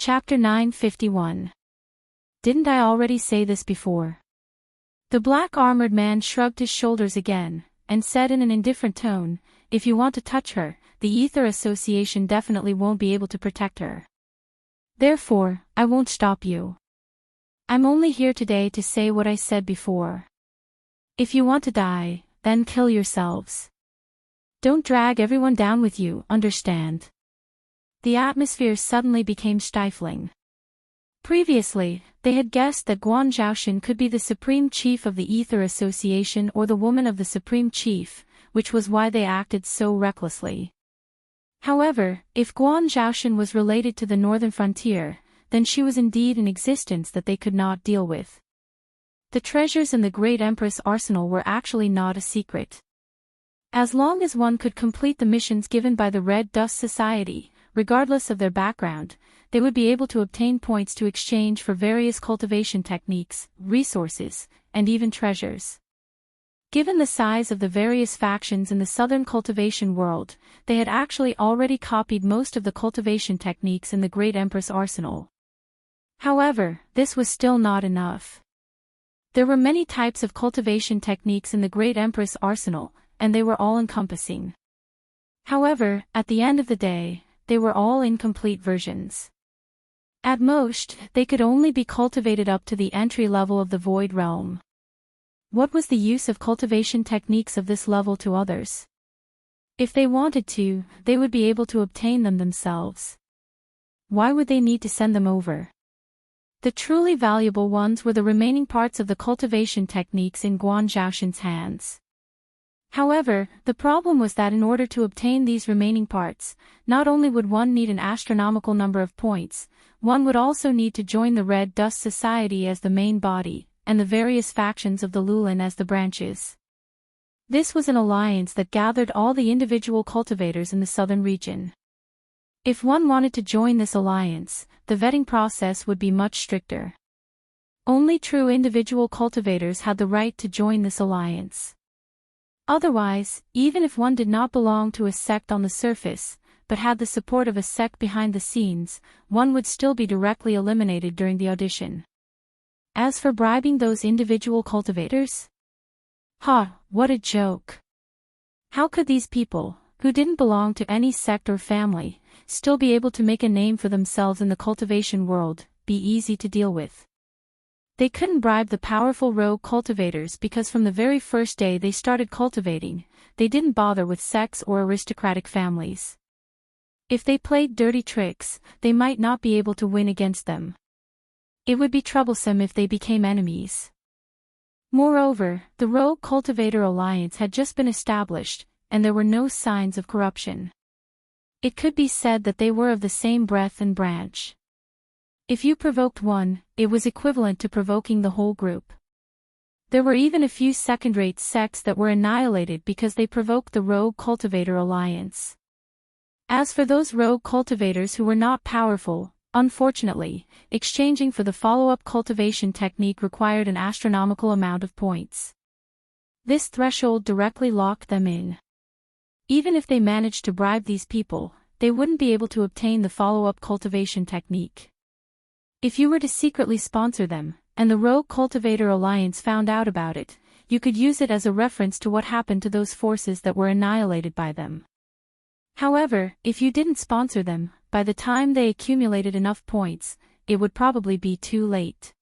Chapter 951. Didn't I already say this before? The black-armored man shrugged his shoulders again, and said in an indifferent tone, "If you want to touch her, the Ether Association definitely won't be able to protect her. Therefore, I won't stop you. I'm only here today to say what I said before. If you want to die, then kill yourselves. Don't drag everyone down with you, understand?" The atmosphere suddenly became stifling. Previously, they had guessed that Guan Zhaoshan could be the Supreme Chief of the Ether Association or the woman of the Supreme Chief, which was why they acted so recklessly. However, if Guan Zhaoshan was related to the Northern Frontier, then she was indeed in existence that they could not deal with. The treasures in the Great Empress arsenal were actually not a secret. As long as one could complete the missions given by the Red Dust Society, regardless of their background, they would be able to obtain points to exchange for various cultivation techniques, resources, and even treasures. Given the size of the various factions in the southern cultivation world, they had actually already copied most of the cultivation techniques in the Great Empress arsenal. However, this was still not enough. There were many types of cultivation techniques in the Great Empress arsenal, and they were all-encompassing. However, at the end of the day, they were all incomplete versions. At most, they could only be cultivated up to the entry level of the Void Realm. What was the use of cultivation techniques of this level to others? If they wanted to, they would be able to obtain them themselves. Why would they need to send them over? The truly valuable ones were the remaining parts of the cultivation techniques in Guan Zhaoshan's hands. However, the problem was that in order to obtain these remaining parts, not only would one need an astronomical number of points, one would also need to join the Red Dust Society as the main body, and the various factions of the Lulin as the branches. This was an alliance that gathered all the individual cultivators in the southern region. If one wanted to join this alliance, the vetting process would be much stricter. Only true individual cultivators had the right to join this alliance. Otherwise, even if one did not belong to a sect on the surface, but had the support of a sect behind the scenes, one would still be directly eliminated during the audition. As for bribing those individual cultivators? What a joke. How could these people, who didn't belong to any sect or family, still be able to make a name for themselves in the cultivation world, be easy to deal with? They couldn't bribe the powerful rogue cultivators because from the very first day they started cultivating, they didn't bother with sects or aristocratic families. If they played dirty tricks, they might not be able to win against them. It would be troublesome if they became enemies. Moreover, the Rogue Cultivator Alliance had just been established, and there were no signs of corruption. It could be said that they were of the same breath and branch. If you provoked one, it was equivalent to provoking the whole group. There were even a few second-rate sects that were annihilated because they provoked the Rogue Cultivator Alliance. As for those rogue cultivators who were not powerful, unfortunately, exchanging for the follow-up cultivation technique required an astronomical amount of points. This threshold directly locked them in. Even if they managed to bribe these people, they wouldn't be able to obtain the follow-up cultivation technique. If you were to secretly sponsor them, and the Rogue Cultivator Alliance found out about it, you could use it as a reference to what happened to those forces that were annihilated by them. However, if you didn't sponsor them, by the time they accumulated enough points, it would probably be too late.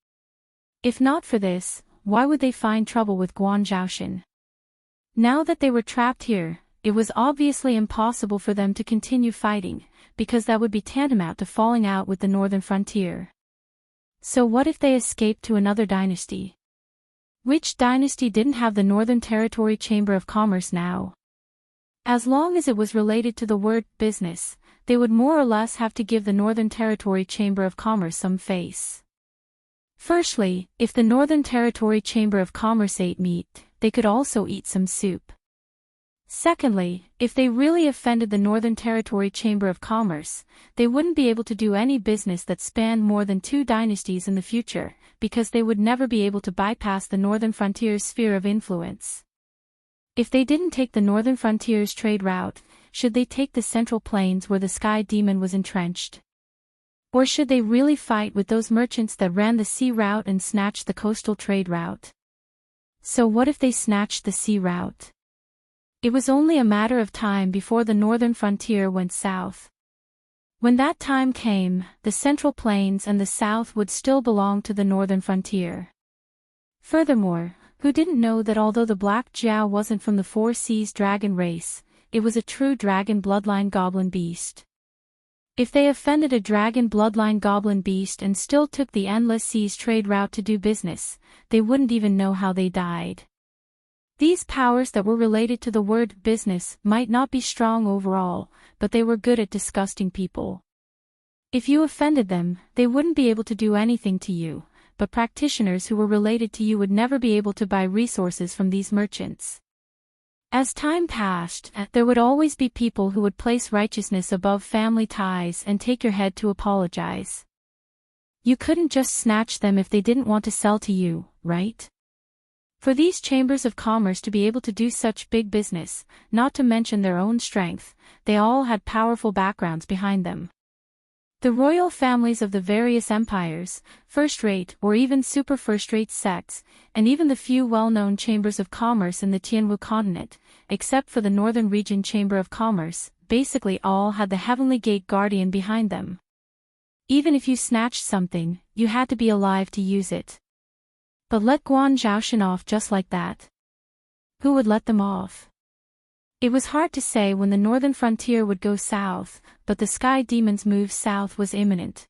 If not for this, why would they find trouble with Guan Zhaoshan? Now that they were trapped here, it was obviously impossible for them to continue fighting, because that would be tantamount to falling out with the Northern Frontier. So what if they escaped to another dynasty? Which dynasty didn't have the Northern Territory Chamber of Commerce now? As long as it was related to the word business, they would more or less have to give the Northern Territory Chamber of Commerce some face. Firstly, if the Northern Territory Chamber of Commerce ate meat, they could also eat some soup. Secondly, if they really offended the Northern Territory Chamber of Commerce, they wouldn't be able to do any business that spanned more than 2 dynasties in the future, because they would never be able to bypass the Northern Frontier's sphere of influence. If they didn't take the Northern Frontier's trade route, should they take the Central Plains where the Sky Demon was entrenched? Or should they really fight with those merchants that ran the sea route and snatched the coastal trade route? So what if they snatched the sea route? It was only a matter of time before the northern frontier went south. When that time came, the Central Plains and the South would still belong to the northern frontier. Furthermore, who didn't know that although the Black Jiao wasn't from the Four Seas dragon race, it was a true dragon bloodline goblin beast? If they offended a dragon bloodline goblin beast and still took the endless seas trade route to do business, they wouldn't even know how they died. These powers that were related to the word business might not be strong overall, but they were good at disgusting people. If you offended them, they wouldn't be able to do anything to you, but practitioners who were related to you would never be able to buy resources from these merchants. As time passed, there would always be people who would place righteousness above family ties and take your head to apologize. You couldn't just snatch them if they didn't want to sell to you, right? For these chambers of commerce to be able to do such big business, not to mention their own strength, they all had powerful backgrounds behind them. The royal families of the various empires, first-rate or even super first-rate sects, and even the few well-known chambers of commerce in the Tianwu continent, except for the northern region chamber of commerce, basically all had the Heavenly Gate Guardian behind them. Even if you snatched something, you had to be alive to use it. But let Guan Zhaoshan off just like that? Who would let them off? It was hard to say when the northern frontier would go south, but the sky demon's move south was imminent.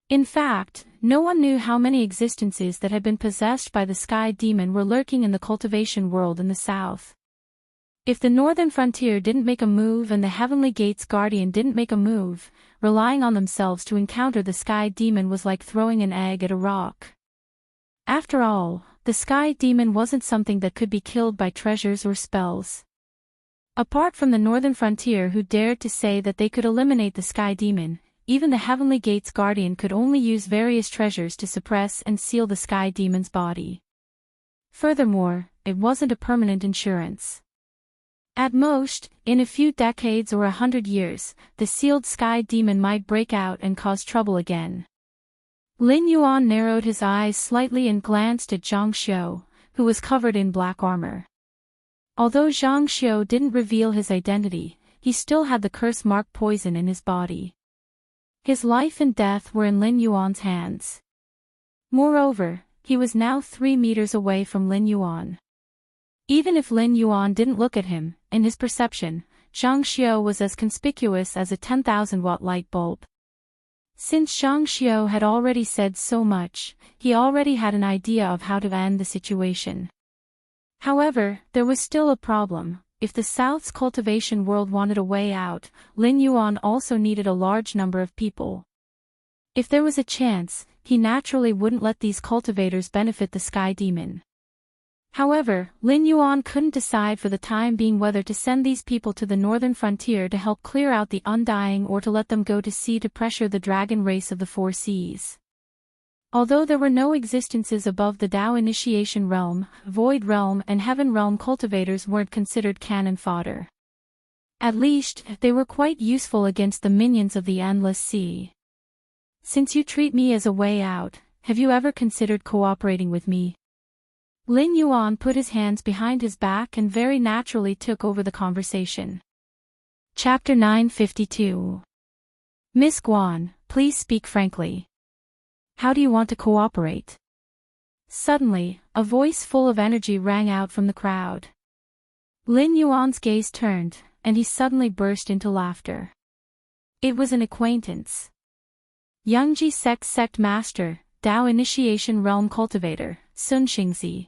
In fact, no one knew how many existences that had been possessed by the sky demon were lurking in the cultivation world in the south. If the northern frontier didn't make a move and the Heavenly Gate's guardian didn't make a move, relying on themselves to encounter the sky demon was like throwing an egg at a rock. After all, the sky demon wasn't something that could be killed by treasures or spells. Apart from the northern frontier who dared to say that they could eliminate the sky demon, even the Heavenly Gate's guardian could only use various treasures to suppress and seal the sky demon's body. Furthermore, it wasn't a permanent insurance. At most, in a few decades or 100 years, the sealed sky demon might break out and cause trouble again. Lin Yuan narrowed his eyes slightly and glanced at Zhang Xiu, who was covered in black armor. Although Zhang Xiu didn't reveal his identity, he still had the curse-mark poison in his body. His life and death were in Lin Yuan's hands. Moreover, he was now 3 meters away from Lin Yuan. Even if Lin Yuan didn't look at him, in his perception, Zhang Xiu was as conspicuous as a 10,000-watt light bulb. Since Zhang Xiu had already said so much, he already had an idea of how to end the situation. However, there was still a problem. If the South's cultivation world wanted a way out, Lin Yuan also needed a large number of people. If there was a chance, he naturally wouldn't let these cultivators benefit the sky demon. However, Lin Yuan couldn't decide for the time being whether to send these people to the northern frontier to help clear out the undying or to let them go to sea to pressure the dragon race of the Four Seas. Although there were no existences above the Tao initiation realm, void realm and heaven realm, cultivators weren't considered cannon fodder. At least, they were quite useful against the minions of the endless sea. Since you treat me as a way out, have you ever considered cooperating with me? Lin Yuan put his hands behind his back and very naturally took over the conversation. Chapter 952. Miss Guan, please speak frankly. How do you want to cooperate? Suddenly, a voice full of energy rang out from the crowd. Lin Yuan's gaze turned, and he suddenly burst into laughter. It was an acquaintance. Yangji sect master, Tao initiation realm cultivator, Sun Xingzi.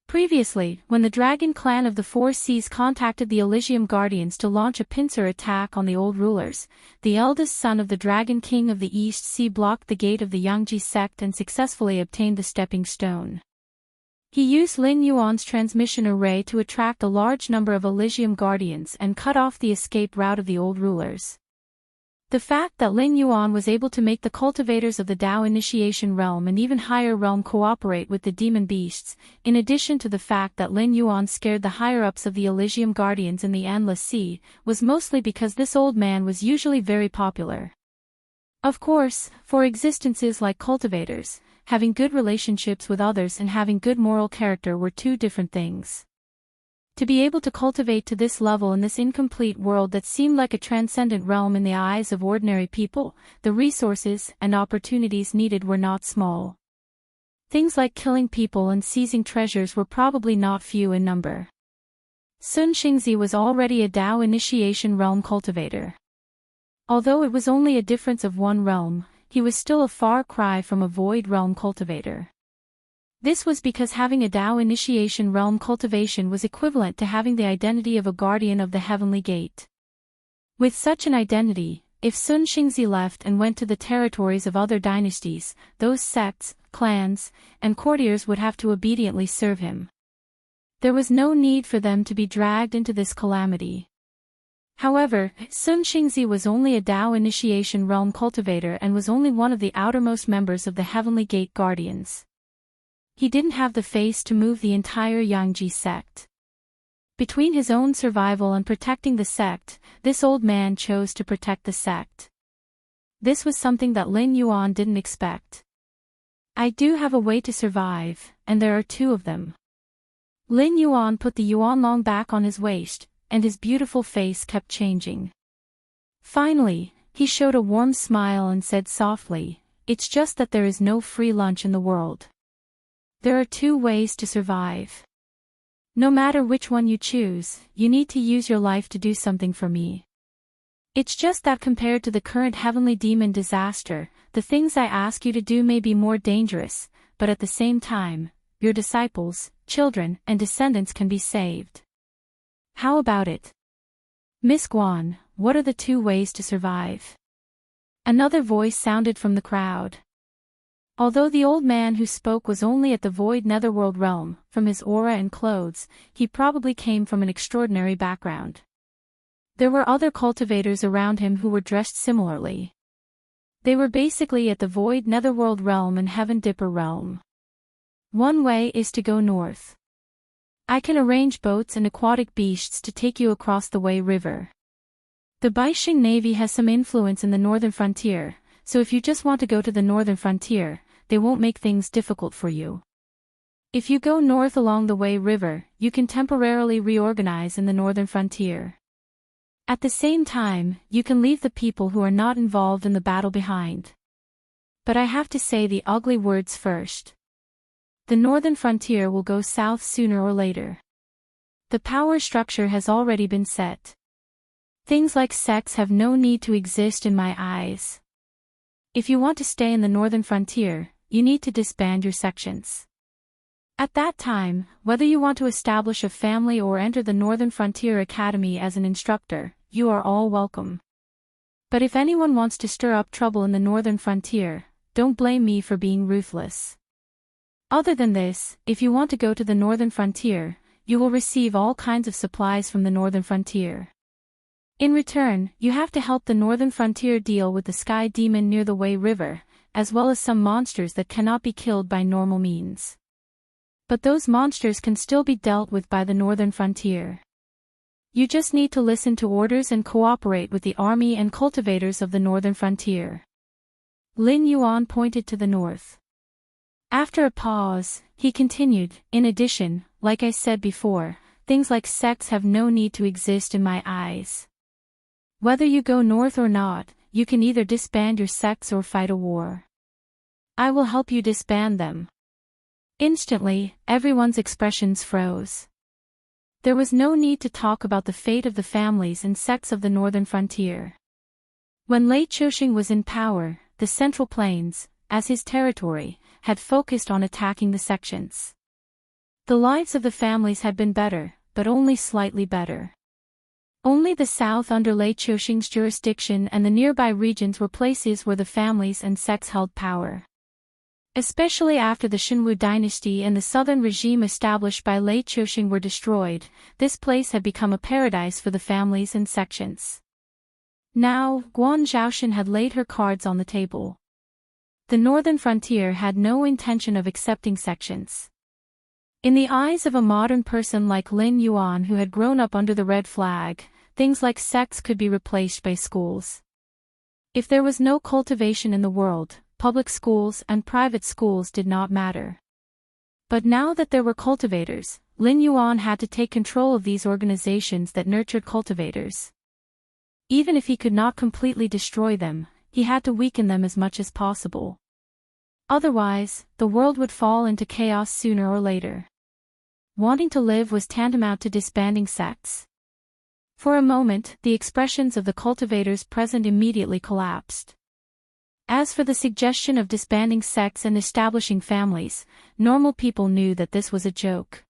Previously, when the Dragon Clan of the Four Seas contacted the Elysium Guardians to launch a pincer attack on the old rulers, the eldest son of the Dragon King of the East Sea blocked the gate of the Yangji sect and successfully obtained the stepping stone. He used Lin Yuan's transmission array to attract a large number of Elysium Guardians and cut off the escape route of the old rulers. The fact that Lin Yuan was able to make the cultivators of the Tao initiation realm and even higher realm cooperate with the demon beasts, in addition to the fact that Lin Yuan scared the higher-ups of the Elysium Guardians in the Endless Sea, was mostly because this old man was usually very popular. Of course, for existences like cultivators, having good relationships with others and having good moral character were two different things. To be able to cultivate to this level in this incomplete world that seemed like a transcendent realm in the eyes of ordinary people, the resources and opportunities needed were not small. Things like killing people and seizing treasures were probably not few in number. Sun Xingzi was already a Tao initiation realm cultivator. Although it was only a difference of one realm, he was still a far cry from a void realm cultivator. This was because having a Tao initiation realm cultivation was equivalent to having the identity of a guardian of the heavenly gate. With such an identity, if Sun Xingzi left and went to the territories of other dynasties, those sects, clans, and courtiers would have to obediently serve him. There was no need for them to be dragged into this calamity. However, Sun Xingzi was only a Tao initiation realm cultivator and was only one of the outermost members of the Heavenly Gate Guardians. He didn't have the face to move the entire Yangji sect. Between his own survival and protecting the sect, this old man chose to protect the sect. This was something that Lin Yuan didn't expect. I do have a way to survive, and there are two of them. Lin Yuan put the yuanlong back on his waist, and his beautiful face kept changing. Finally, he showed a warm smile and said softly, "It's just that there is no free lunch in the world. There are two ways to survive. No matter which one you choose, you need to use your life to do something for me. It's just that compared to the current heavenly demon disaster, the things I ask you to do may be more dangerous, but at the same time, your disciples, children, and descendants can be saved. How about it? Miss Guan, what are the two ways to survive?" Another voice sounded from the crowd. Although the old man who spoke was only at the void netherworld realm, from his aura and clothes, he probably came from an extraordinary background. There were other cultivators around him who were dressed similarly. They were basically at the void netherworld realm and heaven dipper realm. One way is to go north. I can arrange boats and aquatic beasts to take you across the Wei River. The Baixing Navy has some influence in the northern frontier, so if you just want to go to the northern frontier, they won't make things difficult for you. If you go north along the Wei River, you can temporarily reorganize in the northern frontier. At the same time, you can leave the people who are not involved in the battle behind. But I have to say the ugly words first. The northern frontier will go south sooner or later. The power structure has already been set. Things like sects have no need to exist in my eyes. If you want to stay in the northern frontier, you need to disband your sections. At that time, whether you want to establish a family or enter the Northern Frontier Academy as an instructor, you are all welcome. But if anyone wants to stir up trouble in the northern frontier, don't blame me for being ruthless. Other than this, if you want to go to the northern frontier, you will receive all kinds of supplies from the northern frontier. In return, you have to help the northern frontier deal with the sky demon near the Wei River, as well as some monsters that cannot be killed by normal means. But those monsters can still be dealt with by the northern frontier. You just need to listen to orders and cooperate with the army and cultivators of the northern frontier. Lin Yuan pointed to the north. After a pause, he continued, "In addition, like I said before, things like sects have no need to exist in my eyes. Whether you go north or not, you can either disband your sects or fight a war. I will help you disband them." Instantly, everyone's expressions froze. There was no need to talk about the fate of the families and sects of the northern frontier. When Lei Chouxing was in power, the Central Plains, as his territory, had focused on attacking the sections. The lives of the families had been better, but only slightly better. Only the south under Lei Chouxing's jurisdiction and the nearby regions were places where the families and sects held power. Especially after the Xinwu dynasty and the southern regime established by Lei Chouxing were destroyed, this place had become a paradise for the families and sections. Now, Guan Zhaoshan had laid her cards on the table. The northern frontier had no intention of accepting sections. In the eyes of a modern person like Lin Yuan who had grown up under the red flag, things like sects could be replaced by schools. If there was no cultivation in the world, public schools and private schools did not matter. But now that there were cultivators, Lin Yuan had to take control of these organizations that nurtured cultivators. Even if he could not completely destroy them, he had to weaken them as much as possible. Otherwise, the world would fall into chaos sooner or later. Wanting to live was tantamount to disbanding sects. For a moment, the expressions of the cultivators present immediately collapsed. As for the suggestion of disbanding sects and establishing families, normal people knew that this was a joke.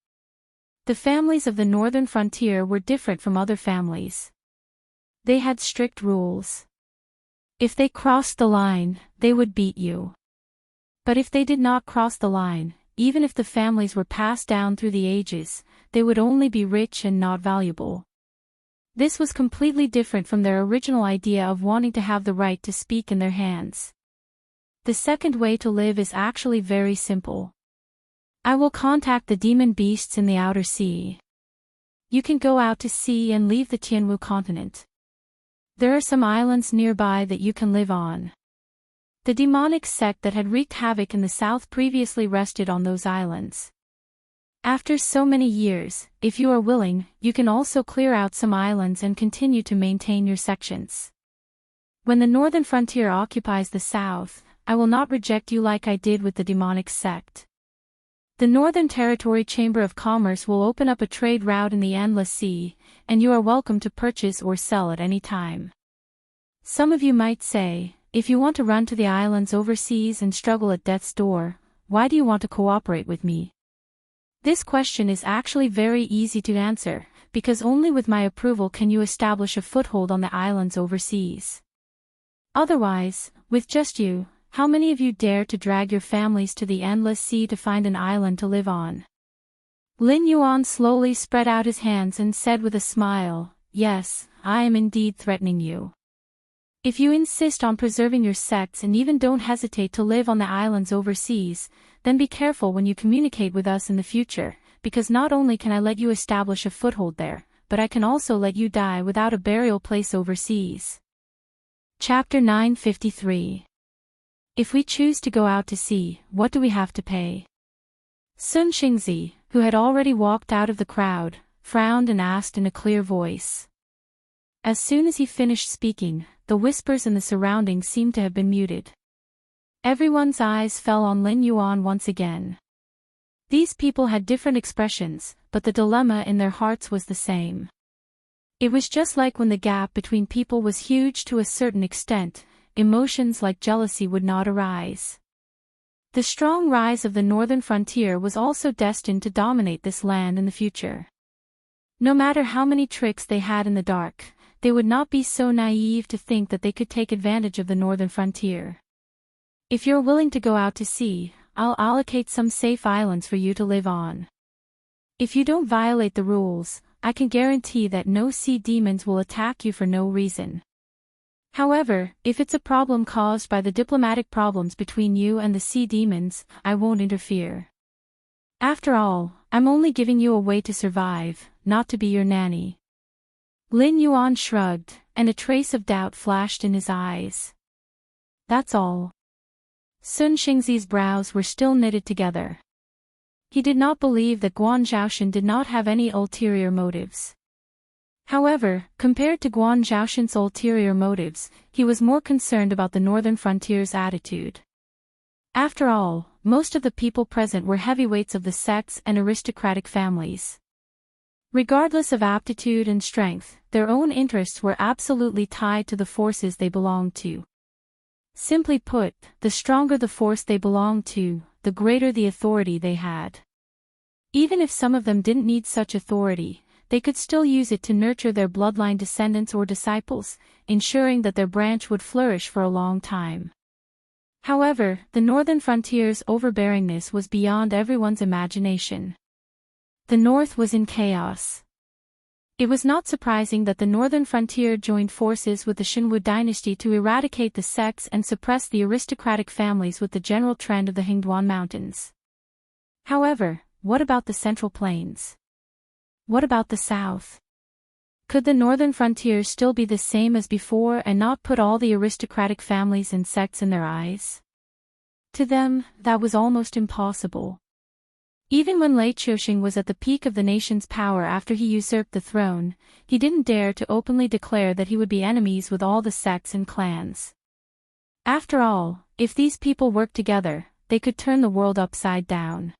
The families of the northern frontier were different from other families. They had strict rules. If they crossed the line, they would beat you. But if they did not cross the line, even if the families were passed down through the ages, they would only be rich and not valuable. This was completely different from their original idea of wanting to have the right to speak in their hands. The second way to live is actually very simple. I will contact the demon beasts in the outer sea. You can go out to sea and leave the Tianwu continent. There are some islands nearby that you can live on. The demonic sect that had wreaked havoc in the south previously rested on those islands. After so many years, if you are willing, you can also clear out some islands and continue to maintain your sections. When the northern frontier occupies the south, I will not reject you like I did with the demonic sect. The Northern Territory Chamber of Commerce will open up a trade route in the Endless Sea, and you are welcome to purchase or sell at any time. Some of you might say, if you want to run to the islands overseas and struggle at death's door, why do you want to cooperate with me? This question is actually very easy to answer, because only with my approval can you establish a foothold on the islands overseas. Otherwise, with just you, how many of you dare to drag your families to the endless sea to find an island to live on? Lin Yuan slowly spread out his hands and said with a smile, yes, I am indeed threatening you. If you insist on preserving your sects and even don't hesitate to live on the islands overseas, then be careful when you communicate with us in the future, because not only can I let you establish a foothold there, but I can also let you die without a burial place overseas. Chapter 953. If we choose to go out to sea, what do we have to pay? Sun Xingzi, who had already walked out of the crowd, frowned and asked in a clear voice. As soon as he finished speaking, the whispers in the surroundings seemed to have been muted. Everyone's eyes fell on Lin Yuan once again. These people had different expressions, but the dilemma in their hearts was the same. It was just like when the gap between people was huge to a certain extent, emotions like jealousy would not arise. The strong rise of the northern frontier was also destined to dominate this land in the future. No matter how many tricks they had in the dark, they would not be so naive to think that they could take advantage of the northern frontier. If you're willing to go out to sea, I'll allocate some safe islands for you to live on. If you don't violate the rules, I can guarantee that no sea demons will attack you for no reason. However, if it's a problem caused by the diplomatic problems between you and the sea demons, I won't interfere. After all, I'm only giving you a way to survive, not to be your nanny. Lin Yuan shrugged, and a trace of doubt flashed in his eyes. That's all. Sun Xingzi's brows were still knitted together. He did not believe that Guan Zhaoshan did not have any ulterior motives. However, compared to Guan Zhaoshan's ulterior motives, he was more concerned about the northern frontier's attitude. After all, most of the people present were heavyweights of the sects and aristocratic families. Regardless of aptitude and strength, their own interests were absolutely tied to the forces they belonged to. Simply put, the stronger the force they belonged to, the greater the authority they had. Even if some of them didn't need such authority, they could still use it to nurture their bloodline descendants or disciples, ensuring that their branch would flourish for a long time. However, the northern frontier's overbearingness was beyond everyone's imagination. The north was in chaos. It was not surprising that the northern frontier joined forces with the Shenwu dynasty to eradicate the sects and suppress the aristocratic families with the general trend of the Hingduan Mountains. However, what about the Central Plains? What about the south? Could the northern frontier still be the same as before and not put all the aristocratic families and sects in their eyes? To them, that was almost impossible. Even when Lei Chou-shing was at the peak of the nation's power after he usurped the throne, he didn't dare to openly declare that he would be enemies with all the sects and clans. After all, if these people worked together, they could turn the world upside down.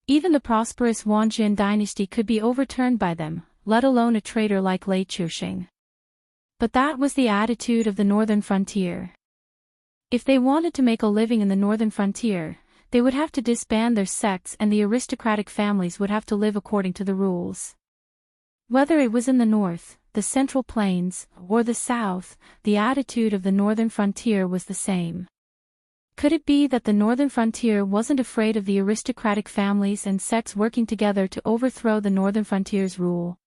Even the prosperous Wanjian dynasty could be overturned by them, let alone a traitor like Lei Chou-shing. But that was the attitude of the northern frontier. If they wanted to make a living in the northern frontier, they would have to disband their sects and the aristocratic families would have to live according to the rules. Whether it was in the north, the Central Plains, or the south, the attitude of the northern frontier was the same. Could it be that the northern frontier wasn't afraid of the aristocratic families and sects working together to overthrow the northern frontier's rule?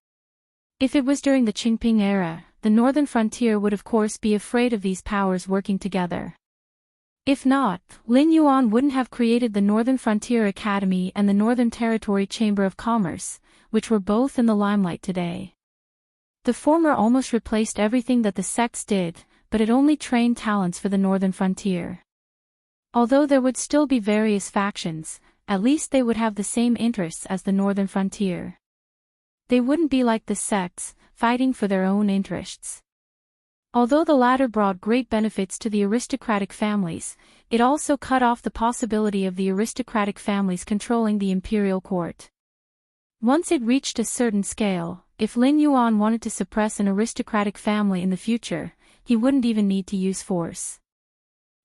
If it was during the Qingping era, the northern frontier would of course be afraid of these powers working together. If not, Lin Yuan wouldn't have created the Northern Frontier Academy and the Northern Territory Chamber of Commerce, which were both in the limelight today. The former almost replaced everything that the sects did, but it only trained talents for the northern frontier. Although there would still be various factions, at least they would have the same interests as the northern frontier. They wouldn't be like the sects, fighting for their own interests. Although the latter brought great benefits to the aristocratic families, it also cut off the possibility of the aristocratic families controlling the imperial court. Once it reached a certain scale, if Lin Yuan wanted to suppress an aristocratic family in the future, he wouldn't even need to use force.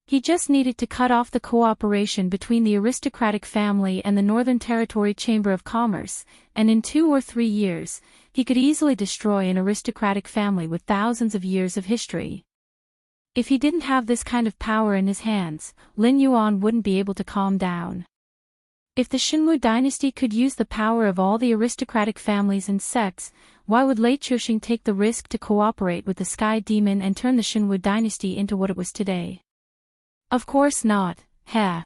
He just needed to cut off the cooperation between the aristocratic family and the Northern Territory Chamber of Commerce, and in 2 or 3 years, he could easily destroy an aristocratic family with thousands of years of history. If he didn't have this kind of power in his hands, Lin Yuan wouldn't be able to calm down. If the Xinwu dynasty could use the power of all the aristocratic families and sects, why would Lei Chou-shing take the risk to cooperate with the Sky Demon and turn the Xinwu dynasty into what it was today? Of course not, heh.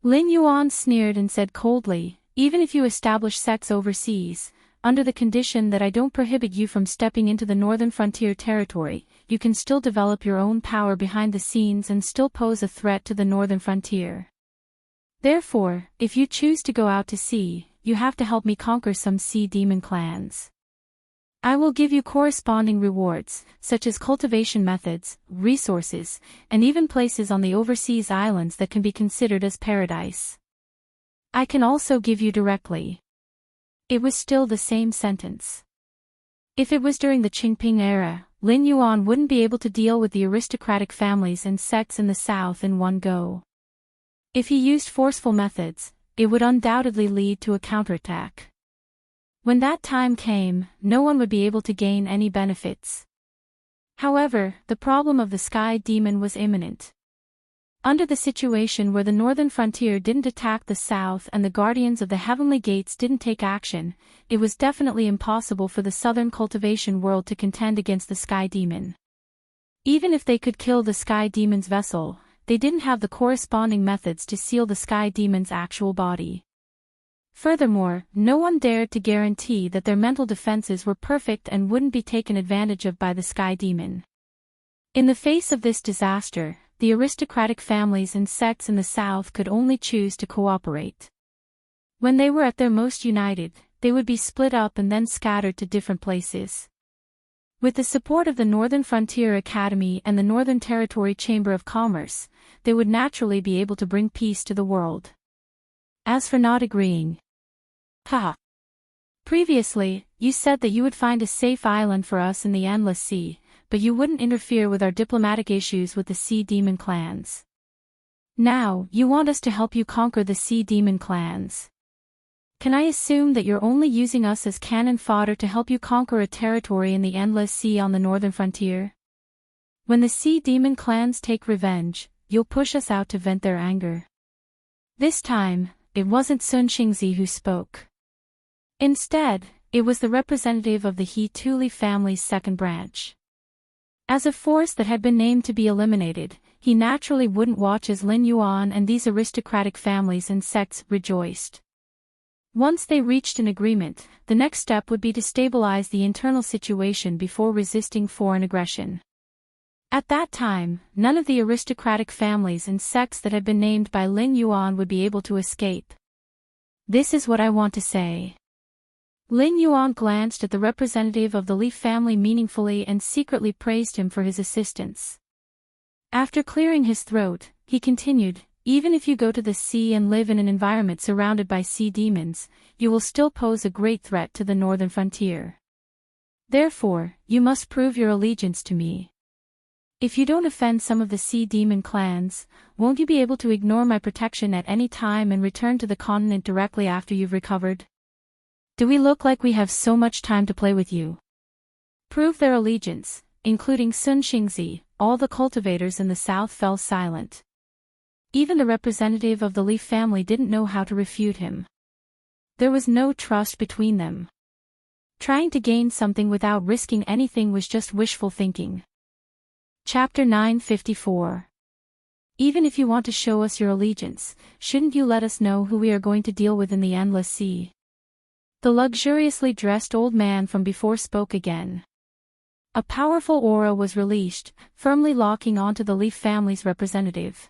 Lin Yuan sneered and said coldly, even if you establish sects overseas, under the condition that I don't prohibit you from stepping into the northern frontier territory, you can still develop your own power behind the scenes and still pose a threat to the northern frontier. Therefore, if you choose to go out to sea, you have to help me conquer some sea demon clans. I will give you corresponding rewards, such as cultivation methods, resources, and even places on the overseas islands that can be considered as paradise. I can also give you directly. It was still the same sentence. If it was during the Qingping era, Lin Yuan wouldn't be able to deal with the aristocratic families and sects in the south in one go. If he used forceful methods, it would undoubtedly lead to a counterattack. When that time came, no one would be able to gain any benefits. However, the problem of the Sky Demon was imminent. Under the situation where the northern frontier didn't attack the south and the guardians of the heavenly gates didn't take action, it was definitely impossible for the southern cultivation world to contend against the Sky Demon. Even if they could kill the Sky Demon's vessel, they didn't have the corresponding methods to seal the Sky Demon's actual body. Furthermore, no one dared to guarantee that their mental defenses were perfect and wouldn't be taken advantage of by the Sky Demon. In the face of this disaster, the aristocratic families and sects in the south could only choose to cooperate. When they were at their most united, they would be split up and then scattered to different places. With the support of the Northern Frontier Academy and the Northern Territory Chamber of Commerce, they would naturally be able to bring peace to the world. As for not agreeing, haha. Previously, you said that you would find a safe island for us in the Endless Sea, but you wouldn't interfere with our diplomatic issues with the Sea Demon clans. Now, you want us to help you conquer the Sea Demon clans. Can I assume that you're only using us as cannon fodder to help you conquer a territory in the Endless Sea on the northern frontier? When the Sea Demon clans take revenge, you'll push us out to vent their anger. This time, it wasn't Sun Xingzi who spoke. Instead, it was the representative of the He Tuli family's second branch. As a force that had been named to be eliminated, he naturally wouldn't watch as Lin Yuan and these aristocratic families and sects rejoiced. Once they reached an agreement, the next step would be to stabilize the internal situation before resisting foreign aggression. At that time, none of the aristocratic families and sects that had been named by Lin Yuan would be able to escape. This is what I want to say. Lin Yuan glanced at the representative of the Li family meaningfully and secretly praised him for his assistance. After clearing his throat, he continued, even if you go to the sea and live in an environment surrounded by sea demons, you will still pose a great threat to the northern frontier. Therefore, you must prove your allegiance to me. If you don't offend some of the sea demon clans, won't you be able to ignore my protection at any time and return to the continent directly after you've recovered? Do we look like we have so much time to play with you? Prove their allegiance, including Sun Xingzi. All the cultivators in the south fell silent. Even the representative of the Li family didn't know how to refute him. There was no trust between them. Trying to gain something without risking anything was just wishful thinking. Chapter 954. Even if you want to show us your allegiance, shouldn't you let us know who we are going to deal with in the endless sea? The luxuriously dressed old man from before spoke again. A powerful aura was released, firmly locking onto the Li family's representative.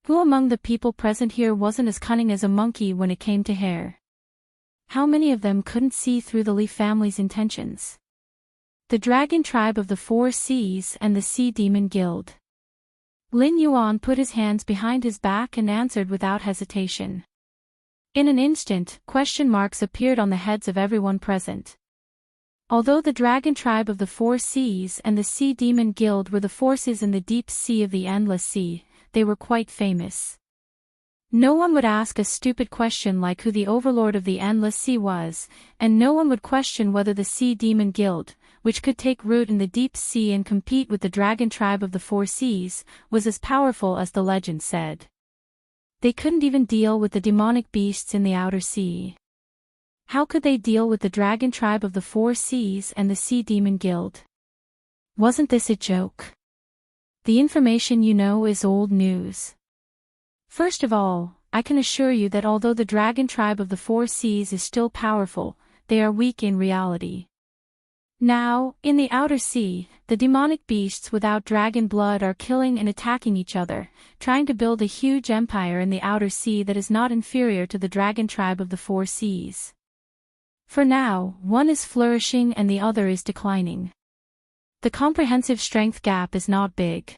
Who among the people present here wasn't as cunning as a monkey when it came to hair? How many of them couldn't see through the Li family's intentions? The dragon tribe of the four seas and the sea demon guild. Lin Yuan put his hands behind his back and answered without hesitation. In an instant, question marks appeared on the heads of everyone present. Although the dragon tribe of the four seas and the sea demon guild were the forces in the deep sea of the endless sea, they were quite famous. No one would ask a stupid question like who the overlord of the endless sea was, and no one would question whether the sea demon guild, which could take root in the deep sea and compete with the dragon tribe of the four seas, was as powerful as the legend said. They couldn't even deal with the demonic beasts in the outer sea. How could they deal with the dragon tribe of the four seas and the sea demon guild? Wasn't this a joke? The information you know is old news. First of all, I can assure you that although the dragon tribe of the four seas is still powerful, they are weak in reality. Now, in the outer sea, the demonic beasts without dragon blood are killing and attacking each other, trying to build a huge empire in the outer sea that is not inferior to the dragon tribe of the four seas. For now, one is flourishing and the other is declining. The comprehensive strength gap is not big.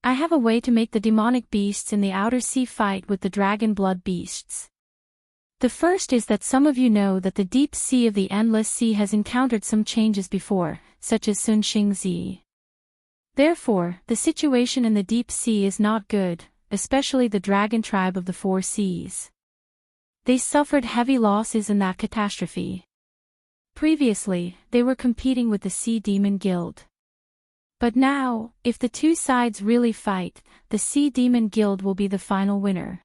I have a way to make the demonic beasts in the outer sea fight with the dragon blood beasts. The first is that some of you know that the deep sea of the endless sea has encountered some changes before, such as Sun Xingzi. Therefore, the situation in the deep sea is not good, especially the dragon tribe of the four seas. They suffered heavy losses in that catastrophe. Previously, they were competing with the Sea Demon Guild. But now, if the two sides really fight, the Sea Demon Guild will be the final winner.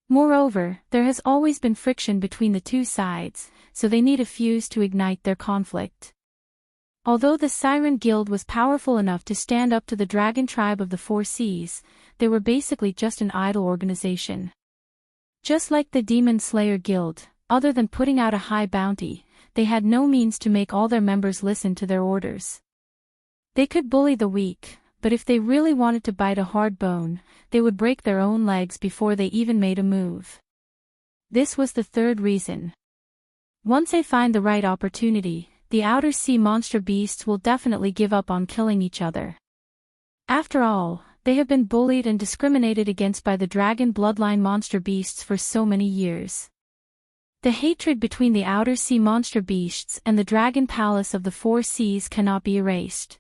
Moreover, there has always been friction between the two sides, so they need a fuse to ignite their conflict. Although the Siren Guild was powerful enough to stand up to the Dragon Tribe of the Four Seas, they were basically just an idle organization. Just like the Demon Slayer Guild, other than putting out a high bounty, they had no means to make all their members listen to their orders. They could bully the weak, but if they really wanted to bite a hard bone, they would break their own legs before they even made a move. This was the third reason. Once they find the right opportunity, the outer sea monster beasts will definitely give up on killing each other. After all, they have been bullied and discriminated against by the dragon bloodline monster beasts for so many years. The hatred between the outer sea monster beasts and the dragon palace of the four seas cannot be erased.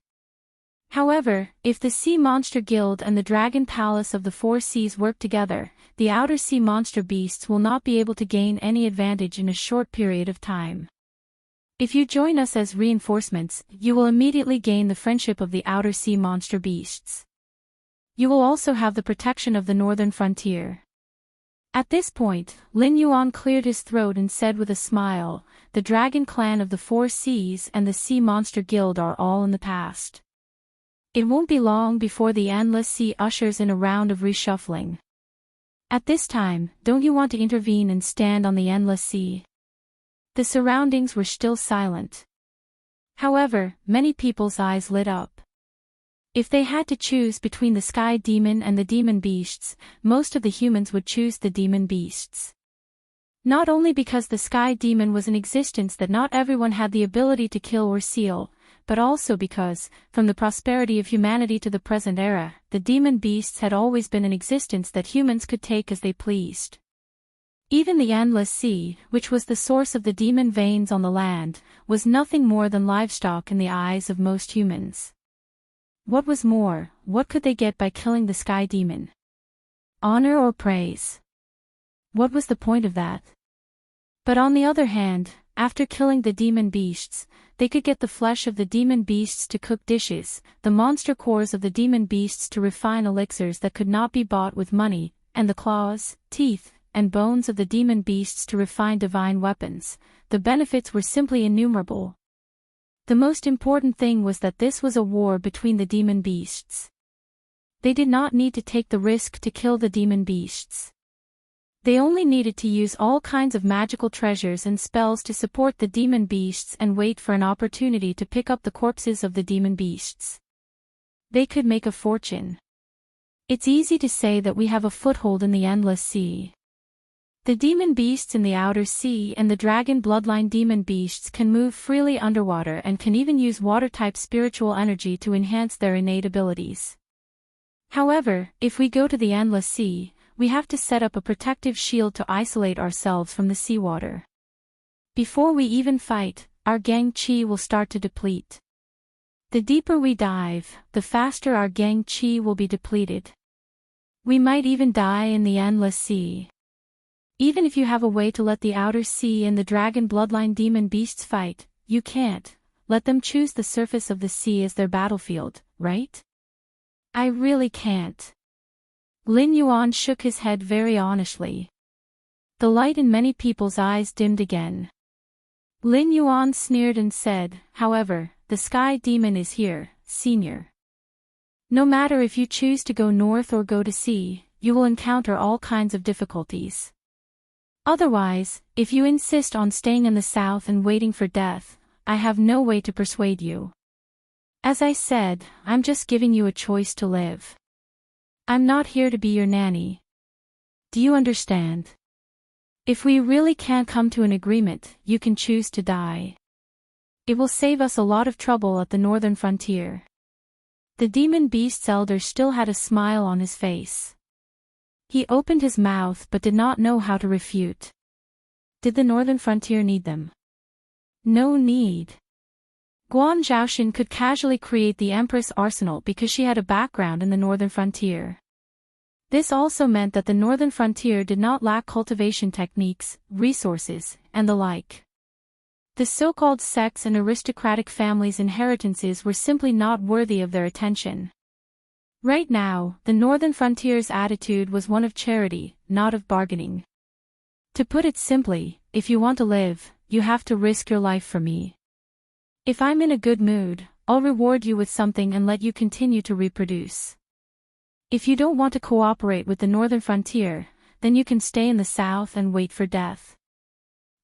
However, if the Sea Monster Guild and the Dragon Palace of the Four Seas work together, the outer sea monster beasts will not be able to gain any advantage in a short period of time. If you join us as reinforcements, you will immediately gain the friendship of the outer sea monster beasts. You will also have the protection of the northern frontier. At this point, Lin Yuan cleared his throat and said with a smile, "The Dragon Clan of the Four Seas and the Sea Monster Guild are all in the past. It won't be long before the endless sea ushers in a round of reshuffling." At this time, don't you want to intervene and stand on the endless sea? The surroundings were still silent. However, many people's eyes lit up. If they had to choose between the sky demon and the demon beasts, most of the humans would choose the demon beasts. Not only because the sky demon was an existence that not everyone had the ability to kill or seal, but also because, from the prosperity of humanity to the present era, the demon beasts had always been an existence that humans could take as they pleased. Even the endless sea, which was the source of the demon veins on the land, was nothing more than livestock in the eyes of most humans. What was more, what could they get by killing the sky demon? Honor or praise? What was the point of that? But on the other hand, after killing the demon beasts, they could get the flesh of the demon beasts to cook dishes, the monster cores of the demon beasts to refine elixirs that could not be bought with money, and the claws, teeth, and bones of the demon beasts to refine divine weapons. The benefits were simply innumerable. The most important thing was that this was a war between the demon beasts. They did not need to take the risk to kill the demon beasts. They only needed to use all kinds of magical treasures and spells to support the demon beasts and wait for an opportunity to pick up the corpses of the demon beasts. They could make a fortune. It's easy to say that we have a foothold in the endless sea. The demon beasts in the outer sea and the dragon bloodline demon beasts can move freely underwater and can even use water-type spiritual energy to enhance their innate abilities. However, if we go to the endless sea, we have to set up a protective shield to isolate ourselves from the seawater. Before we even fight, our gang chi will start to deplete. The deeper we dive, the faster our gang chi will be depleted. We might even die in the endless sea. Even if you have a way to let the outer sea and the dragon bloodline demon beasts fight, you can't let them choose the surface of the sea as their battlefield, right? I really can't. Lin Yuan shook his head very honestly. The light in many people's eyes dimmed again. Lin Yuan sneered and said, however, the sky demon is here, senior. No matter if you choose to go north or go to sea, you will encounter all kinds of difficulties. Otherwise, if you insist on staying in the south and waiting for death, I have no way to persuade you. As I said, I'm just giving you a choice to live. I'm not here to be your nanny. Do you understand? If we really can't come to an agreement, you can choose to die. It will save us a lot of trouble at the northern frontier. The demon beast's elder still had a smile on his face. He opened his mouth but did not know how to refute. Did the northern frontier need them? No need. Guan Zhaoxin could casually create the Empress arsenal because she had a background in the northern frontier. This also meant that the northern frontier did not lack cultivation techniques, resources, and the like. The so-called sects and aristocratic families' inheritances were simply not worthy of their attention. Right now, the northern frontier's attitude was one of charity, not of bargaining. To put it simply, if you want to live, you have to risk your life for me. If I'm in a good mood, I'll reward you with something and let you continue to reproduce. If you don't want to cooperate with the northern frontier, then you can stay in the south and wait for death.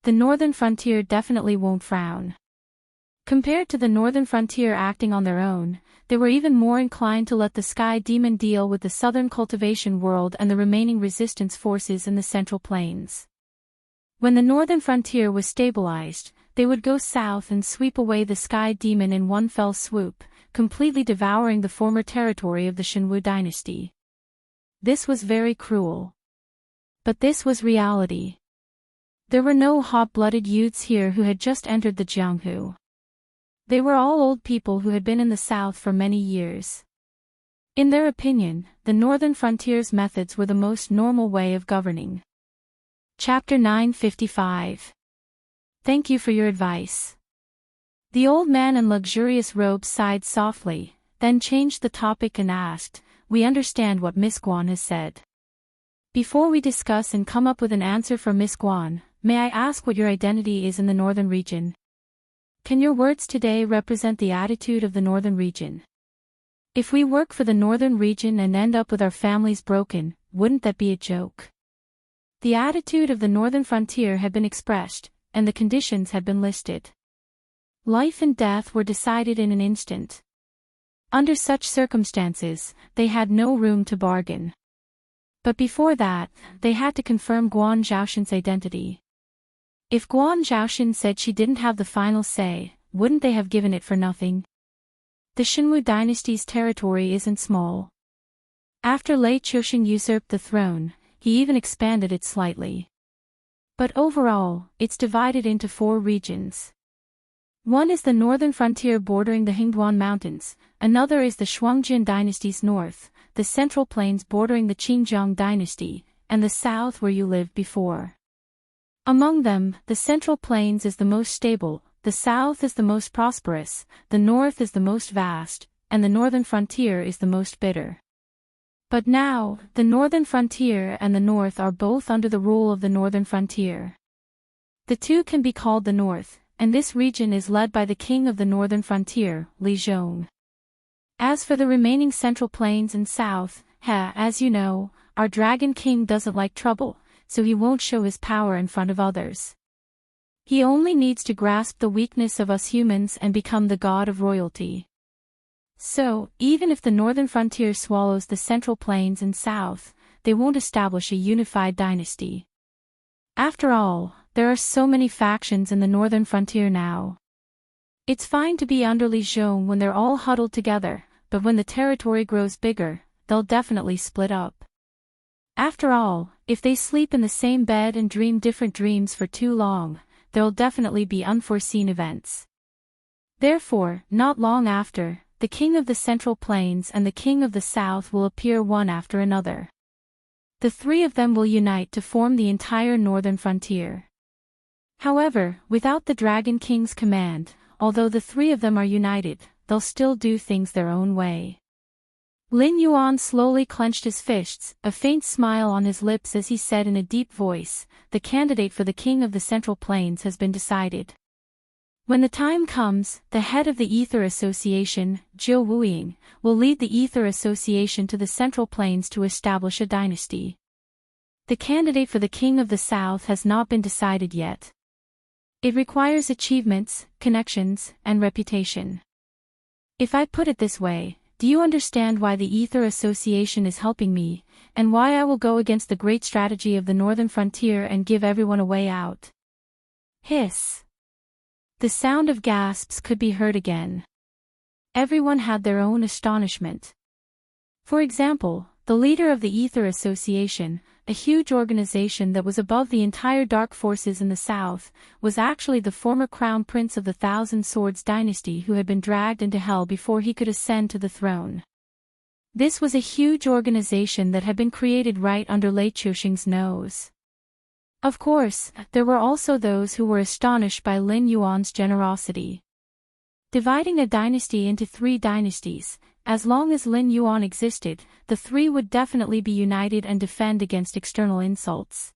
The northern frontier definitely won't frown. Compared to the northern frontier acting on their own, they were even more inclined to let the sky demon deal with the southern cultivation world and the remaining resistance forces in the central plains. When the northern frontier was stabilized, they would go south and sweep away the sky demon in one fell swoop, completely devouring the former territory of the Shenwu dynasty. This was very cruel. But this was reality. There were no hot-blooded youths here who had just entered the Jianghu. They were all old people who had been in the south for many years. In their opinion, the northern frontier's methods were the most normal way of governing. Chapter 955. Thank you for your advice. The old man in luxurious robes sighed softly, then changed the topic and asked, we understand what Miss Guan has said. Before we discuss and come up with an answer for Miss Guan, may I ask what your identity is in the northern region? Can your words today represent the attitude of the northern region? If we work for the northern region and end up with our families broken, wouldn't that be a joke? The attitude of the northern frontier had been expressed, and the conditions had been listed. Life and death were decided in an instant. Under such circumstances, they had no room to bargain. But before that, they had to confirm Guan Zhaoxin's identity. If Guan Zhaoxin said she didn't have the final say, wouldn't they have given it for nothing? The Xinwu dynasty's territory isn't small. After Lei Chuxing usurped the throne, he even expanded it slightly. But overall, it's divided into 4 regions. One is the northern frontier bordering the Hingduan Mountains, another is the Shuangjian dynasty's north, the central plains bordering the Qingjiang dynasty, and the south where you lived before. Among them, the central plains is the most stable, the south is the most prosperous, the north is the most vast, and the northern frontier is the most bitter. But now, the northern frontier and the north are both under the rule of the northern frontier. The two can be called the north, and this region is led by the king of the northern frontier, Li Zhong. As for the remaining central plains and south, as you know, our dragon king doesn't like trouble, so he won't show his power in front of others. He only needs to grasp the weakness of us humans and become the god of royalty. So, even if the northern frontier swallows the central plains and south, they won't establish a unified dynasty. After all, there are so many factions in the northern frontier now. It's fine to be under Li Zhong when they're all huddled together, but when the territory grows bigger, they'll definitely split up. After all, if they sleep in the same bed and dream different dreams for too long, there'll definitely be unforeseen events. Therefore, not long after, the king of the central plains and the king of the south will appear one after another. The 3 of them will unite to form the entire northern frontier. However, without the Dragon King's command, although the 3 of them are united, they'll still do things their own way. Lin Yuan slowly clenched his fists, a faint smile on his lips as he said in a deep voice, "The candidate for the king of the Central Plains has been decided. When the time comes, the head of the Ether Association, Jiu Wuying, will lead the Ether Association to the Central Plains to establish a dynasty. The candidate for the king of the South has not been decided yet. It requires achievements, connections, and reputation. If I put it this way, do you understand why the Ether Association is helping me, and why I will go against the great strategy of the northern frontier and give everyone a way out?" Hiss. The sound of gasps could be heard again. Everyone had their own astonishment. For example, the leader of the Ether Association, a huge organization that was above the entire dark forces in the south, was actually the former crown prince of the Thousand Swords dynasty who had been dragged into hell before he could ascend to the throne. This was a huge organization that had been created right under Lei Chuxing's nose. Of course, there were also those who were astonished by Lin Yuan's generosity. Dividing a dynasty into 3 dynasties, as long as Lin Yuan existed, the 3 would definitely be united and defend against external insults.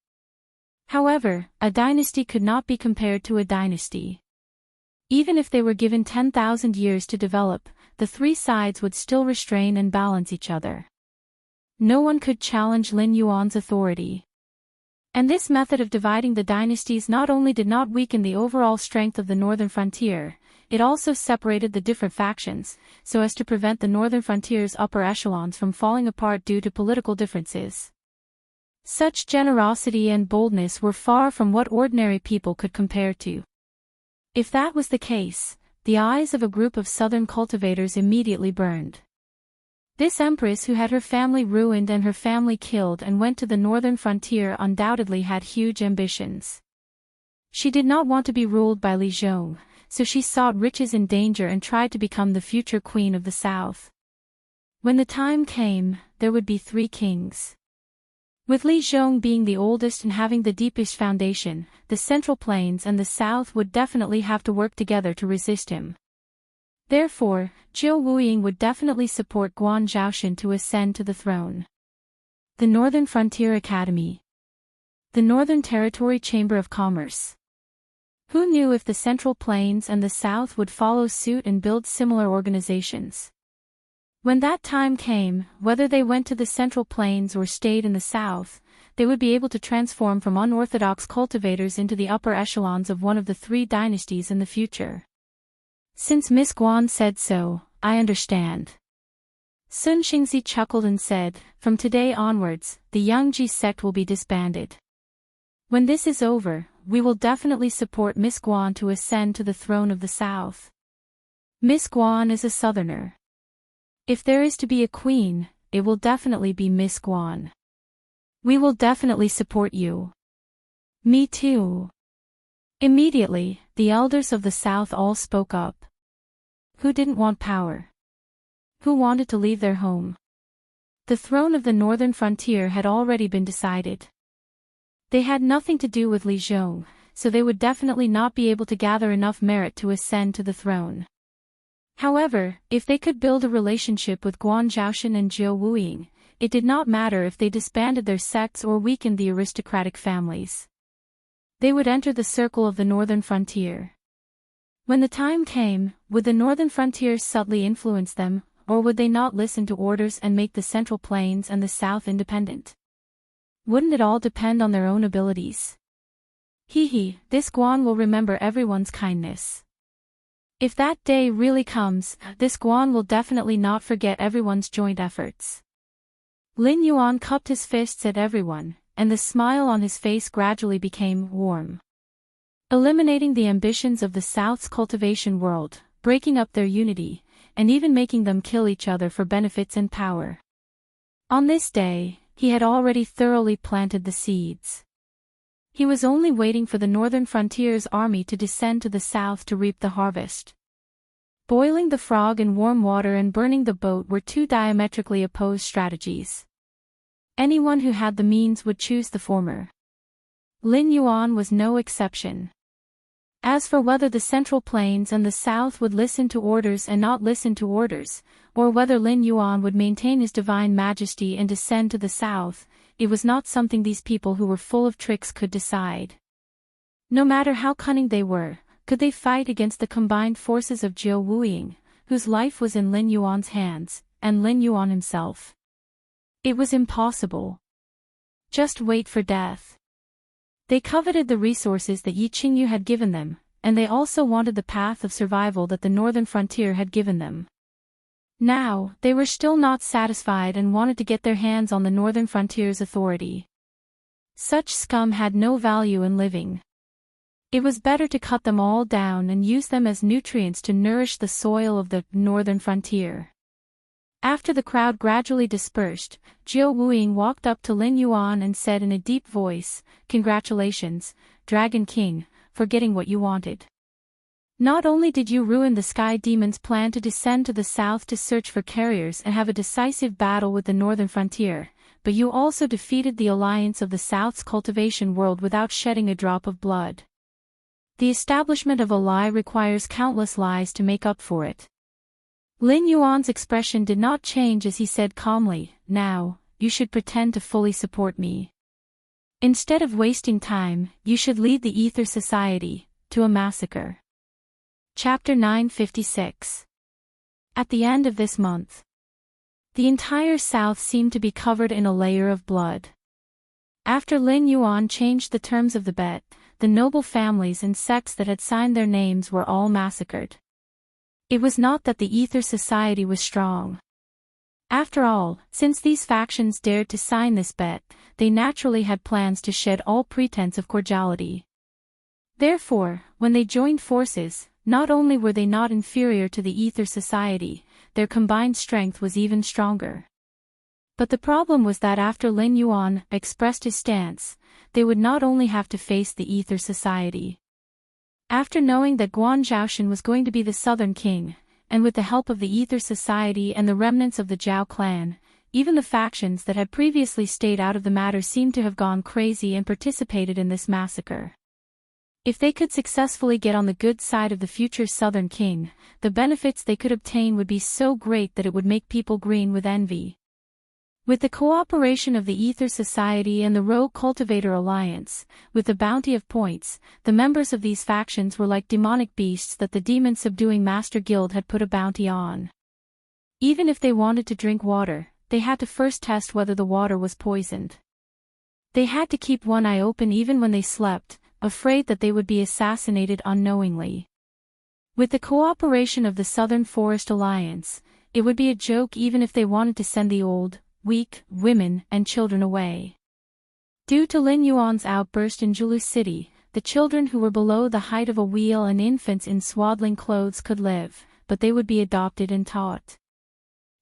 However, a dynasty could not be compared to a dynasty. Even if they were given 10,000 years to develop, the 3 sides would still restrain and balance each other. No one could challenge Lin Yuan's authority. And this method of dividing the dynasties not only did not weaken the overall strength of the northern frontier, it also separated the different factions, so as to prevent the northern frontier's upper echelons from falling apart due to political differences. Such generosity and boldness were far from what ordinary people could compare to. If that was the case, the eyes of a group of southern cultivators immediately burned. This empress who had her family ruined and her family killed and went to the northern frontier undoubtedly had huge ambitions. She did not want to be ruled by Li Zhong, so she sought riches in danger and tried to become the future queen of the south. When the time came, there would be 3 kings. With Li Zhong being the oldest and having the deepest foundation, the Central Plains and the South would definitely have to work together to resist him. Therefore, Jiu Wuying would definitely support Guan Zhaoxin to ascend to the throne. The Northern Frontier Academy. The Northern Territory Chamber of Commerce. Who knew if the Central Plains and the South would follow suit and build similar organizations? When that time came, whether they went to the Central Plains or stayed in the South, they would be able to transform from unorthodox cultivators into the upper echelons of one of the 3 dynasties in the future. Since Miss Guan said so, I understand. Sun Xingzi chuckled and said, from today onwards, the Yangji sect will be disbanded. When this is over, we will definitely support Miss Guan to ascend to the throne of the South. Miss Guan is a southerner. If there is to be a queen, it will definitely be Miss Guan. We will definitely support you. Me too. Immediately, the elders of the South all spoke up. Who didn't want power? Who wanted to leave their home? The throne of the northern frontier had already been decided. They had nothing to do with Li Zhong, so they would definitely not be able to gather enough merit to ascend to the throne. However, if they could build a relationship with Guan Zhaoshan and Zhou Wuying, it did not matter if they disbanded their sects or weakened the aristocratic families. They would enter the circle of the northern frontier. When the time came, would the northern frontier subtly influence them, or would they not listen to orders and make the Central Plains and the South independent? Wouldn't it all depend on their own abilities? This Guan will remember everyone's kindness. If that day really comes, this Guan will definitely not forget everyone's joint efforts. Lin Yuan cupped his fists at everyone, and the smile on his face gradually became warm. Eliminating the ambitions of the South's cultivation world, breaking up their unity, and even making them kill each other for benefits and power. On this day, he had already thoroughly planted the seeds. He was only waiting for the northern frontier's army to descend to the south to reap the harvest. Boiling the frog in warm water and burning the boat were 2 diametrically opposed strategies. Anyone who had the means would choose the former. Lin Yuan was no exception. As for whether the Central Plains and the South would listen to orders and not listen to orders, or whether Lin Yuan would maintain his divine majesty and descend to the South, it was not something these people who were full of tricks could decide. No matter how cunning they were, could they fight against the combined forces of Zhou Wuying, whose life was in Lin Yuan's hands, and Lin Yuan himself? It was impossible. Just wait for death. They coveted the resources that Yi Qingyu had given them, and they also wanted the path of survival that the northern frontier had given them. Now, they were still not satisfied and wanted to get their hands on the northern frontier's authority. Such scum had no value in living. It was better to cut them all down and use them as nutrients to nourish the soil of the northern frontier. After the crowd gradually dispersed, Zhou Wuying walked up to Lin Yuan and said in a deep voice, "Congratulations, Dragon King, for getting what you wanted. Not only did you ruin the Sky Demon's plan to descend to the south to search for carriers and have a decisive battle with the northern frontier, but you also defeated the alliance of the South's cultivation world without shedding a drop of blood. The establishment of a lie requires countless lies to make up for it." Lin Yuan's expression did not change as he said calmly, "Now, you should pretend to fully support me. Instead of wasting time, you should lead the Ether Society to a massacre." Chapter 956. At the end of this month, the entire South seemed to be covered in a layer of blood. After Lin Yuan changed the terms of the bet, the noble families and sects that had signed their names were all massacred. It was not that the Ether Society was strong. After all, since these factions dared to sign this bet, they naturally had plans to shed all pretense of cordiality. Therefore, when they joined forces, not only were they not inferior to the Ether Society, their combined strength was even stronger. But the problem was that after Lin Yuan expressed his stance, they would not only have to face the Ether Society. After knowing that Guan Zhaoshan was going to be the Southern King, and with the help of the Ether Society and the remnants of the Zhao clan, even the factions that had previously stayed out of the matter seemed to have gone crazy and participated in this massacre. If they could successfully get on the good side of the future Southern King, the benefits they could obtain would be so great that it would make people green with envy. With the cooperation of the Ether Society and the Rogue Cultivator Alliance, with the bounty of points, the members of these factions were like demonic beasts that the demon-subduing Master Guild had put a bounty on. Even if they wanted to drink water, they had to first test whether the water was poisoned. They had to keep one eye open even when they slept, afraid that they would be assassinated unknowingly. With the cooperation of the Southern Forest Alliance, it would be a joke even if they wanted to send the old, weak, women and children away. Due to Lin Yuan's outburst in Julu City, the children who were below the height of a wheel and infants in swaddling clothes could live, but they would be adopted and taught.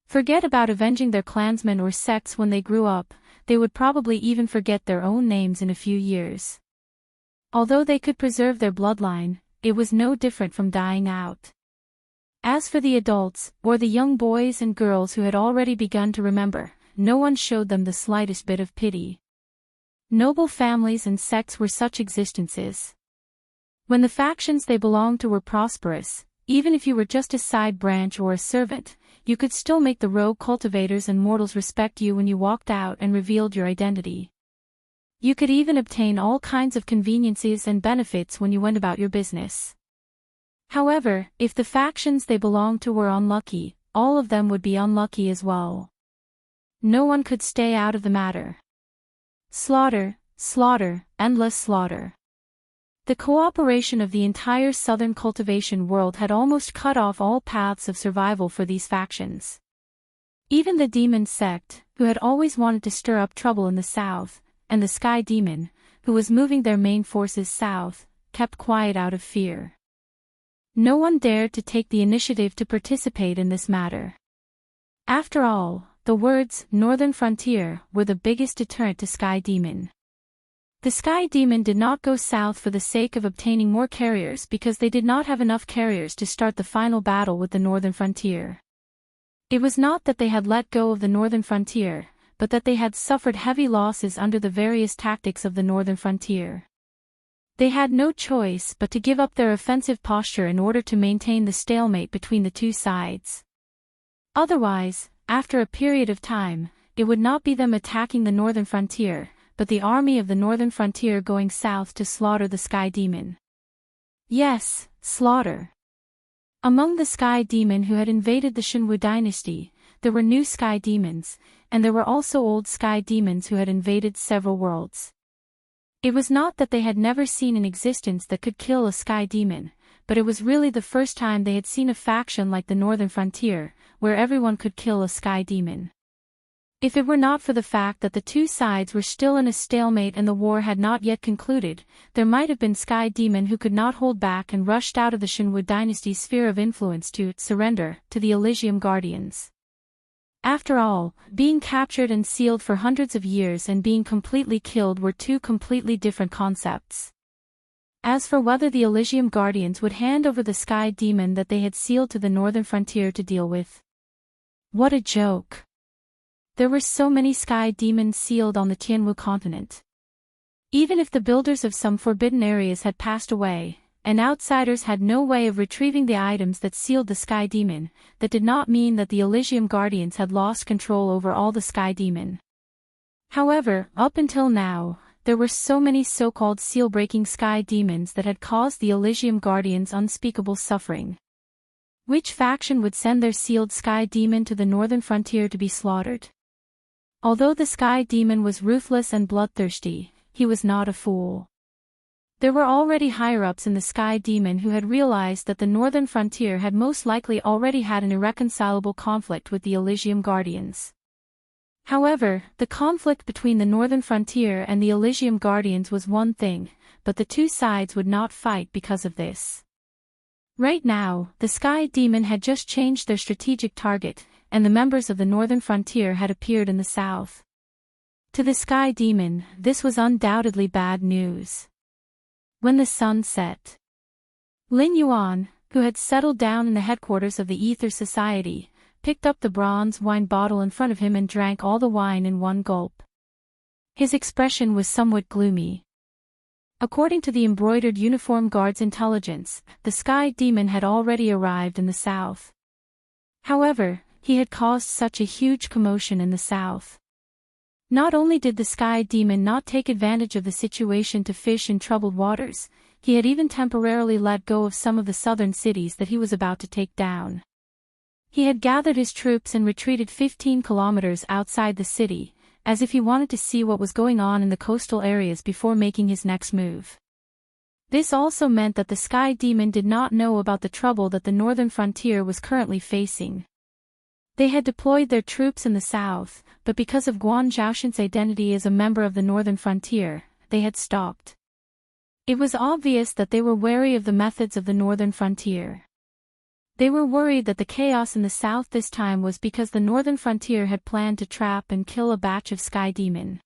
Forget about avenging their clansmen or sects when they grew up, they would probably even forget their own names in a few years. Although they could preserve their bloodline, it was no different from dying out. As for the adults, or the young boys and girls who had already begun to remember, no one showed them the slightest bit of pity. Noble families and sects were such existences. When the factions they belonged to were prosperous, even if you were just a side branch or a servant, you could still make the rogue cultivators and mortals respect you when you walked out and revealed your identity. You could even obtain all kinds of conveniences and benefits when you went about your business. However, if the factions they belonged to were unlucky, all of them would be unlucky as well. No one could stay out of the matter. Slaughter, slaughter, endless slaughter. The cooperation of the entire southern cultivation world had almost cut off all paths of survival for these factions. Even the demon sect, who had always wanted to stir up trouble in the south, and the sky demon, who was moving their main forces south, kept quiet out of fear. No one dared to take the initiative to participate in this matter. After all, the words "Northern Frontier" were the biggest deterrent to Sky Demon. The Sky Demon did not go south for the sake of obtaining more carriers because they did not have enough carriers to start the final battle with the Northern Frontier. It was not that they had let go of the Northern Frontier, but that they had suffered heavy losses under the various tactics of the Northern Frontier. They had no choice but to give up their offensive posture in order to maintain the stalemate between the two sides. Otherwise, after a period of time, it would not be them attacking the Northern Frontier, but the army of the Northern Frontier going south to slaughter the Sky Demon. Yes, slaughter. Among the Sky Demon who had invaded the Shenwu dynasty, there were new Sky Demons, and there were also old Sky Demons who had invaded several worlds. It was not that they had never seen an existence that could kill a Sky Demon, but it was really the first time they had seen a faction like the Northern Frontier, where everyone could kill a Sky Demon. If it were not for the fact that the two sides were still in a stalemate and the war had not yet concluded, there might have been Sky Demon who could not hold back and rushed out of the Shenwu dynasty's sphere of influence to surrender to the Elysium Guardians. After all, being captured and sealed for hundreds of years and being completely killed were two completely different concepts. As for whether the Elysium Guardians would hand over the Sky Demon that they had sealed to the Northern Frontier to deal with. What a joke! There were so many Sky Demons sealed on the Tianwu continent. Even if the builders of some forbidden areas had passed away, and outsiders had no way of retrieving the items that sealed the Sky Demon, that did not mean that the Elysium Guardians had lost control over all the Sky Demon. However, up until now, there were so many so-called seal-breaking Sky Demons that had caused the Elysium Guardians unspeakable suffering. Which faction would send their sealed Sky Demon to the Northern Frontier to be slaughtered? Although the Sky Demon was ruthless and bloodthirsty, he was not a fool. There were already higher-ups in the Sky Demon who had realized that the Northern Frontier had most likely already had an irreconcilable conflict with the Elysium Guardians. However, the conflict between the Northern Frontier and the Elysium Guardians was one thing, but the two sides would not fight because of this. Right now, the Sky Demon had just changed their strategic target, and the members of the Northern Frontier had appeared in the south. To the Sky Demon, this was undoubtedly bad news. When the sun set, Lin Yuan, who had settled down in the headquarters of the Ether Society, picked up the bronze wine bottle in front of him and drank all the wine in one gulp. His expression was somewhat gloomy. According to the embroidered uniform guard's intelligence, the Sky Demon had already arrived in the south. However, he had caused such a huge commotion in the south. Not only did the Sky Demon not take advantage of the situation to fish in troubled waters, he had even temporarily let go of some of the southern cities that he was about to take down. He had gathered his troops and retreated 15 kilometers outside the city, as if he wanted to see what was going on in the coastal areas before making his next move. This also meant that the Sky Demon did not know about the trouble that the northern frontier was currently facing. They had deployed their troops in the south, but because of Guan Zhaoshan's identity as a member of the northern frontier, they had stopped. It was obvious that they were wary of the methods of the northern frontier. They were worried that the chaos in the south this time was because the northern frontier had planned to trap and kill a batch of Sky Demon.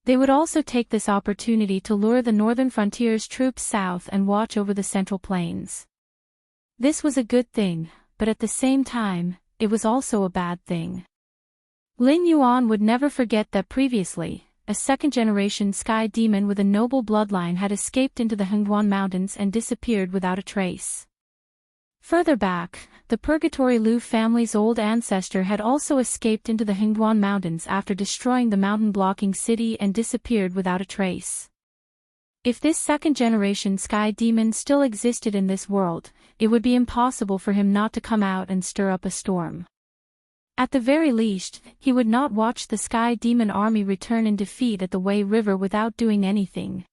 They would also take this opportunity to lure the northern frontier's troops south and watch over the central plains. This was a good thing, but at the same time, it was also a bad thing. Lin Yuan would never forget that previously, a second-generation Sky Demon with a noble bloodline had escaped into the Hengguan Mountains and disappeared without a trace. Further back, the Purgatory Lu family's old ancestor had also escaped into the Hengguan Mountains after destroying the mountain-blocking city and disappeared without a trace. If this second-generation Sky Demon still existed in this world, it would be impossible for him not to come out and stir up a storm. At the very least, he would not watch the Sky Demon army return in defeat at the Wei River without doing anything.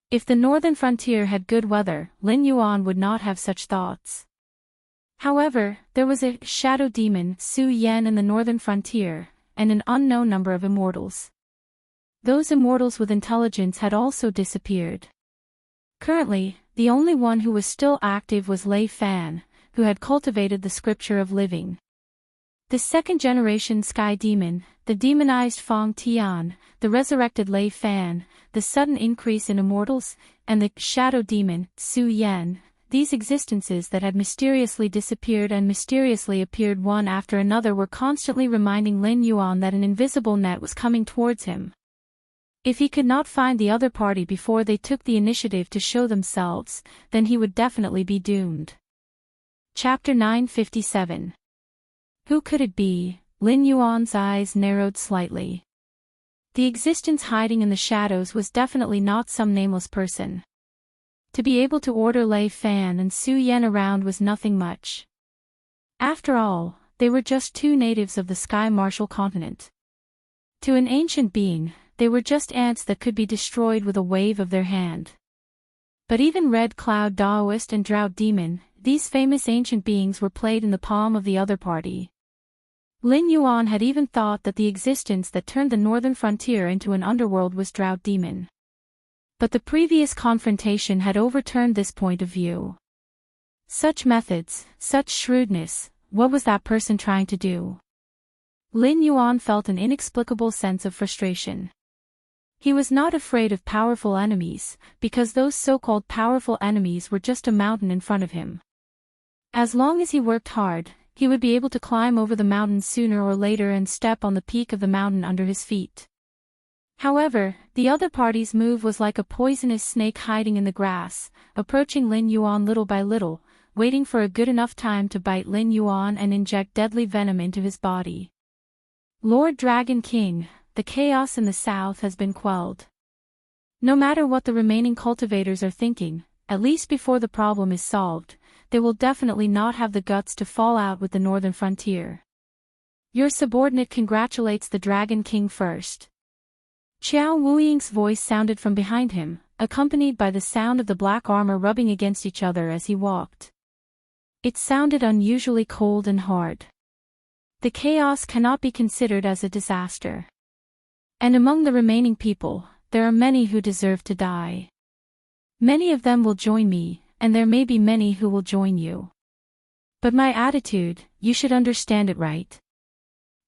If the northern frontier had good weather, Lin Yuan would not have such thoughts. However, there was a shadow demon, Su Yan, in the northern frontier, and an unknown number of immortals. Those immortals with intelligence had also disappeared. Currently, the only one who was still active was Lei Fan, who had cultivated the scripture of living. The second-generation Sky Demon, the demonized Fang Tian, the resurrected Lei Fan, the sudden increase in immortals, and the shadow demon, Su Yan, these existences that had mysteriously disappeared and mysteriously appeared one after another were constantly reminding Lin Yuan that an invisible net was coming towards him. If he could not find the other party before they took the initiative to show themselves, then he would definitely be doomed. Chapter 957. Who could it be? Lin Yuan's eyes narrowed slightly. The existence hiding in the shadows was definitely not some nameless person. To be able to order Lei Fan and Su Yan around was nothing much. After all, they were just two natives of the Sky Martial continent. To an ancient being, they were just ants that could be destroyed with a wave of their hand. But even Red Cloud Daoist and Drought Demon, these famous ancient beings were played in the palm of the other party. Lin Yuan had even thought that the existence that turned the northern frontier into an underworld was Drought Demon. But the previous confrontation had overturned this point of view. Such methods, such shrewdness, what was that person trying to do? Lin Yuan felt an inexplicable sense of frustration. He was not afraid of powerful enemies, because those so-called powerful enemies were just a mountain in front of him. As long as he worked hard, he would be able to climb over the mountain sooner or later and step on the peak of the mountain under his feet. However, the other party's move was like a poisonous snake hiding in the grass, approaching Lin Yuan little by little, waiting for a good enough time to bite Lin Yuan and inject deadly venom into his body. Lord Dragon King, the chaos in the south has been quelled. No matter what the remaining cultivators are thinking, at least before the problem is solved, they will definitely not have the guts to fall out with the northern frontier. Your subordinate congratulates the Dragon King first. Qiao Wuying's voice sounded from behind him, accompanied by the sound of the black armor rubbing against each other as he walked. It sounded unusually cold and hard. The chaos cannot be considered as a disaster. And among the remaining people, there are many who deserve to die. Many of them will join me, and there may be many who will join you. But my attitude, you should understand it right.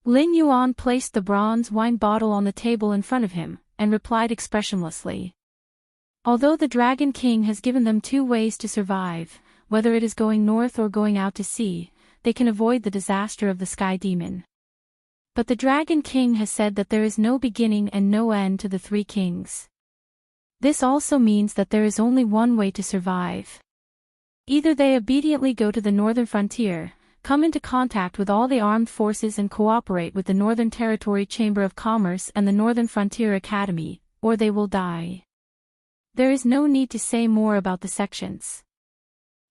Lin Yuan placed the bronze wine bottle on the table in front of him, and replied expressionlessly. Although the Dragon King has given them two ways to survive, whether it is going north or going out to sea, they can avoid the disaster of the Sky Demon. But the Dragon King has said that there is no beginning and no end to the three kings. This also means that there is only one way to survive. Either they obediently go to the northern frontier, come into contact with all the armed forces and cooperate with the Northern Territory Chamber of Commerce and the Northern Frontier Academy, or they will die. There is no need to say more about the sections.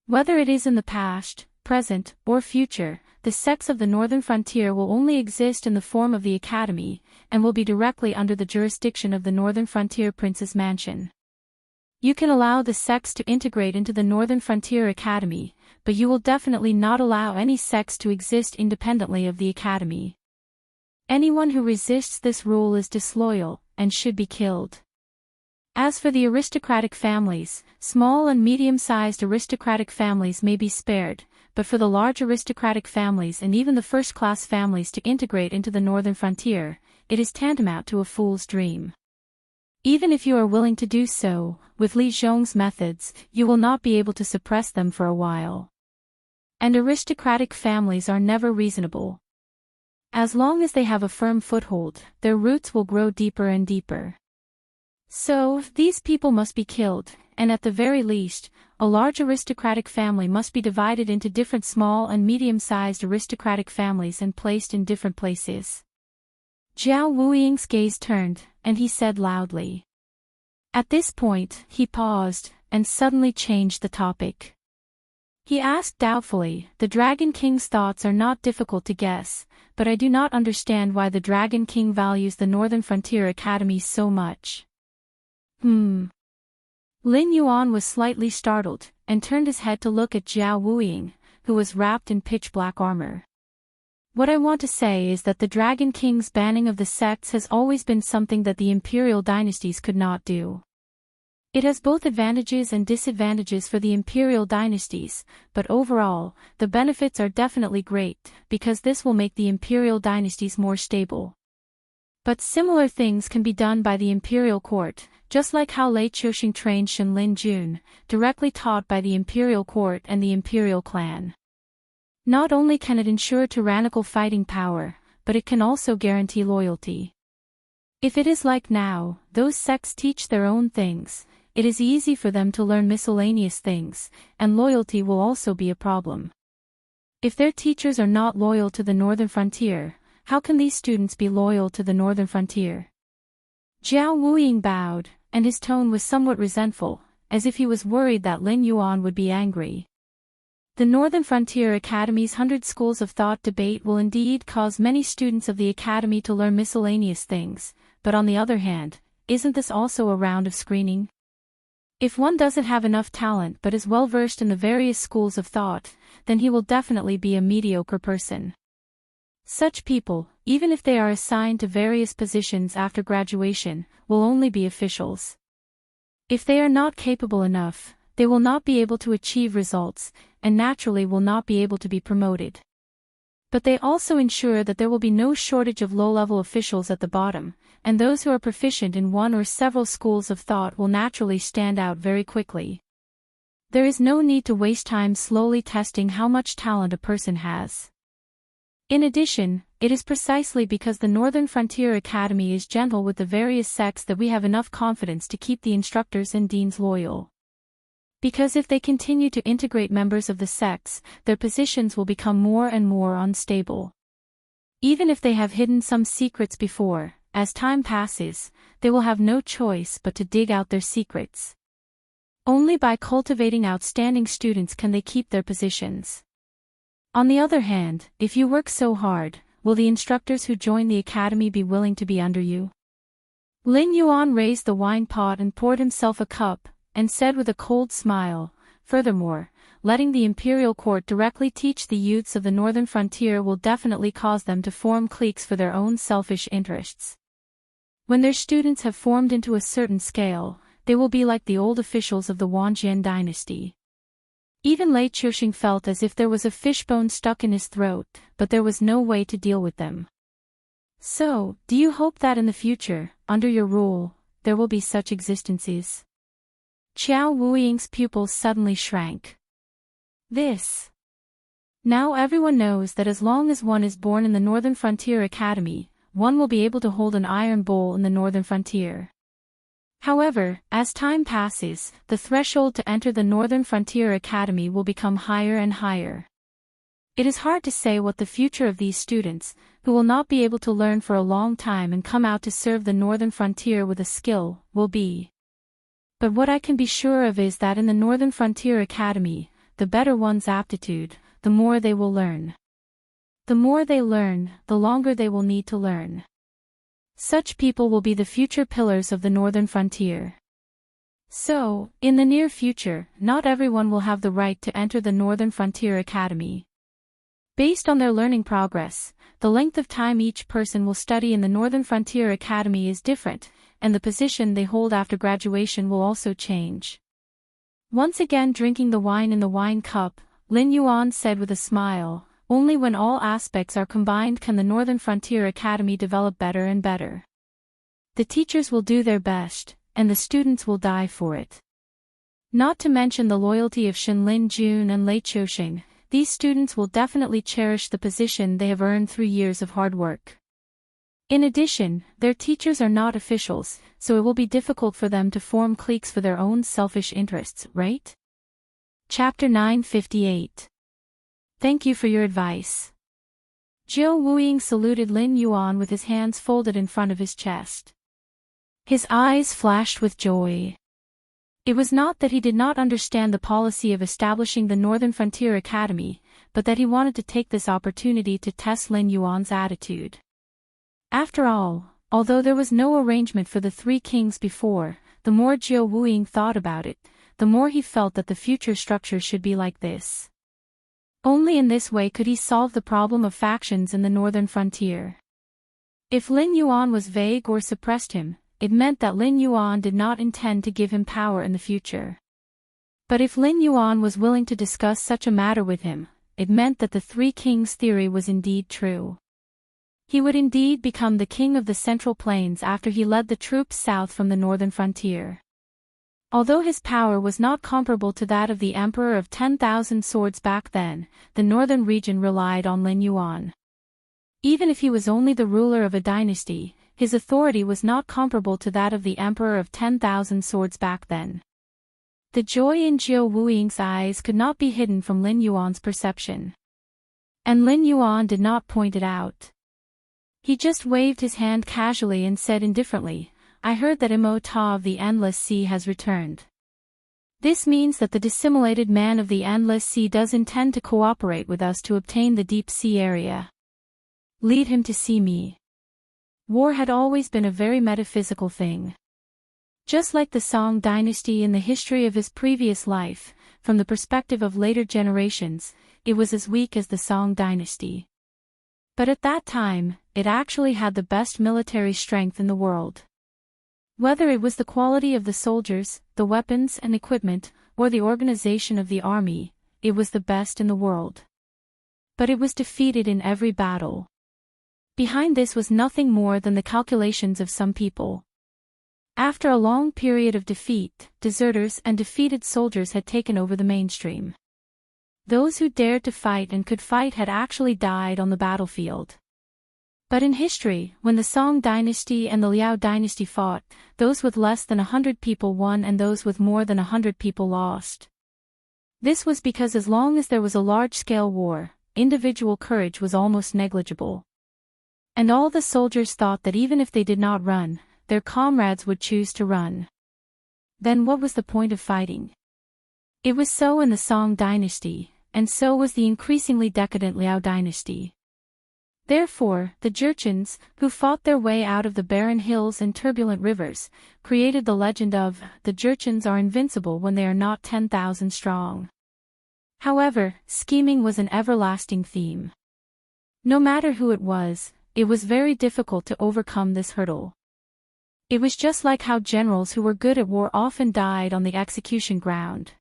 Whether it is in the past, present, or future, the sects of the northern frontier will only exist in the form of the academy, and will be directly under the jurisdiction of the northern frontier prince's mansion. You can allow the sects to integrate into the northern frontier academy, but you will definitely not allow any sects to exist independently of the academy. Anyone who resists this rule is disloyal, and should be killed. As for the aristocratic families, small and medium-sized aristocratic families may be spared, but for the large aristocratic families and even the first-class families to integrate into the northern frontier, it is tantamount to a fool's dream. Even if you are willing to do so, with Li Zhong's methods, you will not be able to suppress them for a while. And aristocratic families are never reasonable. As long as they have a firm foothold, their roots will grow deeper and deeper. So, these people must be killed, and at the very least, a large aristocratic family must be divided into different small and medium-sized aristocratic families and placed in different places. Jiao Wuying's gaze turned, and he said loudly. At this point, he paused, and suddenly changed the topic. He asked doubtfully, "The Dragon King's thoughts are not difficult to guess, but I do not understand why the Dragon King values the Northern Frontier Academy so much." Lin Yuan was slightly startled, and turned his head to look at Jiao Wuying, who was wrapped in pitch-black armor. What I want to say is that the Dragon King's banning of the sects has always been something that the imperial dynasties could not do. It has both advantages and disadvantages for the imperial dynasties, but overall, the benefits are definitely great, because this will make the imperial dynasties more stable. But similar things can be done by the imperial court, just like how Lei Qiuxing trained Shen Lin Jun, directly taught by the imperial court and the imperial clan. Not only can it ensure tyrannical fighting power, but it can also guarantee loyalty. If it is like now, those sects teach their own things, it is easy for them to learn miscellaneous things, and loyalty will also be a problem. If their teachers are not loyal to the northern frontier, how can these students be loyal to the northern frontier? Jiao Wuying bowed, and his tone was somewhat resentful, as if he was worried that Lin Yuan would be angry. The Northern Frontier Academy's 100 Schools of Thought debate will indeed cause many students of the Academy to learn miscellaneous things, but on the other hand, isn't this also a round of screening? If one doesn't have enough talent but is well versed in the various schools of thought, then he will definitely be a mediocre person. Such people, even if they are assigned to various positions after graduation, will only be officials. If they are not capable enough, they will not be able to achieve results, and naturally will not be able to be promoted. But they also ensure that there will be no shortage of low-level officials at the bottom, and those who are proficient in one or several schools of thought will naturally stand out very quickly. There is no need to waste time slowly testing how much talent a person has. In addition, it is precisely because the Northern Frontier Academy is gentle with the various sects that we have enough confidence to keep the instructors and deans loyal. Because if they continue to integrate members of the sects, their positions will become more and more unstable. Even if they have hidden some secrets before, as time passes, they will have no choice but to dig out their secrets. Only by cultivating outstanding students can they keep their positions. On the other hand, if you work so hard, will the instructors who join the academy be willing to be under you? Lin Yuan raised the wine pot and poured himself a cup, and said with a cold smile, "Furthermore, letting the imperial court directly teach the youths of the northern frontier will definitely cause them to form cliques for their own selfish interests. When their students have formed into a certain scale, they will be like the old officials of the Wangjian dynasty." Even Lei Qiuxing felt as if there was a fishbone stuck in his throat, but there was no way to deal with them. "So, do you hope that in the future, under your rule, there will be such existences?" Jiao Wuying's pupils suddenly shrank. Now everyone knows that as long as one is born in the Northern Frontier Academy, one will be able to hold an iron bowl in the Northern Frontier. However, as time passes, the threshold to enter the Northern Frontier Academy will become higher and higher. It is hard to say what the future of these students, who will not be able to learn for a long time and come out to serve the Northern Frontier with a skill, will be. But what I can be sure of is that in the Northern Frontier Academy, the better one's aptitude, the more they will learn. The more they learn, the longer they will need to learn. Such people will be the future pillars of the northern frontier. So, in the near future, not everyone will have the right to enter the Northern Frontier Academy. Based on their learning progress, the length of time each person will study in the Northern Frontier Academy is different, and the position they hold after graduation will also change. Once again drinking the wine in the wine cup, Lin Yuan said with a smile, "Only when all aspects are combined can the Northern Frontier Academy develop better and better. The teachers will do their best, and the students will die for it." Not to mention the loyalty of Shen Lin Jun and Lei Qiuxing, these students will definitely cherish the position they have earned through years of hard work. In addition, their teachers are not officials, so it will be difficult for them to form cliques for their own selfish interests, right? Chapter 958. Thank you for your advice. Jiu Wuying saluted Lin Yuan with his hands folded in front of his chest. His eyes flashed with joy. It was not that he did not understand the policy of establishing the Northern Frontier Academy, but that he wanted to take this opportunity to test Lin Yuan's attitude. After all, although there was no arrangement for the three kings before, the more Jiu Wuying thought about it, the more he felt that the future structure should be like this. Only in this way could he solve the problem of factions in the Northern Frontier. If Lin Yuan was vague or suppressed him, it meant that Lin Yuan did not intend to give him power in the future. But if Lin Yuan was willing to discuss such a matter with him, it meant that the Three Kings theory was indeed true. He would indeed become the king of the Central Plains after he led the troops south from the northern frontier. Although his power was not comparable to that of the Emperor of 10,000 Swords back then, the northern region relied on Lin Yuan. Even if he was only the ruler of a dynasty, his authority was not comparable to that of the Emperor of 10,000 Swords back then. The joy in Jiu Wuying's eyes could not be hidden from Lin Yuan's perception. And Lin Yuan did not point it out. He just waved his hand casually and said indifferently, "I heard that Imo Ta of the Endless Sea has returned. This means that the dissimulated man of the Endless Sea does intend to cooperate with us to obtain the deep sea area. Lead him to see me." War had always been a very metaphysical thing. Just like the Song dynasty in the history of his previous life, from the perspective of later generations, it was as weak as the Song dynasty. But at that time, it actually had the best military strength in the world. Whether it was the quality of the soldiers, the weapons and equipment, or the organization of the army, it was the best in the world. But it was defeated in every battle. Behind this was nothing more than the calculations of some people. After a long period of defeat, deserters and defeated soldiers had taken over the mainstream. Those who dared to fight and could fight had actually died on the battlefield. But in history, when the Song dynasty and the Liao dynasty fought, those with less than 100 people won and those with more than 100 people lost. This was because as long as there was a large-scale war, individual courage was almost negligible. And all the soldiers thought that even if they did not run, their comrades would choose to run. Then what was the point of fighting? It was so in the Song dynasty, and so was the increasingly decadent Liao dynasty. Therefore, the Jurchens, who fought their way out of the barren hills and turbulent rivers, created the legend of, the Jurchens are invincible when they are not 10,000 strong. However, scheming was an everlasting theme. No matter who it was very difficult to overcome this hurdle. It was just like how generals who were good at war often died on the execution ground.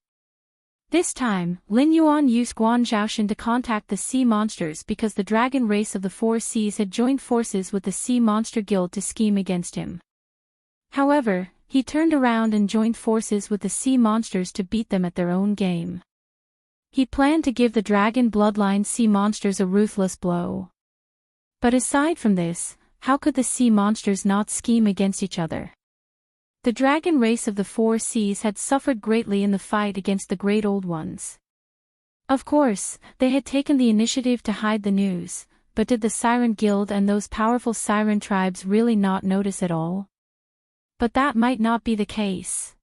This time, Lin Yuan used Guan Zhaoshan to contact the sea monsters because the dragon race of the Four Seas had joined forces with the Sea Monster Guild to scheme against him. However, he turned around and joined forces with the sea monsters to beat them at their own game. He planned to give the dragon bloodline sea monsters a ruthless blow. But aside from this, how could the sea monsters not scheme against each other? The dragon race of the Four Seas had suffered greatly in the fight against the Great Old Ones. Of course, they had taken the initiative to hide the news, but did the Siren Guild and those powerful Siren tribes really not notice at all? But that might not be the case.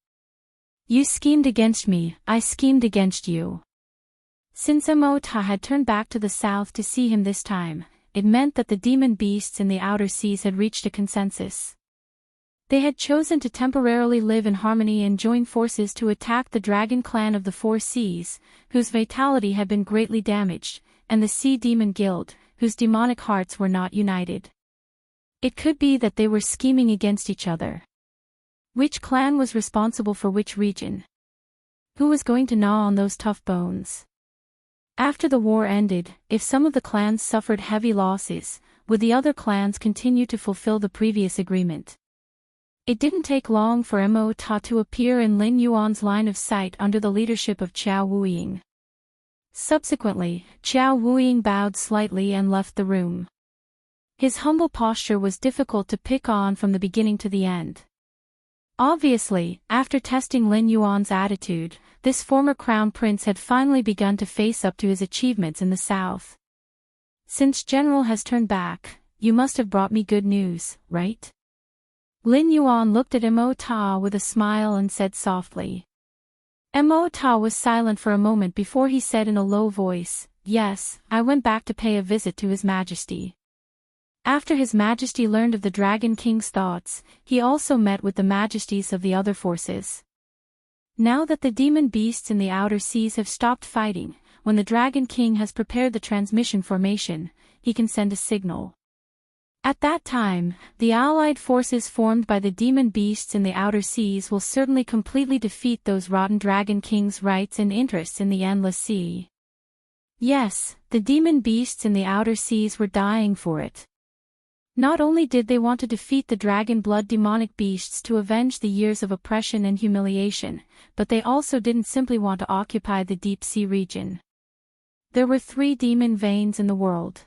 You schemed against me, I schemed against you. Since Mo-Ta had turned back to the south to see him this time, it meant that the demon beasts in the outer seas had reached a consensus. They had chosen to temporarily live in harmony and join forces to attack the dragon clan of the Four Seas, whose vitality had been greatly damaged, and the Sea Demon Guild, whose demonic hearts were not united. It could be that they were scheming against each other. Which clan was responsible for which region? Who was going to gnaw on those tough bones? After the war ended, if some of the clans suffered heavy losses, would the other clans continue to fulfill the previous agreement? It didn't take long for Mo-Ta to appear in Lin Yuan's line of sight under the leadership of Qiao Wuying. Subsequently, Qiao Wuying bowed slightly and left the room. His humble posture was difficult to pick on from the beginning to the end. Obviously, after testing Lin Yuan's attitude, this former crown prince had finally begun to face up to his achievements in the south. Since General has turned back, you must have brought me good news, right? Lin Yuan looked at Mo-Ta with a smile and said softly. Mo-Ta was silent for a moment before he said in a low voice, "Yes, I went back to pay a visit to His Majesty." After His Majesty learned of the Dragon King's thoughts, he also met with the majesties of the other forces. Now that the demon beasts in the outer seas have stopped fighting, when the Dragon King has prepared the transmission formation, he can send a signal. At that time, the allied forces formed by the demon beasts in the outer seas will certainly completely defeat those rotten Dragon King's rights and interests in the Endless Sea. Yes, the demon beasts in the outer seas were dying for it. Not only did they want to defeat the dragon blood demonic beasts to avenge the years of oppression and humiliation, but they also didn't simply want to occupy the deep sea region. There were 3 demon veins in the world.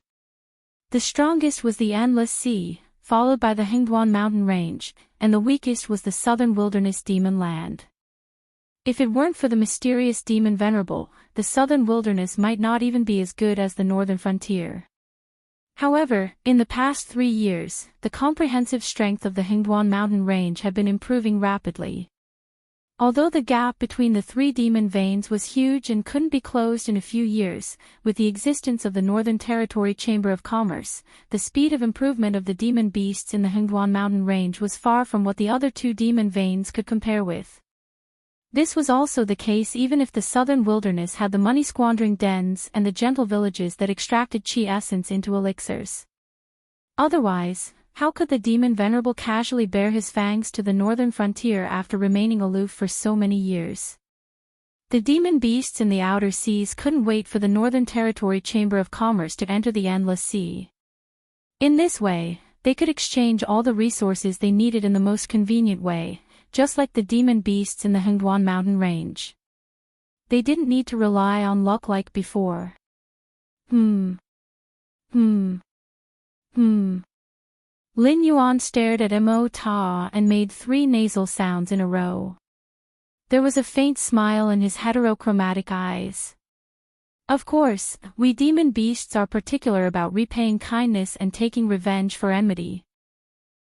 The strongest was the Endless Sea, followed by the Hengduan mountain range, and the weakest was the southern wilderness demon land. If it weren't for the mysterious demon Venerable, the southern wilderness might not even be as good as the northern frontier. However, in the past 3 years, the comprehensive strength of the Hengduan mountain range had been improving rapidly. Although the gap between the 3 demon veins was huge and couldn't be closed in a few years, with the existence of the Northern Territory Chamber of Commerce, the speed of improvement of the demon beasts in the Hengduan mountain range was far from what the other 2 demon veins could compare with. This was also the case even if the southern wilderness had the money-squandering dens and the gentle villages that extracted chi essence into elixirs. Otherwise, how could the demon Venerable casually bare his fangs to the northern frontier after remaining aloof for so many years? The demon beasts in the outer seas couldn't wait for the Northern Territory Chamber of Commerce to enter the Endless Sea. In this way, they could exchange all the resources they needed in the most convenient way, just like the demon beasts in the Hengduan mountain range. They didn't need to rely on luck like before. Lin Yuan stared at Mo-Ta and made 3 nasal sounds in a row. There was a faint smile in his heterochromatic eyes. Of course, we demon beasts are particular about repaying kindness and taking revenge for enmity.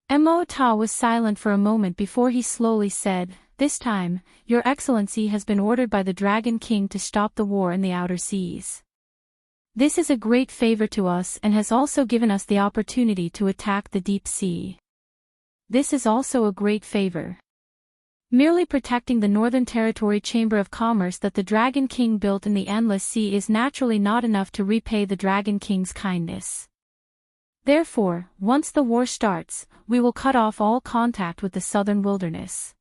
Mo-Ta was silent for a moment before he slowly said, "This time, Your Excellency has been ordered by the Dragon King to stop the war in the outer seas. This is a great favor to us and has also given us the opportunity to attack the deep sea. This is also a great favor. Merely protecting the Northern Territory Chamber of Commerce that the Dragon King built in the Endless Sea is naturally not enough to repay the Dragon King's kindness. Therefore, once the war starts, we will cut off all contact with the southern wilderness.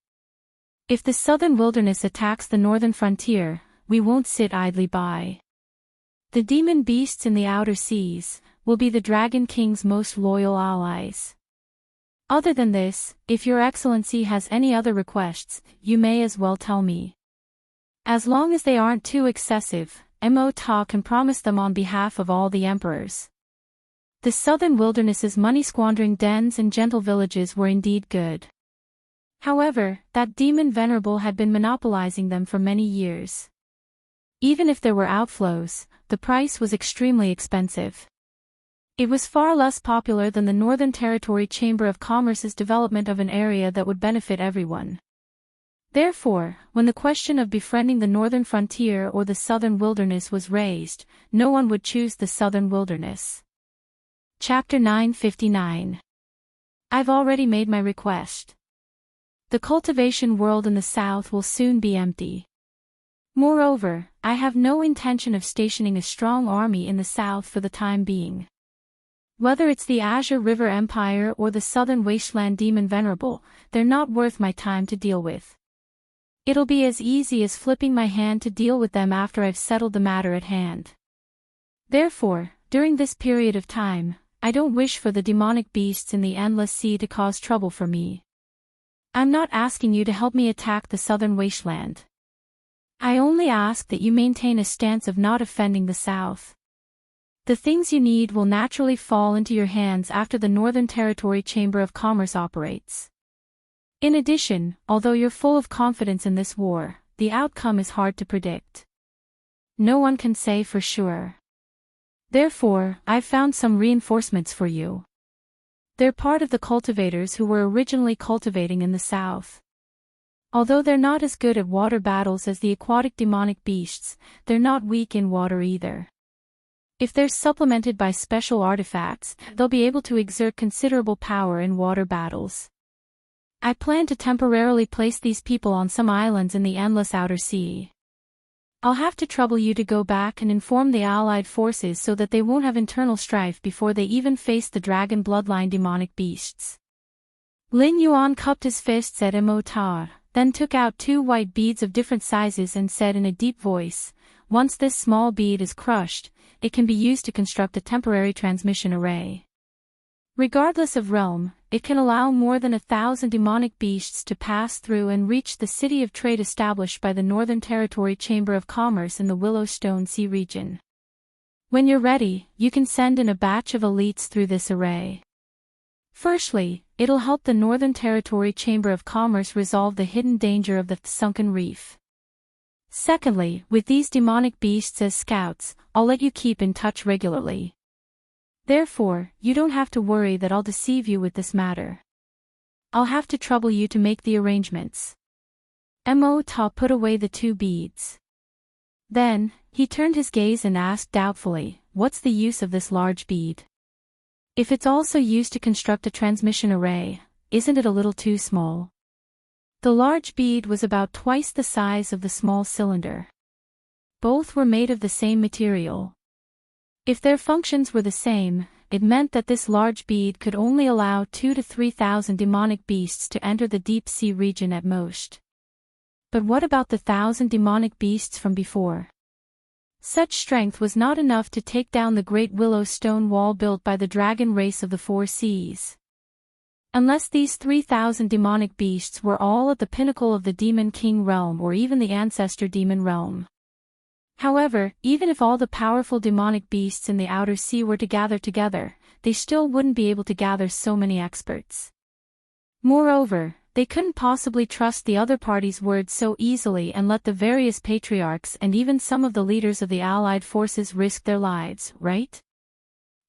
If the southern wilderness attacks the northern frontier, we won't sit idly by. The demon beasts in the outer seas will be the Dragon King's most loyal allies. Other than this, if Your Excellency has any other requests, you may as well tell me. As long as they aren't too excessive, Mo-Ta can promise them on behalf of all the emperors." The southern wilderness's money-squandering dens and gentle villages were indeed good. However, that demon Venerable had been monopolizing them for many years. Even if there were outflows, the price was extremely expensive. It was far less popular than the Northern Territory Chamber of Commerce's development of an area that would benefit everyone. Therefore, when the question of befriending the northern frontier or the southern wilderness was raised, no one would choose the southern wilderness. Chapter 959. I've already made my request. The cultivation world in the south will soon be empty. Moreover, I have no intention of stationing a strong army in the south for the time being. Whether it's the Azure River Empire or the southern wasteland demon venerable, they're not worth my time to deal with. It'll be as easy as flipping my hand to deal with them after I've settled the matter at hand. Therefore, during this period of time, I don't wish for the demonic beasts in the endless sea to cause trouble for me. I'm not asking you to help me attack the southern wasteland. I only ask that you maintain a stance of not offending the south. The things you need will naturally fall into your hands after the Northern Territory Chamber of Commerce operates. In addition, although you're full of confidence in this war, the outcome is hard to predict. No one can say for sure. Therefore, I've found some reinforcements for you. They're part of the cultivators who were originally cultivating in the south. Although they're not as good at water battles as the aquatic demonic beasts, they're not weak in water either. If they're supplemented by special artifacts, they'll be able to exert considerable power in water battles. I plan to temporarily place these people on some islands in the endless outer sea. I'll have to trouble you to go back and inform the allied forces so that they won't have internal strife before they even face the dragon bloodline demonic beasts. Lin Yuan cupped his fists at Mo Ta, then took out 2 white beads of different sizes and said in a deep voice, "Once this small bead is crushed, it can be used to construct a temporary transmission array. Regardless of realm, it can allow more than 1,000 demonic beasts to pass through and reach the city of trade established by the Northern Territory Chamber of Commerce in the Willowstone Sea region. When you're ready, you can send in a batch of elites through this array. Firstly, it'll help the Northern Territory Chamber of Commerce resolve the hidden danger of the sunken reef. Secondly, with these demonic beasts as scouts, I'll let you keep in touch regularly. Therefore, you don't have to worry that I'll deceive you with this matter. I'll have to trouble you to make the arrangements." Mo Ta put away the 2 beads. Then, he turned his gaze and asked doubtfully, "What's the use of this large bead? If it's also used to construct a transmission array, isn't it a little too small?" The large bead was about twice the size of the small cylinder. Both were made of the same material. If their functions were the same, it meant that this large bead could only allow 2,000 to 3,000 demonic beasts to enter the deep sea region at most. But what about the 1,000 demonic beasts from before? Such strength was not enough to take down the great willow stone wall built by the dragon race of the 4 seas. Unless these 3,000 demonic beasts were all at the pinnacle of the Demon King realm or even the Ancestor Demon realm. However, even if all the powerful demonic beasts in the outer sea were to gather together, they still wouldn't be able to gather so many experts. Moreover, they couldn't possibly trust the other party's words so easily and let the various patriarchs and even some of the leaders of the allied forces risk their lives, right?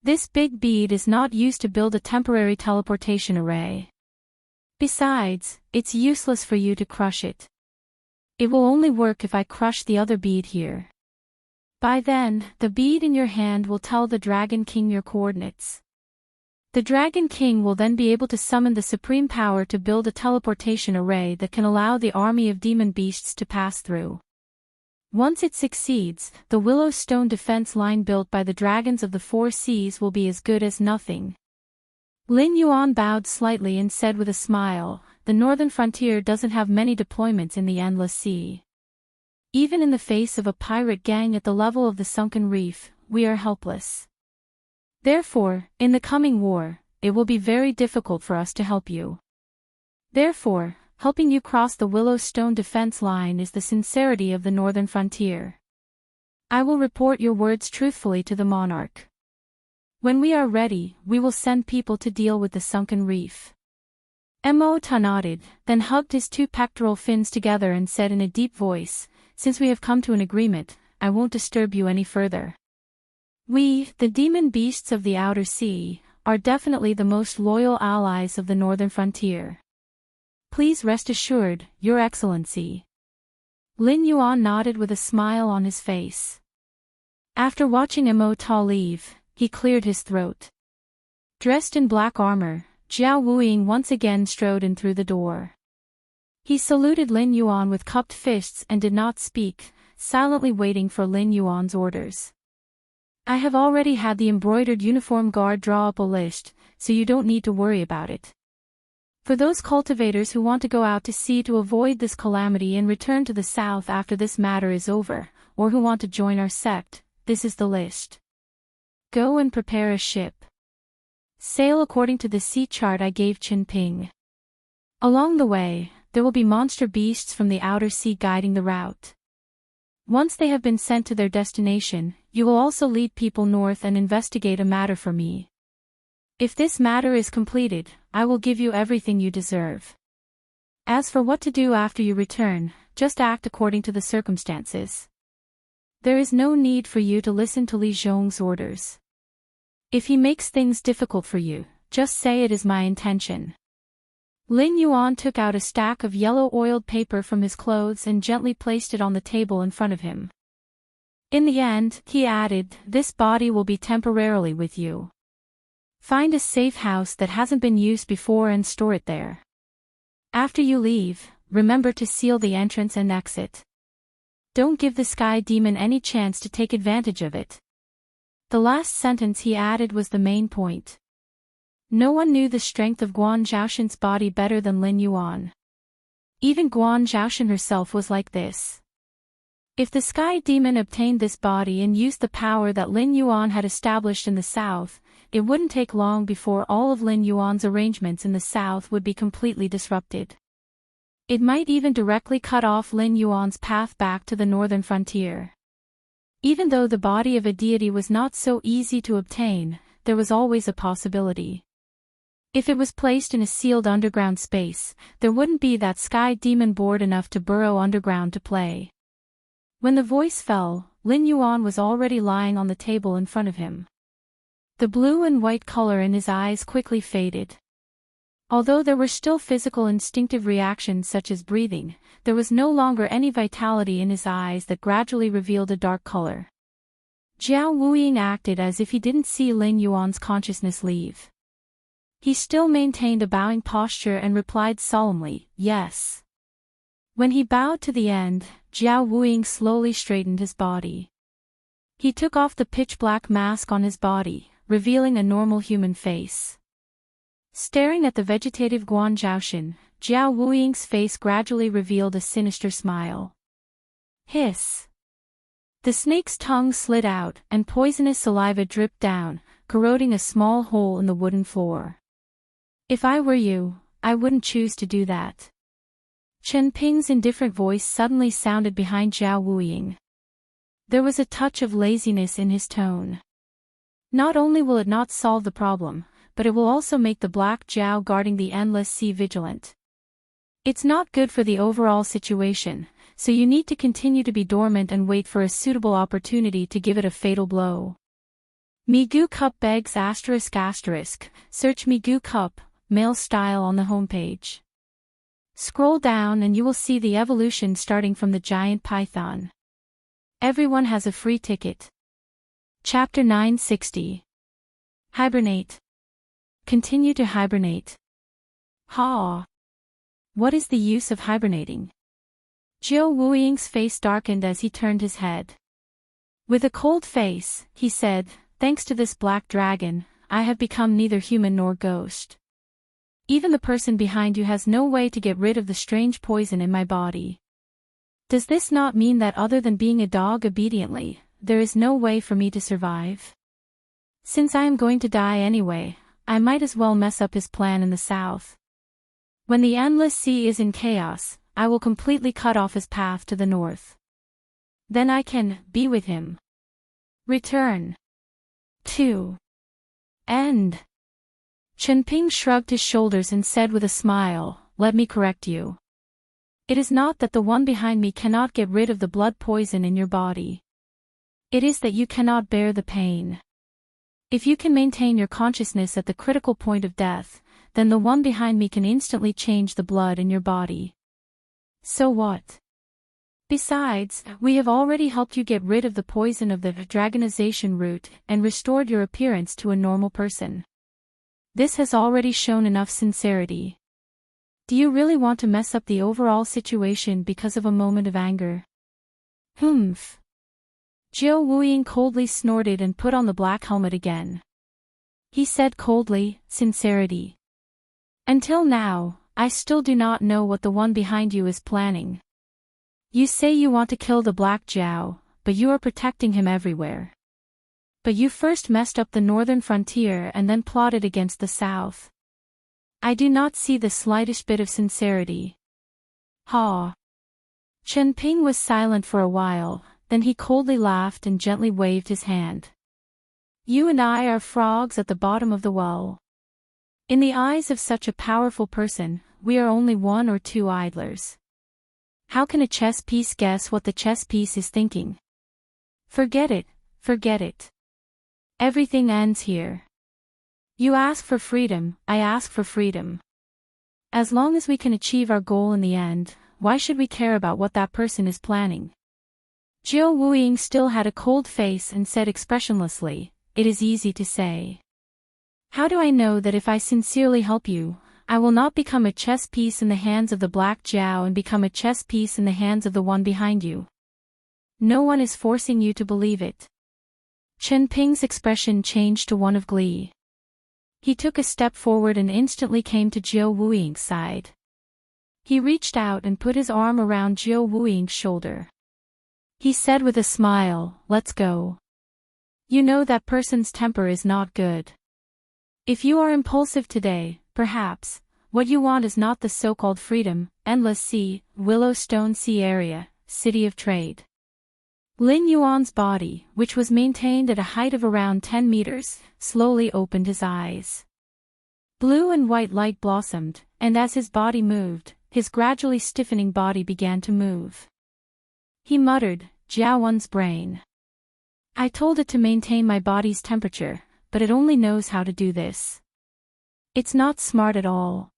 This big bead is not used to build a temporary teleportation array. Besides, it's useless for you to crush it. It will only work if I crush the other bead here. By then, the bead in your hand will tell the Dragon King your coordinates. The Dragon King will then be able to summon the supreme power to build a teleportation array that can allow the army of demon beasts to pass through. Once it succeeds, the Willow Stone defense line built by the dragons of the 4 seas will be as good as nothing. Lin Yuan bowed slightly and said with a smile, "The northern frontier doesn't have many deployments in the endless sea. Even in the face of a pirate gang at the level of the sunken reef, we are helpless. Therefore, in the coming war, it will be very difficult for us to help you. Therefore, helping you cross the Willow Stone defense line is the sincerity of the northern frontier. I will report your words truthfully to the monarch. When we are ready, we will send people to deal with the sunken reef." Mo Ta nodded, then hugged his 2 pectoral fins together and said in a deep voice, "Since we have come to an agreement, I won't disturb you any further. We, the demon beasts of the outer sea, are definitely the most loyal allies of the northern frontier. Please rest assured, Your Excellency. Lin Yuan nodded with a smile on his face. After watching Immortal leave, he cleared his throat. Dressed in black armor, Jiao Wuying once again strode in through the door. He saluted Lin Yuan with cupped fists and did not speak, silently waiting for Lin Yuan's orders. I have already had the embroidered uniform guard draw up a list, so you don't need to worry about it. For those cultivators who want to go out to sea to avoid this calamity and return to the south after this matter is over, or who want to join our sect, this is the list. Go and prepare a ship. Sail according to the sea chart I gave Chen Ping. Along the way, there will be monster beasts from the outer sea guiding the route. Once they have been sent to their destination, you will also lead people north and investigate a matter for me. If this matter is completed, I will give you everything you deserve. As for what to do after you return, just act according to the circumstances. There is no need for you to listen to Li Zhong's orders. If he makes things difficult for you, just say it is my intention. Lin Yuan took out a stack of yellow oiled paper from his clothes and gently placed it on the table in front of him. In the end, he added, this body will be temporarily with you. Find a safe house that hasn't been used before and store it there. After you leave, remember to seal the entrance and exit. Don't give the sky demon any chance to take advantage of it. The last sentence he added was the main point. No one knew the strength of Guan Zhaoshan's body better than Lin Yuan. Even Guan Zhaoshan herself was like this. If the sky demon obtained this body and used the power that Lin Yuan had established in the south, it wouldn't take long before all of Lin Yuan's arrangements in the south would be completely disrupted. It might even directly cut off Lin Yuan's path back to the northern frontier. Even though the body of a deity was not so easy to obtain, there was always a possibility. If it was placed in a sealed underground space, there wouldn't be that sky demon bored enough to burrow underground to play. When the voice fell, Lin Yuan was already lying on the table in front of him. The blue and white color in his eyes quickly faded. Although there were still physical instinctive reactions such as breathing, there was no longer any vitality in his eyes that gradually revealed a dark color. Jiao Wuying acted as if he didn't see Lin Yuan's consciousness leave. He still maintained a bowing posture and replied solemnly, yes. When he bowed to the end, Jiao Wuying slowly straightened his body. He took off the pitch-black mask on his body, revealing a normal human face. Staring at the vegetative Guan Zhaoshan, Jiao Wuiying's face gradually revealed a sinister smile. Hiss! The snake's tongue slid out, and poisonous saliva dripped down, corroding a small hole in the wooden floor. If I were you, I wouldn't choose to do that. Chen Ping's indifferent voice suddenly sounded behind Jiao Wuiying. There was a touch of laziness in his tone. Not only will it not solve the problem, but it will also make the Black Jiao guarding the endless sea vigilant. It's not good for the overall situation, so you need to continue to be dormant and wait for a suitable opportunity to give it a fatal blow. Migu Cup begs ***, search Migu Cup, male style on the homepage. Scroll down and you will see the evolution starting from the giant python. Everyone has a free ticket. Chapter 960. Hibernate. Continue to hibernate. Ha! What is the use of hibernating? Jiao Wuiying's face darkened as he turned his head. With a cold face, he said, thanks to this black dragon, I have become neither human nor ghost. Even the person behind you has no way to get rid of the strange poison in my body. Does this not mean that other than being a dog obediently, there is no way for me to survive? Since I am going to die anyway, I might as well mess up his plan in the south. When the endless sea is in chaos, I will completely cut off his path to the north. Then I can be with him. Return. 2. End. Chen Ping shrugged his shoulders and said with a smile, let me correct you. It is not that the one behind me cannot get rid of the blood poison in your body. It is that you cannot bear the pain. If you can maintain your consciousness at the critical point of death, then the one behind me can instantly change the blood in your body. So what? Besides, we have already helped you get rid of the poison of the dragonization root and restored your appearance to a normal person. This has already shown enough sincerity. Do you really want to mess up the overall situation because of a moment of anger? Humph. Jiao Wuying coldly snorted and put on the black helmet again. He said coldly, sincerity. Until now, I still do not know what the one behind you is planning. You say you want to kill the Black Jiao, but you are protecting him everywhere. But you first messed up the northern frontier and then plotted against the south. I do not see the slightest bit of sincerity. Ha! Chen Ping was silent for a while, then he coldly laughed and gently waved his hand. You and I are frogs at the bottom of the well. In the eyes of such a powerful person, we are only one or two idlers. How can a chess piece guess what the chess piece is thinking? Forget it, forget it. Everything ends here. You ask for freedom, I ask for freedom. As long as we can achieve our goal in the end, why should we care about what that person is planning? Jiao Wuying still had a cold face and said expressionlessly, it is easy to say. How do I know that if I sincerely help you, I will not become a chess piece in the hands of the Black Jiao and become a chess piece in the hands of the one behind you? No one is forcing you to believe it. Chen Ping's expression changed to one of glee. He took a step forward and instantly came to Jiao Wuying's side. He reached out and put his arm around Jiao Wuying's shoulder. He said with a smile, let's go. You know that person's temper is not good. If you are impulsive today, perhaps, what you want is not the so-called freedom, endless sea, Willowstone Sea area, city of trade. Lin Yuan's body, which was maintained at a height of around 10 meters, slowly opened his eyes. Blue and white light blossomed, and as his body moved, his gradually stiffening body began to move. He muttered, Jiaowen's brain. I told it to maintain my body's temperature, but it only knows how to do this. It's not smart at all.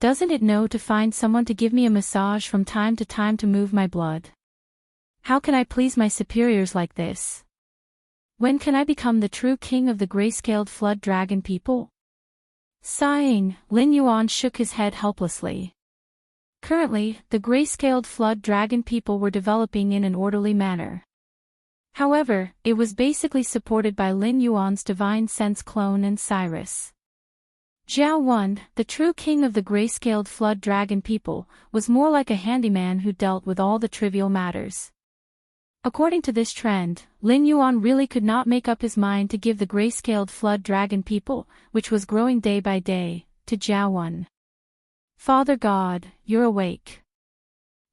Doesn't it know to find someone to give me a massage from time to time to move my blood? How can I please my superiors like this? When can I become the true king of the gray-scaled flood dragon people? Sighing, Lin Yuan shook his head helplessly. Currently, the gray-scaled flood dragon people were developing in an orderly manner. However, it was basically supported by Lin Yuan's divine sense clone and Cyrus. Jiao Wen, the true king of the gray-scaled flood dragon people, was more like a handyman who dealt with all the trivial matters. According to this trend, Lin Yuan really could not make up his mind to give the gray-scaled flood dragon people, which was growing day by day, to Jiao Wen. Father God, you're awake.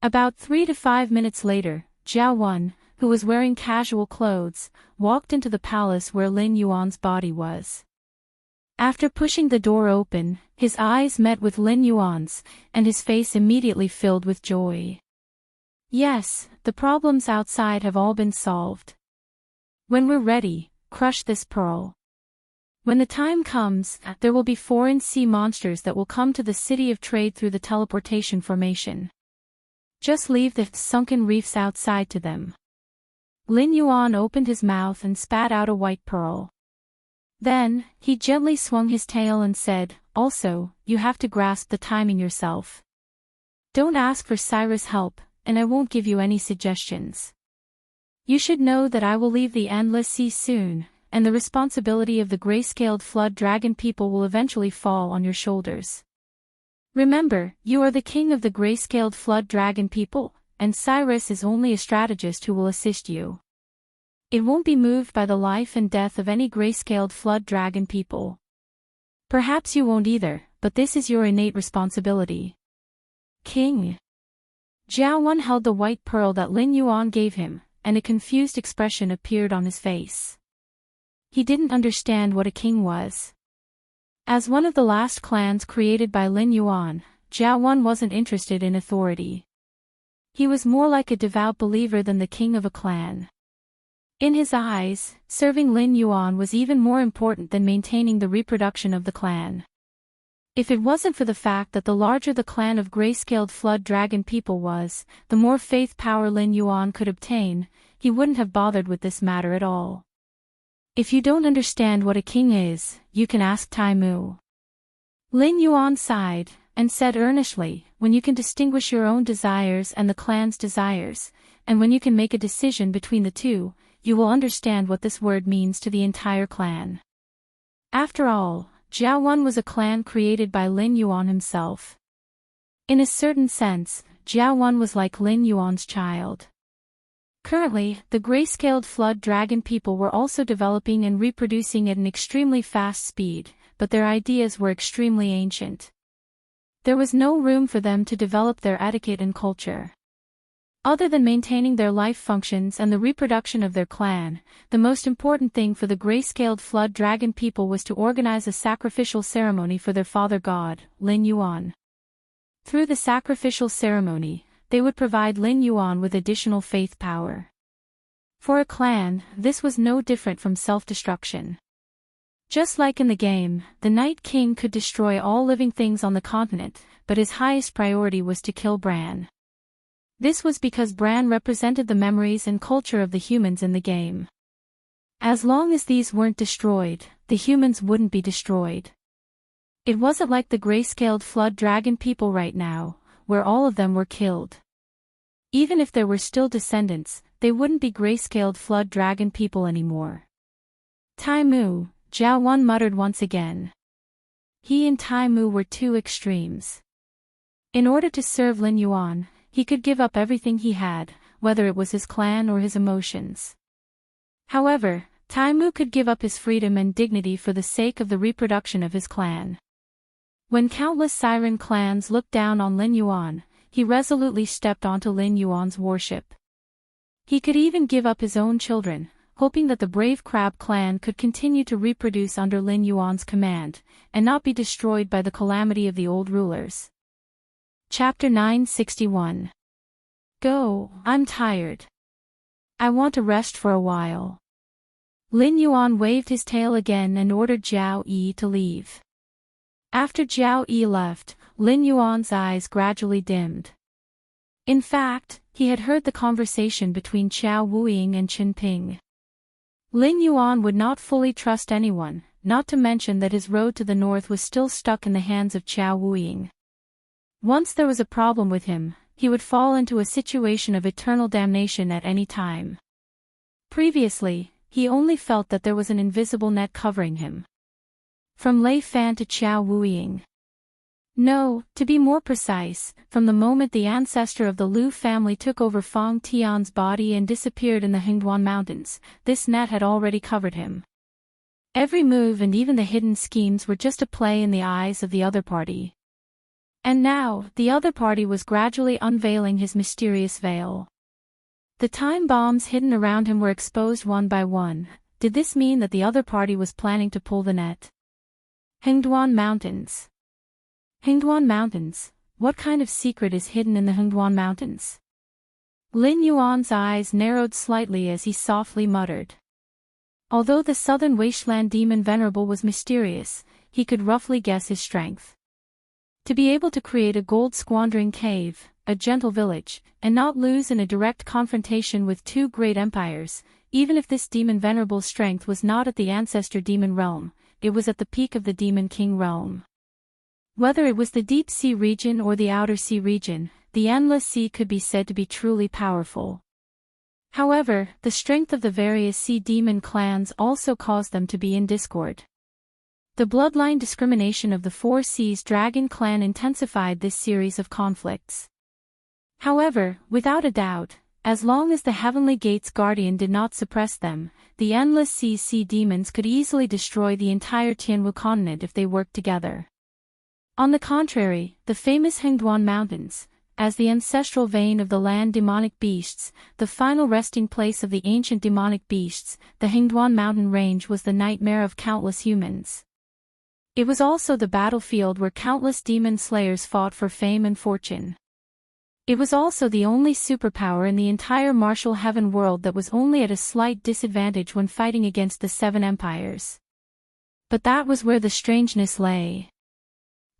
About 3 to 5 minutes later, Jiao Wen, who was wearing casual clothes, walked into the palace where Lin Yuan's body was. After pushing the door open, his eyes met with Lin Yuan's, and his face immediately filled with joy. Yes, the problems outside have all been solved. When we're ready, crush this pearl. When the time comes, there will be foreign sea monsters that will come to the city of trade through the teleportation formation. Just leave the sunken reefs outside to them. Lin Yuan opened his mouth and spat out a white pearl. Then, he gently swung his tail and said, also, you have to grasp the timing yourself. Don't ask for Cyrus' help, and I won't give you any suggestions. You should know that I will leave the endless sea soon, and the responsibility of the gray-scaled flood dragon people will eventually fall on your shoulders. Remember, you are the king of the gray-scaled flood dragon people, and Cyrus is only a strategist who will assist you. It won't be moved by the life and death of any gray-scaled flood dragon people. Perhaps you won't either, but this is your innate responsibility. King. Jiao Wen held the white pearl that Lin Yuan gave him, and a confused expression appeared on his face. He didn't understand what a king was. As one of the last clans created by Lin Yuan, Jiao Wen wasn't interested in authority. He was more like a devout believer than the king of a clan. In his eyes, serving Lin Yuan was even more important than maintaining the reproduction of the clan. If it wasn't for the fact that the larger the clan of gray-scaled flood dragon people was, the more faith power Lin Yuan could obtain, he wouldn't have bothered with this matter at all. If you don't understand what a king is, you can ask Tai Mu. Lin Yuan sighed, and said earnestly, when you can distinguish your own desires and the clan's desires, and when you can make a decision between the two, you will understand what this word means to the entire clan. After all, Jiaowan was a clan created by Lin Yuan himself. In a certain sense, Jiaowan was like Lin Yuan's child. Currently, the gray-scaled flood dragon people were also developing and reproducing at an extremely fast speed, but their ideas were extremely ancient. There was no room for them to develop their etiquette and culture. Other than maintaining their life functions and the reproduction of their clan, the most important thing for the gray-scaled flood dragon people was to organize a sacrificial ceremony for their father god, Lin Yuan. Through the sacrificial ceremony, they would provide Lin Yuan with additional faith power. For a clan, this was no different from self-destruction. Just like in the game, the Night King could destroy all living things on the continent, but his highest priority was to kill Bran. This was because Bran represented the memories and culture of the humans in the game. As long as these weren't destroyed, the humans wouldn't be destroyed. It wasn't like the gray-scaled flood dragon people right now, where all of them were killed. Even if there were still descendants, they wouldn't be gray-scaled flood dragon people anymore. Tai Mu, Jiaowan muttered once again. He and Tai Mu were two extremes. In order to serve Lin Yuan, he could give up everything he had, whether it was his clan or his emotions. However, Tai Mu could give up his freedom and dignity for the sake of the reproduction of his clan. When countless siren clans looked down on Lin Yuan, he resolutely stepped onto Lin Yuan's warship. He could even give up his own children, hoping that the brave crab clan could continue to reproduce under Lin Yuan's command, and not be destroyed by the calamity of the old rulers. Chapter 961. Go, I'm tired. I want to rest for a while. Lin Yuan waved his tail again and ordered Jiao Yi to leave. After Jiao Yi left, Lin Yuan's eyes gradually dimmed. In fact, he had heard the conversation between Qiao Wuying and Qin Ping. Lin Yuan would not fully trust anyone, not to mention that his road to the north was still stuck in the hands of Qiao Wuying. Once there was a problem with him, he would fall into a situation of eternal damnation at any time. Previously, he only felt that there was an invisible net covering him. From Lei Fan to Qiao Wuying. No, to be more precise, from the moment the ancestor of the Liu family took over Fang Tian's body and disappeared in the Hengduan Mountains, this net had already covered him. Every move and even the hidden schemes were just a play in the eyes of the other party. And now, the other party was gradually unveiling his mysterious veil. The time bombs hidden around him were exposed one by one. Did this mean that the other party was planning to pull the net? Hengduan Mountains. Hengduan Mountains, what kind of secret is hidden in the Hengduan Mountains? Lin Yuan's eyes narrowed slightly as he softly muttered. Although the southern wasteland demon Venerable was mysterious, he could roughly guess his strength. To be able to create a gold-squandering cave, a gentle village, and not lose in a direct confrontation with two great empires, even if this demon Venerable's strength was not at the ancestor demon realm, it was at the peak of the demon king realm. Whether it was the deep sea region or the outer sea region, the endless sea could be said to be truly powerful. However, the strength of the various sea demon clans also caused them to be in discord. The bloodline discrimination of the Four Seas Dragon clan intensified this series of conflicts. However, without a doubt, as long as the Heavenly Gate's guardian did not suppress them, the Endless Sea demons could easily destroy the entire Tianwu continent if they worked together. On the contrary, the famous Hengduan Mountains, as the ancestral vein of the land demonic beasts, the final resting place of the ancient demonic beasts, the Hengduan mountain range was the nightmare of countless humans. It was also the battlefield where countless demon slayers fought for fame and fortune. It was also the only superpower in the entire martial heaven world that was only at a slight disadvantage when fighting against the Seven Empires. But that was where the strangeness lay.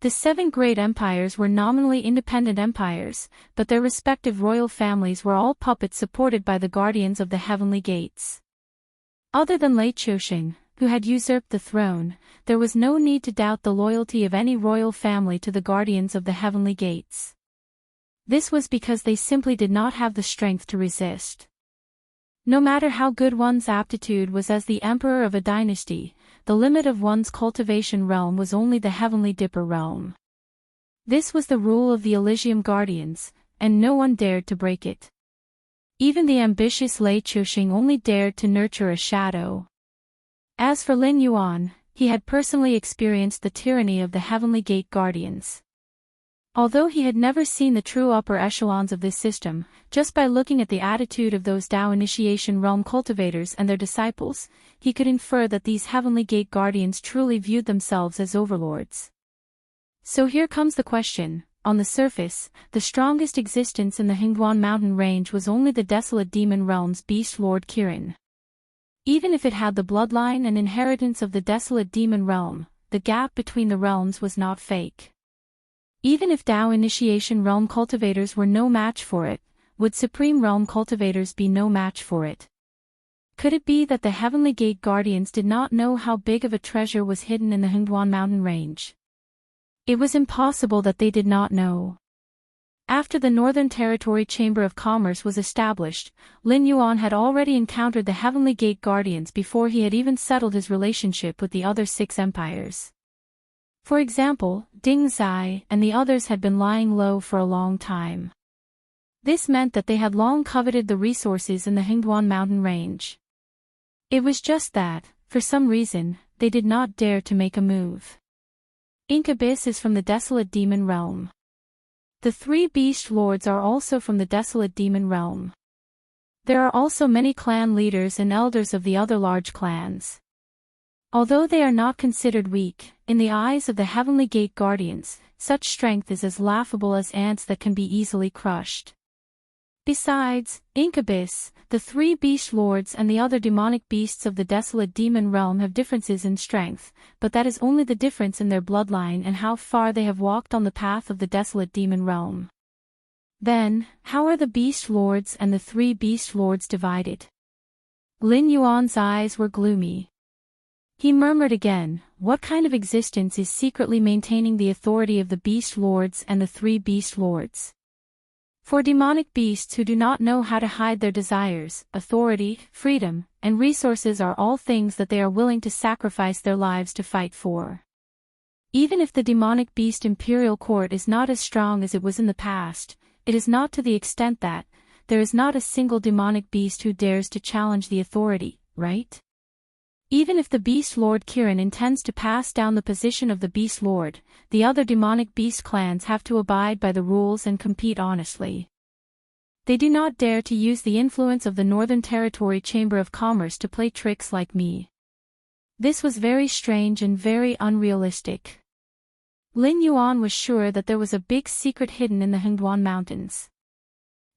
The 7 great empires were nominally independent empires, but their respective royal families were all puppets supported by the guardians of the heavenly gates. Other than Lei Chouxing, who had usurped the throne, there was no need to doubt the loyalty of any royal family to the guardians of the heavenly gates. This was because they simply did not have the strength to resist. No matter how good one's aptitude was as the emperor of a dynasty, the limit of one's cultivation realm was only the heavenly dipper realm. This was the rule of the Elysium guardians, and no one dared to break it. Even the ambitious Lei Chouxing only dared to nurture a shadow. As for Lin Yuan, he had personally experienced the tyranny of the heavenly gate guardians. Although he had never seen the true upper echelons of this system, just by looking at the attitude of those Tao initiation realm cultivators and their disciples, he could infer that these heavenly gate guardians truly viewed themselves as overlords. So here comes the question: on the surface, the strongest existence in the Hingduan mountain range was only the desolate demon realm's beast lord Kirin. Even if it had the bloodline and inheritance of the desolate demon realm, the gap between the realms was not fake. Even if Tao initiation realm cultivators were no match for it, would supreme realm cultivators be no match for it? Could it be that the heavenly gate guardians did not know how big of a treasure was hidden in the Hingduan mountain range? It was impossible that they did not know. After the Northern Territory Chamber of Commerce was established, Lin Yuan had already encountered the heavenly gate guardians before he had even settled his relationship with the other 6 empires. For example, Ding Zai and the others had been lying low for a long time. This meant that they had long coveted the resources in the Hingduan mountain range. It was just that, for some reason, they did not dare to make a move. Incubus is from the desolate demon realm. The 3 beast lords are also from the desolate demon realm. There are also many clan leaders and elders of the other large clans. Although they are not considered weak, in the eyes of the heavenly gate guardians, such strength is as laughable as ants that can be easily crushed. Besides, Incubus, the 3 beast lords and the other demonic beasts of the desolate demon realm have differences in strength, but that is only the difference in their bloodline and how far they have walked on the path of the desolate demon realm. Then, how are the beast lords and the 3 beast lords divided? Lin Yuan's eyes were gloomy. He murmured again, what kind of existence is secretly maintaining the authority of the beast lords and the 3 beast lords? For demonic beasts who do not know how to hide their desires, authority, freedom, and resources are all things that they are willing to sacrifice their lives to fight for. Even if the demonic beast imperial court is not as strong as it was in the past, it is not to the extent that there is not a single demonic beast who dares to challenge the authority, right? Even if the Beast Lord Kirin intends to pass down the position of the Beast Lord, the other demonic beast clans have to abide by the rules and compete honestly. They do not dare to use the influence of the Northern Territory Chamber of Commerce to play tricks like me. This was very strange and very unrealistic. Lin Yuan was sure that there was a big secret hidden in the Hingduan Mountains.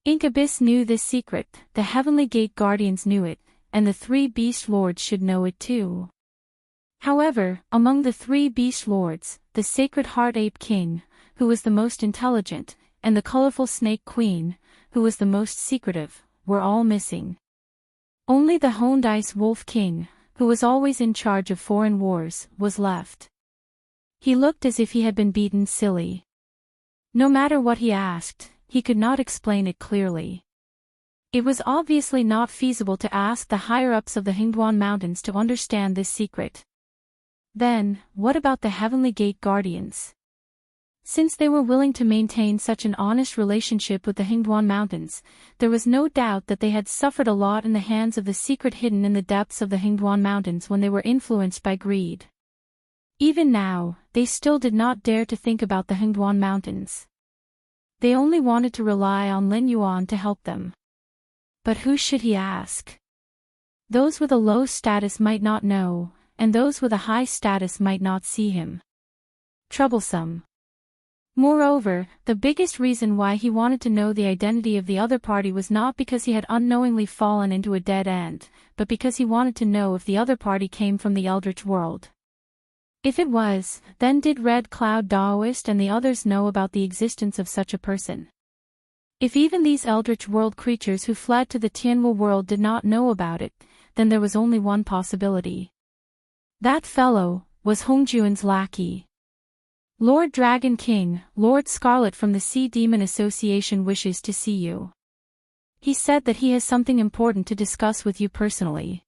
Incubus knew this secret, the Heavenly Gate Guardians knew it, and the 3 beast lords should know it too. However, among the 3 beast lords, the Sacred Heart Ape King, who was the most intelligent, and the Colorful Snake Queen, who was the most secretive, were all missing. Only the Honed Ice Wolf King, who was always in charge of foreign wars, was left. He looked as if he had been beaten silly. No matter what he asked, he could not explain it clearly. It was obviously not feasible to ask the higher-ups of the Hingduan Mountains to understand this secret. Then, what about the Heavenly Gate Guardians? Since they were willing to maintain such an honest relationship with the Hingduan Mountains, there was no doubt that they had suffered a lot in the hands of the secret hidden in the depths of the Hingduan Mountains when they were influenced by greed. Even now, they still did not dare to think about the Hingduan Mountains. They only wanted to rely on Lin Yuan to help them. But who should he ask? Those with a low status might not know, and those with a high status might not see him. Troublesome. Moreover, the biggest reason why he wanted to know the identity of the other party was not because he had unknowingly fallen into a dead end, but because he wanted to know if the other party came from the Eldritch world. If it was, then did Red Cloud Daoist and the others know about the existence of such a person? If even these eldritch world creatures who fled to the Tianwu world did not know about it, then there was only one possibility. That fellow was Hongjuan's lackey. Lord Dragon King, Lord Scarlet from the Sea Demon Association wishes to see you. He said that he has something important to discuss with you personally.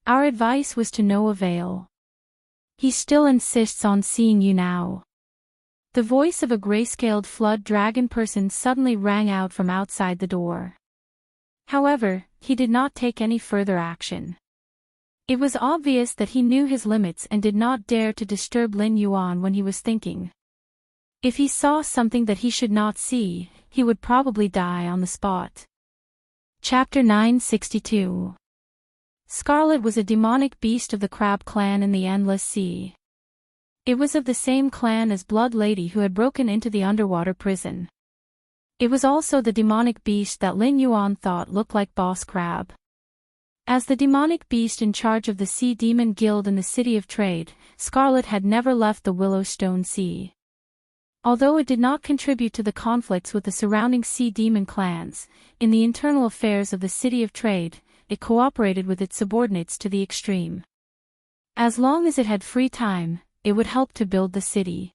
Our advice was to no avail. He still insists on seeing you now. The voice of a grayscaled flood dragon person suddenly rang out from outside the door. However, he did not take any further action. It was obvious that he knew his limits and did not dare to disturb Lin Yuan when he was thinking. If he saw something that he should not see, he would probably die on the spot. Chapter 962. Scarlet was a demonic beast of the Crab clan in the Endless Sea. It was of the same clan as Blood Lady who had broken into the underwater prison. It was also the demonic beast that Lin Yuan thought looked like Boss Crab. As the demonic beast in charge of the Sea Demon Guild in the City of Trade, Scarlet had never left the Willowstone Sea. Although it did not contribute to the conflicts with the surrounding Sea Demon clans, in the internal affairs of the City of Trade, it cooperated with its subordinates to the extreme. As long as it had free time, it would help to build the city.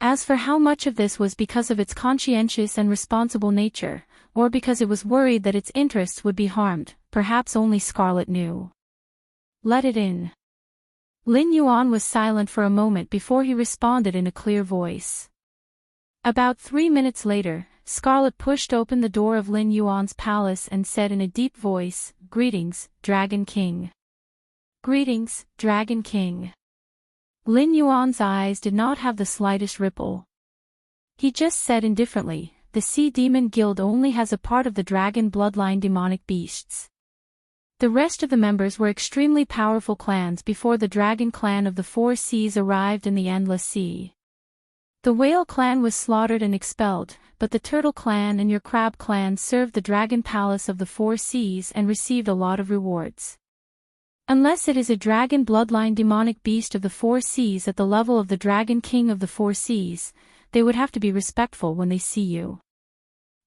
As for how much of this was because of its conscientious and responsible nature, or because it was worried that its interests would be harmed, perhaps only Scarlet knew. Let it in. Lin Yuan was silent for a moment before he responded in a clear voice. About 3 minutes later, Scarlet pushed open the door of Lin Yuan's palace and said in a deep voice, "Greetings, Dragon King." "Greetings, Dragon King." Lin Yuan's eyes did not have the slightest ripple. He just said indifferently, "The Sea Demon Guild only has a part of the dragon bloodline demonic beasts. The rest of the members were extremely powerful clans before the Dragon Clan of the Four Seas arrived in the Endless Sea. The Whale Clan was slaughtered and expelled, but the Turtle Clan and your Crab Clan served the Dragon Palace of the Four Seas and received a lot of rewards. Unless it is a dragon bloodline demonic beast of the Four Seas at the level of the Dragon King of the Four Seas, they would have to be respectful when they see you.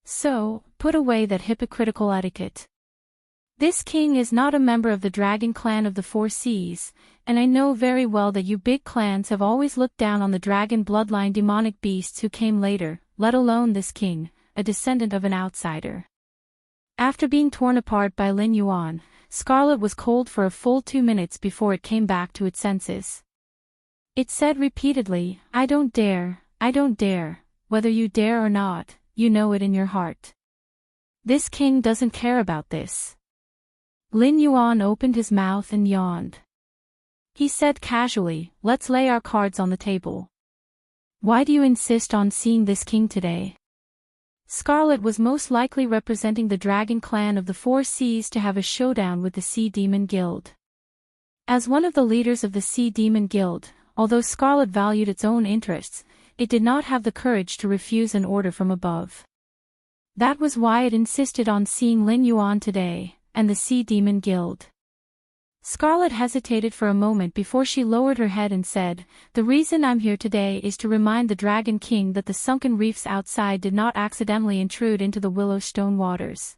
So, put away that hypocritical etiquette. This king is not a member of the Dragon Clan of the Four Seas, and I know very well that you big clans have always looked down on the dragon bloodline demonic beasts who came later, let alone this king, a descendant of an outsider." After being torn apart by Lin Yuan, Scarlet was cold for a full 2 minutes before it came back to its senses. It said repeatedly, I don't dare, whether you dare or not, you know it in your heart. This king doesn't care about this. Lin Yuan opened his mouth and yawned. He said casually, "Let's lay our cards on the table. Why do you insist on seeing this king today?" Scarlet was most likely representing the Dragon Clan of the Four Seas to have a showdown with the Sea Demon Guild. As one of the leaders of the Sea Demon Guild, although Scarlet valued its own interests, it did not have the courage to refuse an order from above. That was why it insisted on seeing Lin Yuan today, and the Sea Demon Guild. Scarlet hesitated for a moment before she lowered her head and said, "The reason I'm here today is to remind the Dragon King that the sunken reefs outside did not accidentally intrude into the Willowstone waters.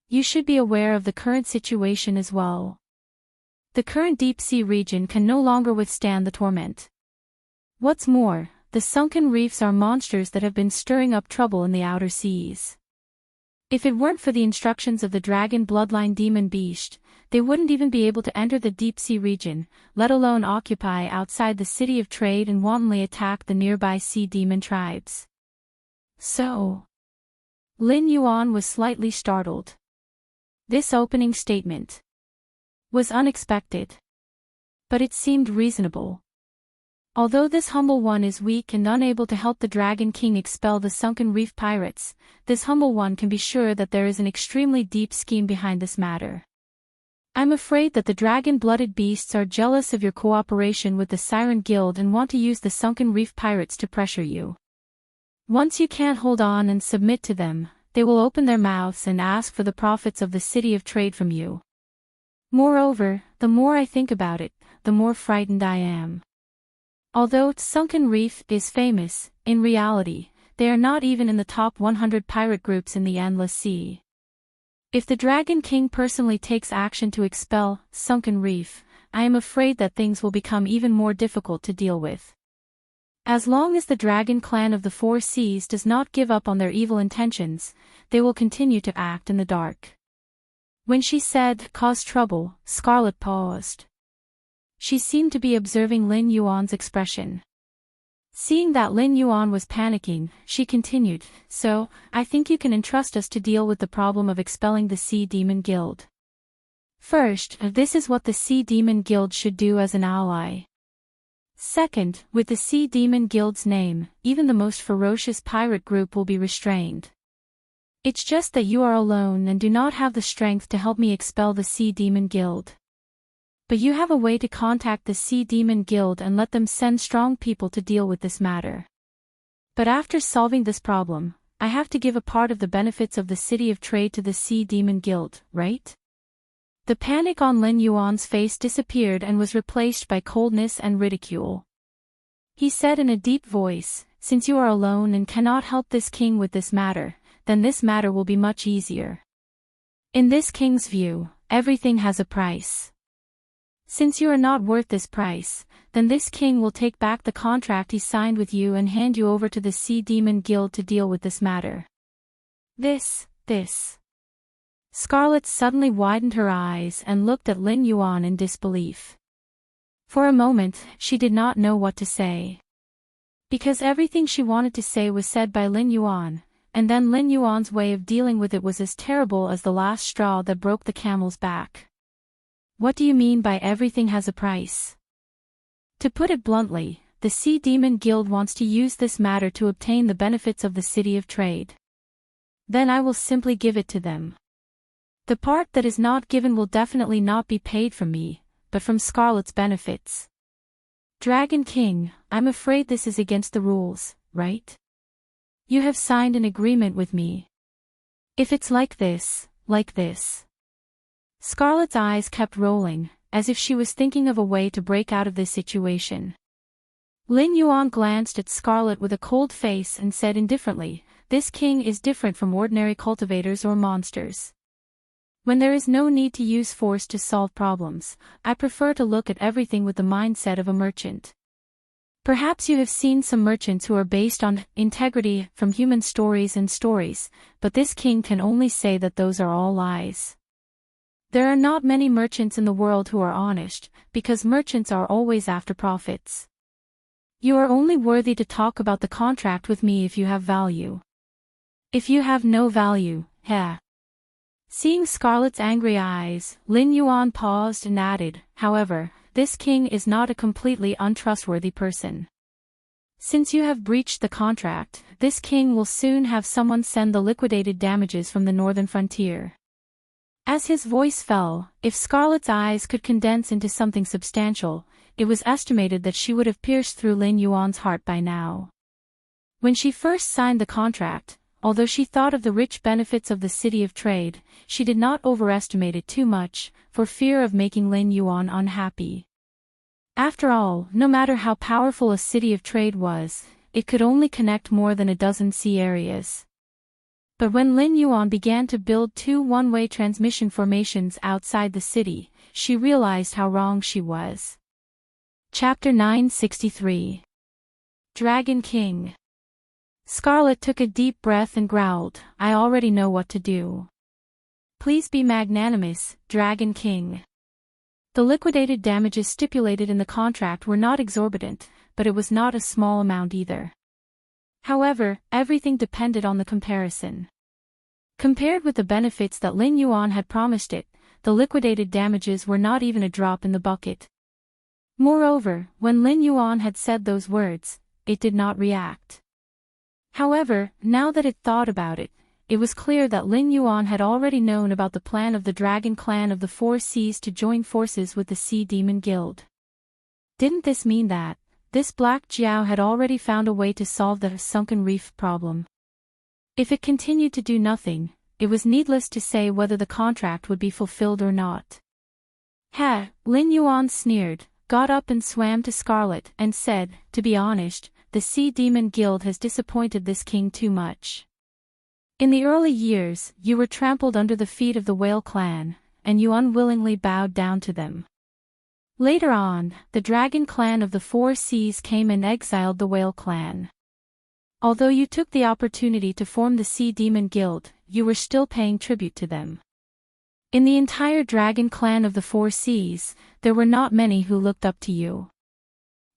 You should be aware of the current situation as well. The current deep-sea region can no longer withstand the torment. What's more, the sunken reefs are monsters that have been stirring up trouble in the outer seas. If it weren't for the instructions of the dragon bloodline demon beast, they wouldn't even be able to enter the deep-sea region, let alone occupy outside the City of Trade and wantonly attack the nearby sea demon tribes." So, Lin Yuan was slightly startled. This opening statement was unexpected. But it seemed reasonable. Although this humble one is weak and unable to help the Dragon King expel the sunken reef pirates, this humble one can be sure that there is an extremely deep scheme behind this matter. I'm afraid that the dragon-blooded beasts are jealous of your cooperation with the Siren Guild and want to use the sunken reef pirates to pressure you. Once you can't hold on and submit to them, they will open their mouths and ask for the profits of the City of Trade from you. Moreover, the more I think about it, the more frightened I am. Although Sunken Reef is famous, in reality, they are not even in the top 100 pirate groups in the Endless Sea. If the Dragon King personally takes action to expel Sunken Reef, I am afraid that things will become even more difficult to deal with. As long as the Dragon Clan of the Four Seas does not give up on their evil intentions, they will continue to act in the dark. When she said, "cause trouble," Scarlet paused. She seemed to be observing Lin Yuan's expression. Seeing that Lin Yuan was panicking, she continued, "So, I think you can entrust us to deal with the problem of expelling the Sea Demon Guild. First, this is what the Sea Demon Guild should do as an ally. Second, with the Sea Demon Guild's name, even the most ferocious pirate group will be restrained. It's just that you are alone and do not have the strength to help me expel the Sea Demon Guild. But you have a way to contact the Sea Demon Guild and let them send strong people to deal with this matter. But after solving this problem, I have to give a part of the benefits of the City of Trade to the Sea Demon Guild, right?" The panic on Lin Yuan's face disappeared and was replaced by coldness and ridicule. He said in a deep voice, "Since you are alone and cannot help this king with this matter, then this matter will be much easier. In this king's view, everything has a price. Since you are not worth this price, then this king will take back the contract he signed with you and hand you over to the Sea Demon Guild to deal with this matter." This. Scarlet suddenly widened her eyes and looked at Lin Yuan in disbelief. For a moment, she did not know what to say. Because everything she wanted to say was said by Lin Yuan, and then Lin Yuan's way of dealing with it was as terrible as the last straw that broke the camel's back. "What do you mean by everything has a price?" To put it bluntly, the Sea Demon Guild wants to use this matter to obtain the benefits of the City of Trade. Then I will simply give it to them. The part that is not given will definitely not be paid from me, but from Scarlet's benefits. Dragon King, I'm afraid this is against the rules, right? You have signed an agreement with me. If it's like this. Scarlet's eyes kept rolling, as if she was thinking of a way to break out of this situation. Lin Yuan glanced at Scarlet with a cold face and said indifferently, "This king is different from ordinary cultivators or monsters. When there is no need to use force to solve problems, I prefer to look at everything with the mindset of a merchant. Perhaps you have seen some merchants who are based on integrity from human stories and stories, but this king can only say that those are all lies. There are not many merchants in the world who are honest, because merchants are always after profits. You are only worthy to talk about the contract with me if you have value. If you have no value, heh." Seeing Scarlet's angry eyes, Lin Yuan paused and added, "However, this king is not a completely untrustworthy person. Since you have breached the contract, this king will soon have someone send the liquidated damages from the northern frontier." As his voice fell, if Scarlet's eyes could condense into something substantial, it was estimated that she would have pierced through Lin Yuan's heart by now. When she first signed the contract, although she thought of the rich benefits of the City of Trade, she did not overestimate it too much, for fear of making Lin Yuan unhappy. After all, no matter how powerful a City of Trade was, it could only connect more than a dozen sea areas. But when Lin Yuan began to build 2 one-way transmission formations outside the city, she realized how wrong she was. Chapter 963. Dragon King. Scarlet took a deep breath and growled, "I already know what to do. Please be magnanimous, Dragon King." The liquidated damages stipulated in the contract were not exorbitant, but it was not a small amount either. However, everything depended on the comparison. Compared with the benefits that Lin Yuan had promised it, the liquidated damages were not even a drop in the bucket. Moreover, when Lin Yuan had said those words, it did not react. However, now that it thought about it, it was clear that Lin Yuan had already known about the plan of the Dragon Clan of the Four Seas to join forces with the Sea Demon Guild. Didn't this mean that this Black Jiao had already found a way to solve the Sunken Reef problem? If it continued to do nothing, it was needless to say whether the contract would be fulfilled or not. "Ha!" Lin Yuan sneered, got up and swam to Scarlet and said, "To be honest, the Sea Demon Guild has disappointed this king too much. In the early years, you were trampled under the feet of the Whale clan, and you unwillingly bowed down to them. Later on, the Dragon clan of the Four Seas came and exiled the Whale clan. Although you took the opportunity to form the Sea Demon Guild, you were still paying tribute to them. In the entire Dragon clan of the Four Seas, there were not many who looked up to you.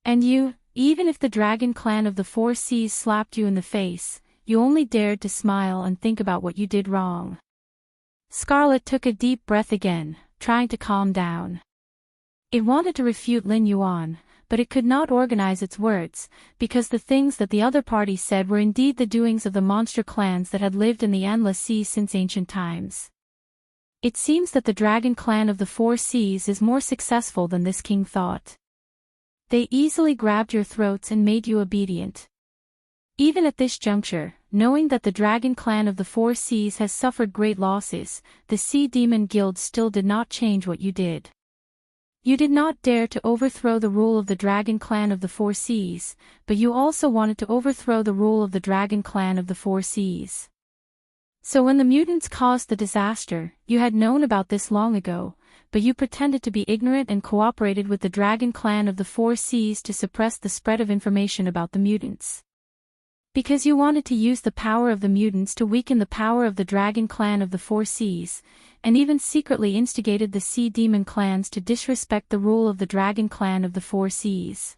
And you, even if the Dragon clan of the Four Seas slapped you in the face, you only dared to smile and think about what you did wrong." Scarlet took a deep breath again, trying to calm down. It wanted to refute Lin Yuan, but it could not organize its words, because the things that the other party said were indeed the doings of the monster clans that had lived in the Endless Sea since ancient times. It seems that the Dragon clan of the Four Seas is more successful than this king thought. They easily grabbed your throats and made you obedient. Even at this juncture, knowing that the Dragon clan of the Four Seas has suffered great losses, the Sea Demon Guild still did not change what you did. You did not dare to overthrow the rule of the Dragon clan of the Four Seas, but you also wanted to overthrow the rule of the Dragon clan of the Four Seas. So when the mutants caused the disaster, you had known about this long ago, but you pretended to be ignorant and cooperated with the Dragon clan of the Four Seas to suppress the spread of information about the mutants. Because you wanted to use the power of the mutants to weaken the power of the Dragon clan of the Four Seas, and even secretly instigated the Sea Demon clans to disrespect the rule of the Dragon clan of the Four Seas.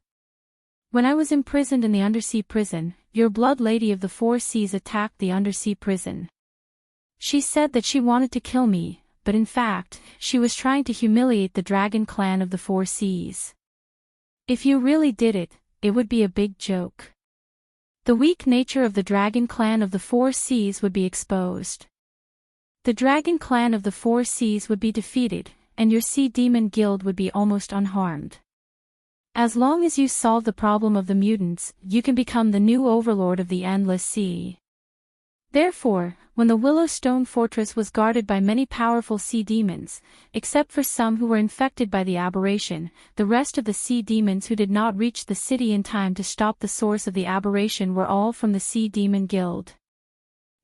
When I was imprisoned in the undersea prison, your blood lady of the Four Seas attacked the undersea prison. She said that she wanted to kill me, but in fact, she was trying to humiliate the Dragon clan of the Four Seas. If you really did it, it would be a big joke. The weak nature of the Dragon clan of the Four Seas would be exposed. The Dragon clan of the Four Seas would be defeated, and your Sea Demon Guild would be almost unharmed. As long as you solve the problem of the mutants, you can become the new overlord of the Endless Sea. Therefore, when the Willowstone Fortress was guarded by many powerful sea demons, except for some who were infected by the aberration, the rest of the sea demons who did not reach the city in time to stop the source of the aberration were all from the Sea Demon Guild.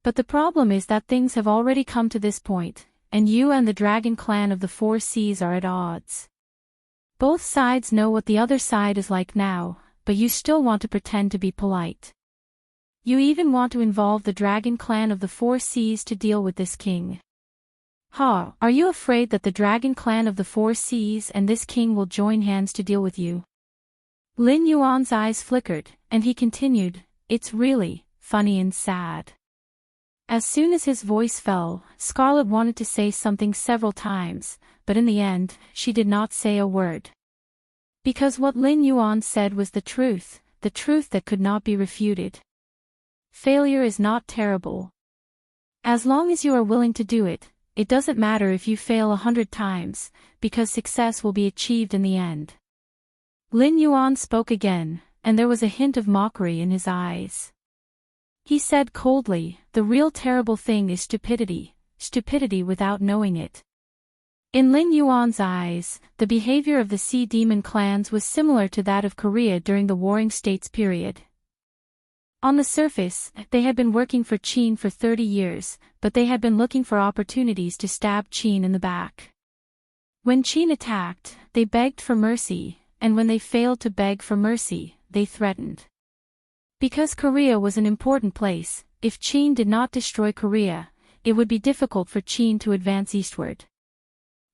But the problem is that things have already come to this point, and you and the Dragon clan of the Four Seas are at odds. Both sides know what the other side is like now, but you still want to pretend to be polite. You even want to involve the Dragon clan of the Four Seas to deal with this king. Ha! Are you afraid that the Dragon clan of the Four Seas and this king will join hands to deal with you? Lin Yuan's eyes flickered, and he continued, "It's really funny and sad." As soon as his voice fell, Scarlet wanted to say something several times, but in the end, she did not say a word. Because what Lin Yuan said was the truth that could not be refuted. Failure is not terrible. As long as you are willing to do it, it doesn't matter if you fail 100 times, because success will be achieved in the end. Lin Yuan spoke again, and there was a hint of mockery in his eyes. He said coldly, "The real terrible thing is stupidity without knowing it." In Lin Yuan's eyes, the behavior of the Sea Demon clans was similar to that of Korea during the Warring States period. On the surface, they had been working for Qin for 30 years, but they had been looking for opportunities to stab Qin in the back. When Qin attacked, they begged for mercy, and when they failed to beg for mercy, they threatened. Because Korea was an important place, if Qin did not destroy Korea, it would be difficult for Qin to advance eastward.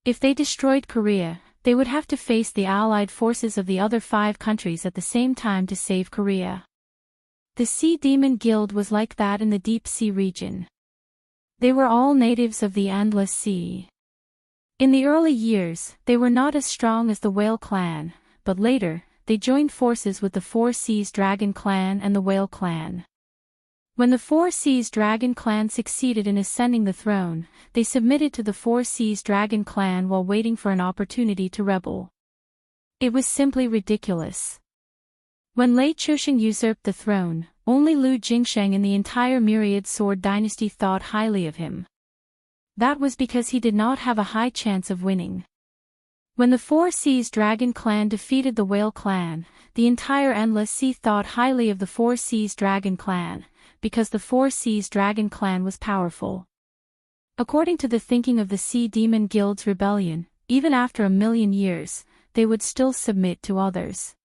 If they destroyed Korea, they would have to face the allied forces of the other 5 countries at the same time to save Korea. The Sea Demon Guild was like that in the deep sea region. They were all natives of the Endless Sea. In the early years, they were not as strong as the Whale clan, but later, they joined forces with the Four Seas Dragon clan and the Whale clan. When the Four Seas Dragon clan succeeded in ascending the throne, they submitted to the Four Seas Dragon clan while waiting for an opportunity to rebel. It was simply ridiculous. When Lei Chuxing usurped the throne, only Lu Jingsheng in the entire Myriad Sword dynasty thought highly of him. That was because he did not have a high chance of winning. When the Four Seas Dragon clan defeated the Whale clan, the entire Endless Sea thought highly of the Four Seas Dragon clan, because the Four Seas Dragon clan was powerful. According to the thinking of the Sea Demon Guild's rebellion, even after 1,000,000 years, they would still submit to others.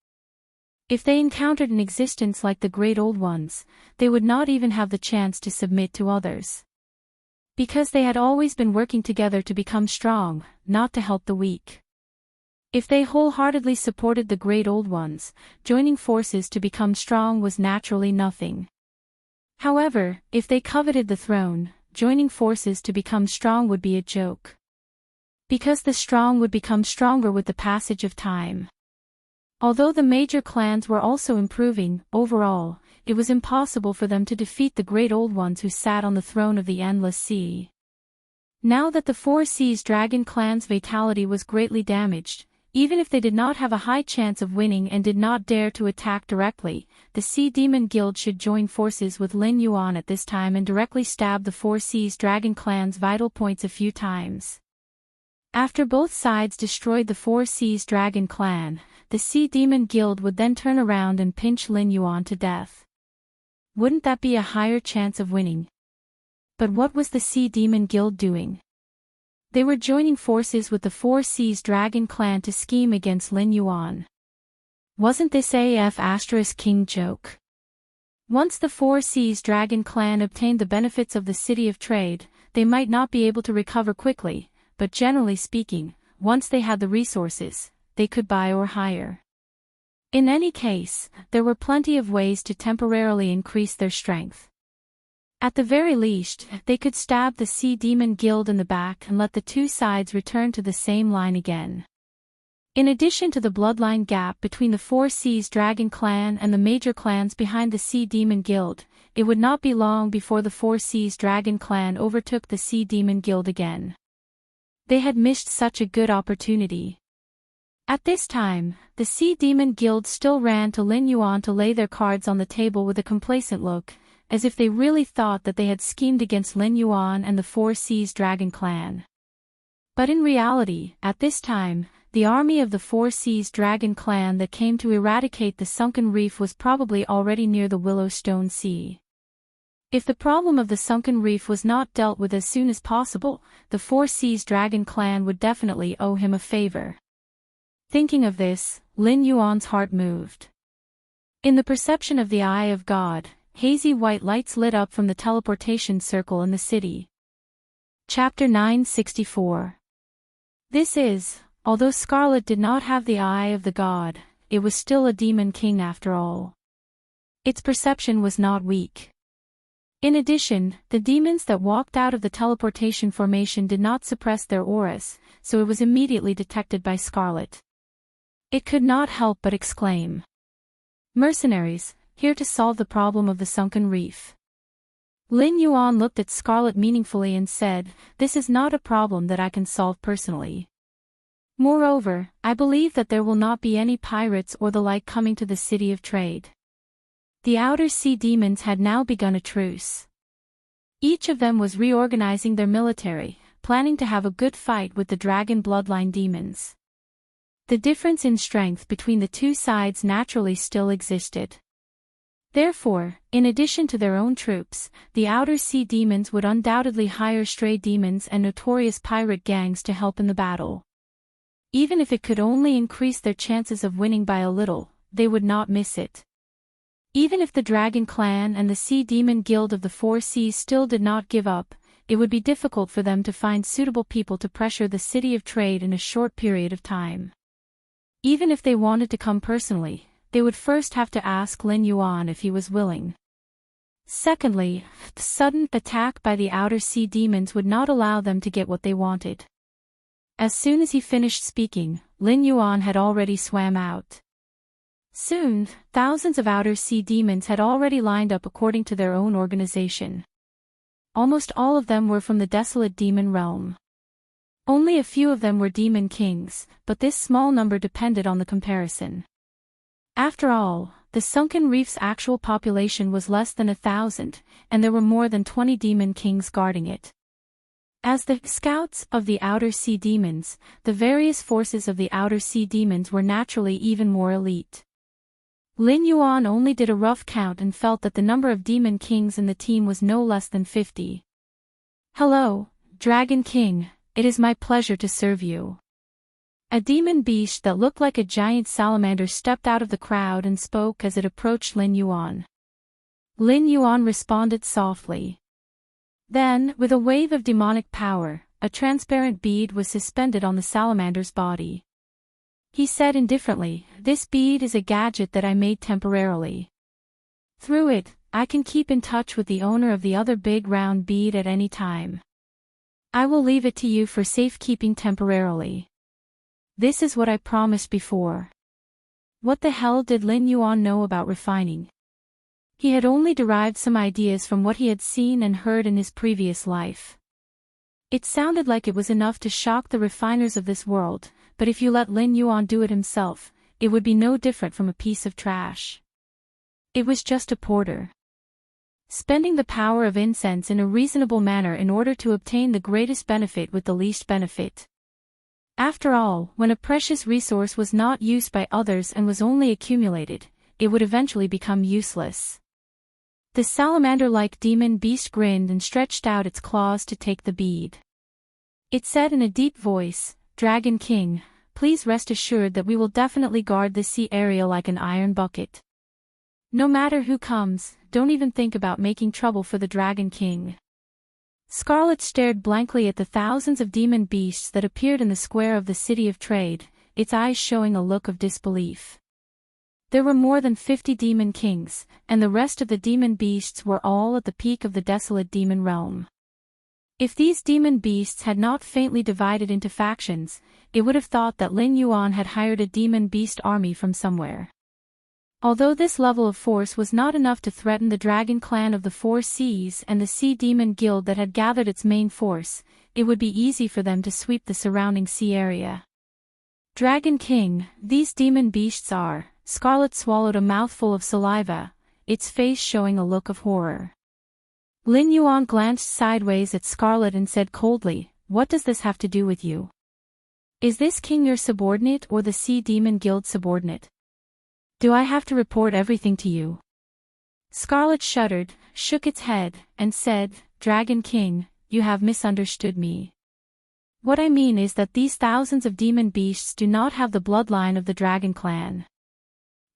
If they encountered an existence like the Great Old Ones, they would not even have the chance to submit to others. Because they had always been working together to become strong, not to help the weak. If they wholeheartedly supported the Great Old Ones, joining forces to become strong was naturally nothing. However, if they coveted the throne, joining forces to become strong would be a joke. Because the strong would become stronger with the passage of time. Although the major clans were also improving, overall, it was impossible for them to defeat the Great Old Ones who sat on the throne of the Endless Sea. Now that the Four Seas Dragon clan's vitality was greatly damaged, even if they did not have a high chance of winning and did not dare to attack directly, the Sea Demon Guild should join forces with Lin Yuan at this time and directly stab the Four Seas Dragon clan's vital points a few times. After both sides destroyed the Four Seas Dragon clan, the Sea Demon Guild would then turn around and pinch Lin Yuan to death. Wouldn't that be a higher chance of winning? But what was the Sea Demon Guild doing? They were joining forces with the Four Seas Dragon clan to scheme against Lin Yuan. Wasn't this *King joke? Once the Four Seas Dragon clan obtained the benefits of the City of Trade, they might not be able to recover quickly, but generally speaking, once they had the resources, they could buy or hire. In any case, there were plenty of ways to temporarily increase their strength. At the very least, they could stab the Sea Demon Guild in the back and let the two sides return to the same line again. In addition to the bloodline gap between the Four Seas Dragon clan and the major clans behind the Sea Demon Guild, it would not be long before the Four Seas Dragon clan overtook the Sea Demon Guild again. They had missed such a good opportunity. At this time, the Sea Demon Guild still ran to Lin Yuan to lay their cards on the table with a complacent look, as if they really thought that they had schemed against Lin Yuan and the Four Seas Dragon clan. But in reality, at this time, the army of the Four Seas Dragon clan that came to eradicate the sunken reef was probably already near the Willowstone Sea. If the problem of the sunken reef was not dealt with as soon as possible, the Four Seas Dragon clan would definitely owe him a favor. Thinking of this, Lin Yuan's heart moved. In the perception of the eye of God, hazy white lights lit up from the teleportation circle in the city. Chapter 964. This is, although Scarlet did not have the eye of the god, it was still a demon king after all. Its perception was not weak. In addition, the demons that walked out of the teleportation formation did not suppress their auras, so it was immediately detected by Scarlet. It could not help but exclaim. Mercenaries, here to solve the problem of the sunken reef. Lin Yuan looked at Scarlet meaningfully and said, "This is not a problem that I can solve personally. Moreover, I believe that there will not be any pirates or the like coming to the City of Trade." The Outer Sea demons had now begun a truce. Each of them was reorganizing their military, planning to have a good fight with the dragon bloodline demons. The difference in strength between the two sides naturally still existed. Therefore, in addition to their own troops, the Outer Sea demons would undoubtedly hire stray demons and notorious pirate gangs to help in the battle. Even if it could only increase their chances of winning by a little, they would not miss it. Even if the Dragon Clan and the Sea Demon Guild of the Four Seas still did not give up, it would be difficult for them to find suitable people to pressure the City of Trade in a short period of time. Even if they wanted to come personally, they would first have to ask Lin Yuan if he was willing. Secondly, the sudden attack by the Outer Sea demons would not allow them to get what they wanted. As soon as he finished speaking, Lin Yuan had already swam out. Soon, thousands of Outer Sea demons had already lined up according to their own organization. Almost all of them were from the desolate demon realm. Only a few of them were demon kings, but this small number depended on the comparison. After all, the sunken reef's actual population was less than 1,000, and there were more than 20 demon kings guarding it. As the scouts of the outer sea demons, the various forces of the outer sea demons were naturally even more elite. Lin Yuan only did a rough count and felt that the number of demon kings in the team was no less than 50. "Hello, Dragon King, it is my pleasure to serve you." A demon beast that looked like a giant salamander stepped out of the crowd and spoke as it approached Lin Yuan. Lin Yuan responded softly. Then, with a wave of demonic power, a transparent bead was suspended on the salamander's body. He said indifferently, "This bead is a gadget that I made temporarily. Through it, I can keep in touch with the owner of the other big round bead at any time. I will leave it to you for safekeeping temporarily. This is what I promised before." What the hell did Lin Yuan know about refining? He had only derived some ideas from what he had seen and heard in his previous life. It sounded like it was enough to shock the refiners of this world, but if you let Lin Yuan do it himself, it would be no different from a piece of trash. It was just a porter, spending the power of incense in a reasonable manner in order to obtain the greatest benefit with the least benefit. After all, when a precious resource was not used by others and was only accumulated, it would eventually become useless. The salamander-like demon beast grinned and stretched out its claws to take the bead. It said in a deep voice, "Dragon King, please rest assured that we will definitely guard this sea area like an iron bucket. No matter who comes, don't even think about making trouble for the Dragon King." Scarlet stared blankly at the thousands of demon beasts that appeared in the square of the City of Trade, its eyes showing a look of disbelief. There were more than 50 demon kings, and the rest of the demon beasts were all at the peak of the desolate demon realm. If these demon beasts had not faintly divided into factions, it would have thought that Lin Yuan had hired a demon beast army from somewhere. Although this level of force was not enough to threaten the dragon clan of the Four Seas and the Sea Demon Guild that had gathered its main force, it would be easy for them to sweep the surrounding sea area. "Dragon King, these demon beasts are..." Scarlet swallowed a mouthful of saliva, its face showing a look of horror. Lin Yuan glanced sideways at Scarlet and said coldly, "What does this have to do with you? Is this king your subordinate or the Sea Demon Guild subordinate? Do I have to report everything to you?" Scarlet shuddered, shook its head, and said, "Dragon King, you have misunderstood me. What I mean is that these thousands of demon beasts do not have the bloodline of the dragon clan.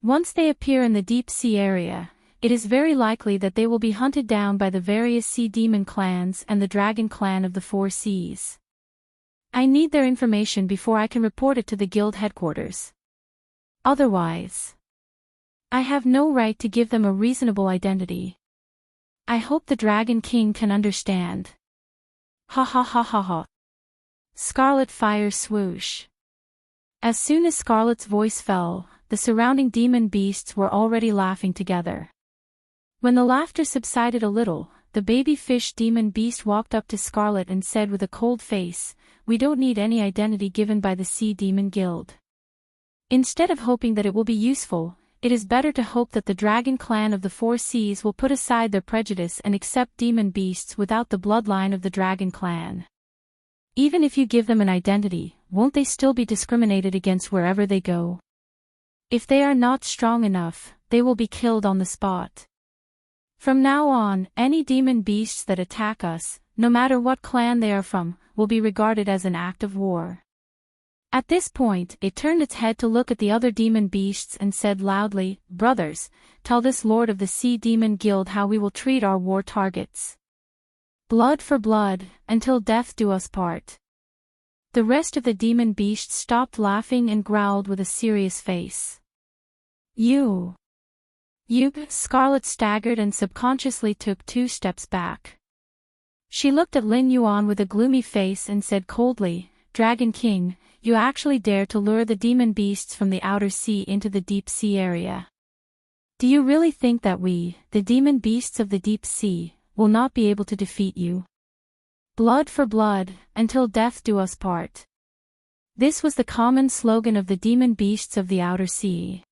Once they appear in the deep sea area, it is very likely that they will be hunted down by the various sea demon clans and the dragon clan of the Four Seas. I need their information before I can report it to the guild headquarters. Otherwise, I have no right to give them a reasonable identity. I hope the Dragon King can understand." Ha ha ha ha ha. Scarlet fire swoosh. As soon as Scarlet's voice fell, the surrounding demon beasts were already laughing together. When the laughter subsided a little, the baby fish demon beast walked up to Scarlet and said with a cold face, "We don't need any identity given by the Sea Demon Guild. Instead of hoping that it will be useful, it is better to hope that the dragon clan of the Four Seas will put aside their prejudice and accept demon beasts without the bloodline of the dragon clan. Even if you give them an identity, won't they still be discriminated against wherever they go? If they are not strong enough, they will be killed on the spot. From now on, any demon beasts that attack us, no matter what clan they are from, will be regarded as an act of war." At this point, it turned its head to look at the other demon beasts and said loudly, "Brothers, tell this lord of the Sea Demon Guild how we will treat our war targets. Blood for blood, until death do us part." The rest of the demon beasts stopped laughing and growled with a serious face. You. Scarlet staggered and subconsciously took 2 steps back. She looked at Lin Yuan with a gloomy face and said coldly, "Dragon King, you actually dare to lure the demon beasts from the outer sea into the deep sea area. Do you really think that we, the demon beasts of the deep sea, will not be able to defeat you? Blood for blood, until death do us part." This was the common slogan of the demon beasts of the outer sea.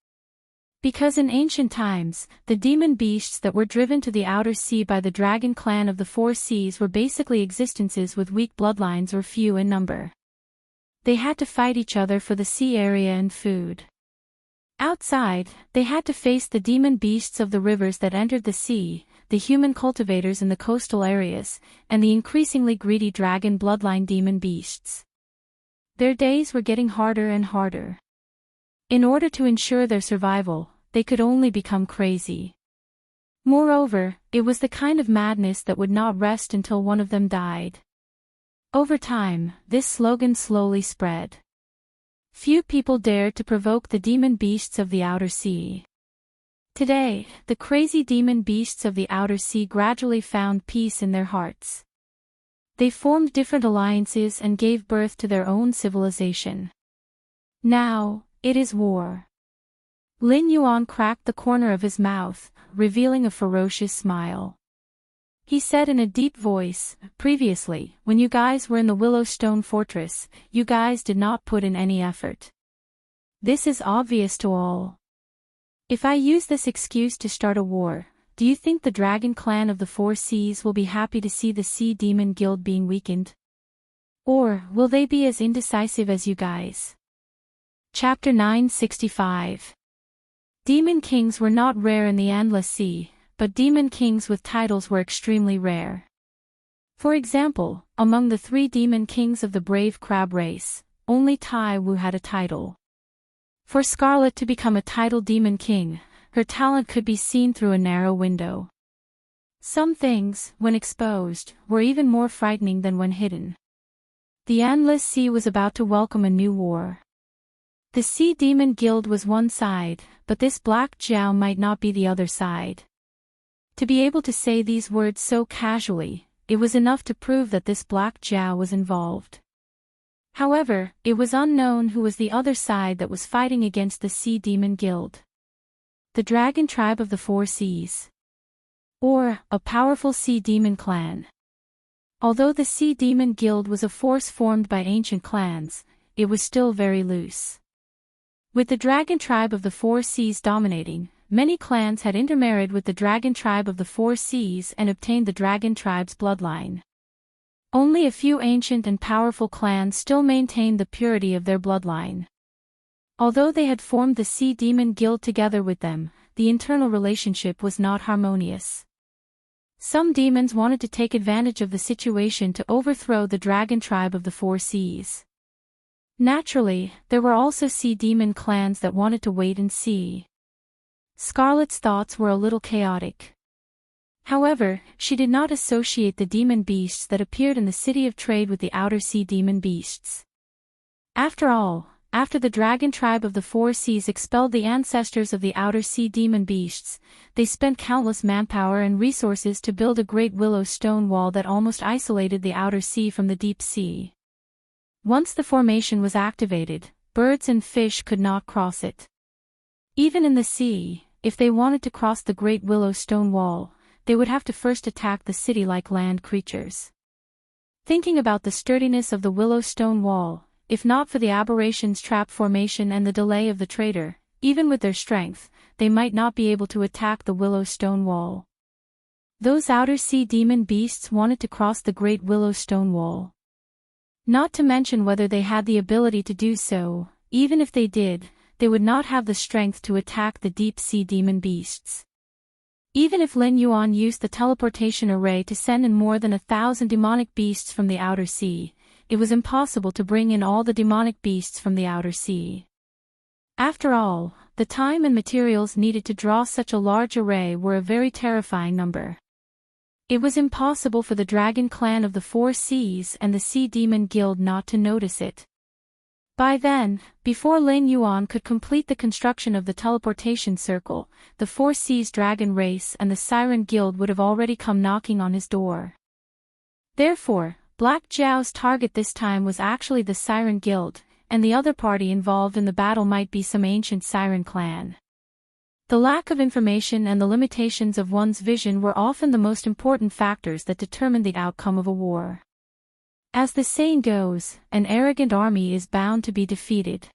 Because in ancient times, the demon beasts that were driven to the outer sea by the dragon clan of the four seas were basically existences with weak bloodlines or few in number. They had to fight each other for the sea area and food. Outside, they had to face the demon beasts of the rivers that entered the sea, the human cultivators in the coastal areas, and the increasingly greedy dragon bloodline demon beasts. Their days were getting harder and harder. In order to ensure their survival, they could only become crazy. Moreover, it was the kind of madness that would not rest until one of them died. Over time, this slogan slowly spread. Few people dared to provoke the demon beasts of the outer sea. Today, the crazy demon beasts of the outer sea gradually found peace in their hearts. They formed different alliances and gave birth to their own civilization. Now, it is war. Lin Yuan cracked the corner of his mouth, revealing a ferocious smile. He said in a deep voice, "Previously, when you guys were in the Willowstone Fortress, you guys did not put in any effort. This is obvious to all. If I use this excuse to start a war, do you think the Dragon Clan of the Four Seas will be happy to see the Sea Demon Guild being weakened? Or will they be as indecisive as you guys?" Chapter 965. Demon kings were not rare in the Endless Sea, but demon kings with titles were extremely rare. For example, among the 3 demon kings of the brave crab race, only Tai Wu had a title. For Scarlet to become a titled demon king, her talent could be seen through a narrow window. Some things, when exposed, were even more frightening than when hidden. The Endless Sea was about to welcome a new war. The Sea Demon Guild was one side, but this Black Jiao might not be the other side. To be able to say these words so casually, it was enough to prove that this Black Jiao was involved. However, it was unknown who was the other side that was fighting against the Sea Demon Guild. The Dragon Tribe of the Four Seas. Or, a powerful Sea Demon clan. Although the Sea Demon Guild was a force formed by ancient clans, it was still very loose. With the Dragon Tribe of the Four Seas dominating, many clans had intermarried with the Dragon Tribe of the Four Seas and obtained the Dragon Tribe's bloodline. Only a few ancient and powerful clans still maintained the purity of their bloodline. Although they had formed the Sea Demon Guild together with them, the internal relationship was not harmonious. Some demons wanted to take advantage of the situation to overthrow the Dragon Tribe of the Four Seas. Naturally, there were also Sea Demon clans that wanted to wait and see. Scarlet's thoughts were a little chaotic. However, she did not associate the demon beasts that appeared in the City of Trade with the Outer Sea demon beasts. After all, after the Dragon Tribe of the Four Seas expelled the ancestors of the Outer Sea demon beasts, they spent countless manpower and resources to build a great willow stone wall that almost isolated the Outer Sea from the deep sea. Once the formation was activated, birds and fish could not cross it. Even in the sea, if they wanted to cross the great willow stone wall, they would have to first attack the city like land creatures. Thinking about the sturdiness of the willow stone wall, if not for the aberration's trap formation and the delay of the trader, even with their strength, they might not be able to attack the willow stone wall. Those outer sea demon beasts wanted to cross the great willow stone wall. Not to mention whether they had the ability to do so, even if they did, they would not have the strength to attack the deep sea demon beasts. Even if Lin Yuan used the teleportation array to send in more than 1,000 demonic beasts from the outer sea, it was impossible to bring in all the demonic beasts from the outer sea. After all, the time and materials needed to draw such a large array were a very terrifying number. It was impossible for the Dragon Clan of the Four Seas and the Sea Demon Guild not to notice it. By then, before Lin Yuan could complete the construction of the teleportation circle, the Four Seas Dragon Race and the Siren Guild would have already come knocking on his door. Therefore, Black Jiao's target this time was actually the Siren Guild, and the other party involved in the battle might be some ancient Siren clan. The lack of information and the limitations of one's vision were often the most important factors that determined the outcome of a war. As the saying goes, an arrogant army is bound to be defeated.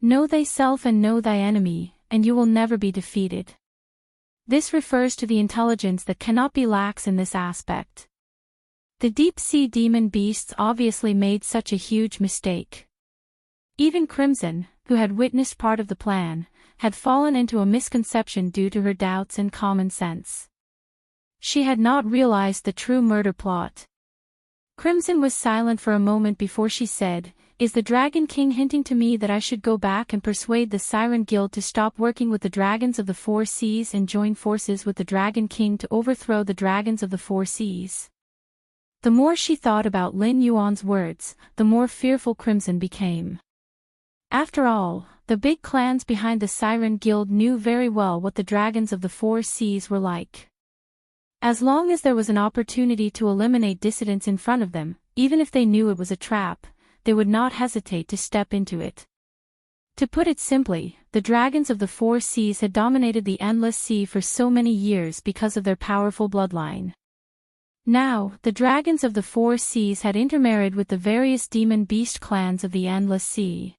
Know thyself and know thy enemy, and you will never be defeated. This refers to the intelligence that cannot be lax in this aspect. The deep-sea demon beasts obviously made such a huge mistake. Even Crimson, who had witnessed part of the plan, had fallen into a misconception due to her doubts and common sense. She had not realized the true murder plot. Crimson was silent for a moment before she said, "Is the Dragon King hinting to me that I should go back and persuade the Siren Guild to stop working with the dragons of the Four Seas and join forces with the Dragon King to overthrow the dragons of the Four Seas?" The more she thought about Lin Yuan's words, the more fearful Crimson became. After all, the big clans behind the Siren Guild knew very well what the dragons of the Four Seas were like. As long as there was an opportunity to eliminate dissidents in front of them, even if they knew it was a trap, they would not hesitate to step into it. To put it simply, the dragons of the Four Seas had dominated the Endless Sea for so many years because of their powerful bloodline. Now, the dragons of the Four Seas had intermarried with the various demon beast clans of the Endless Sea.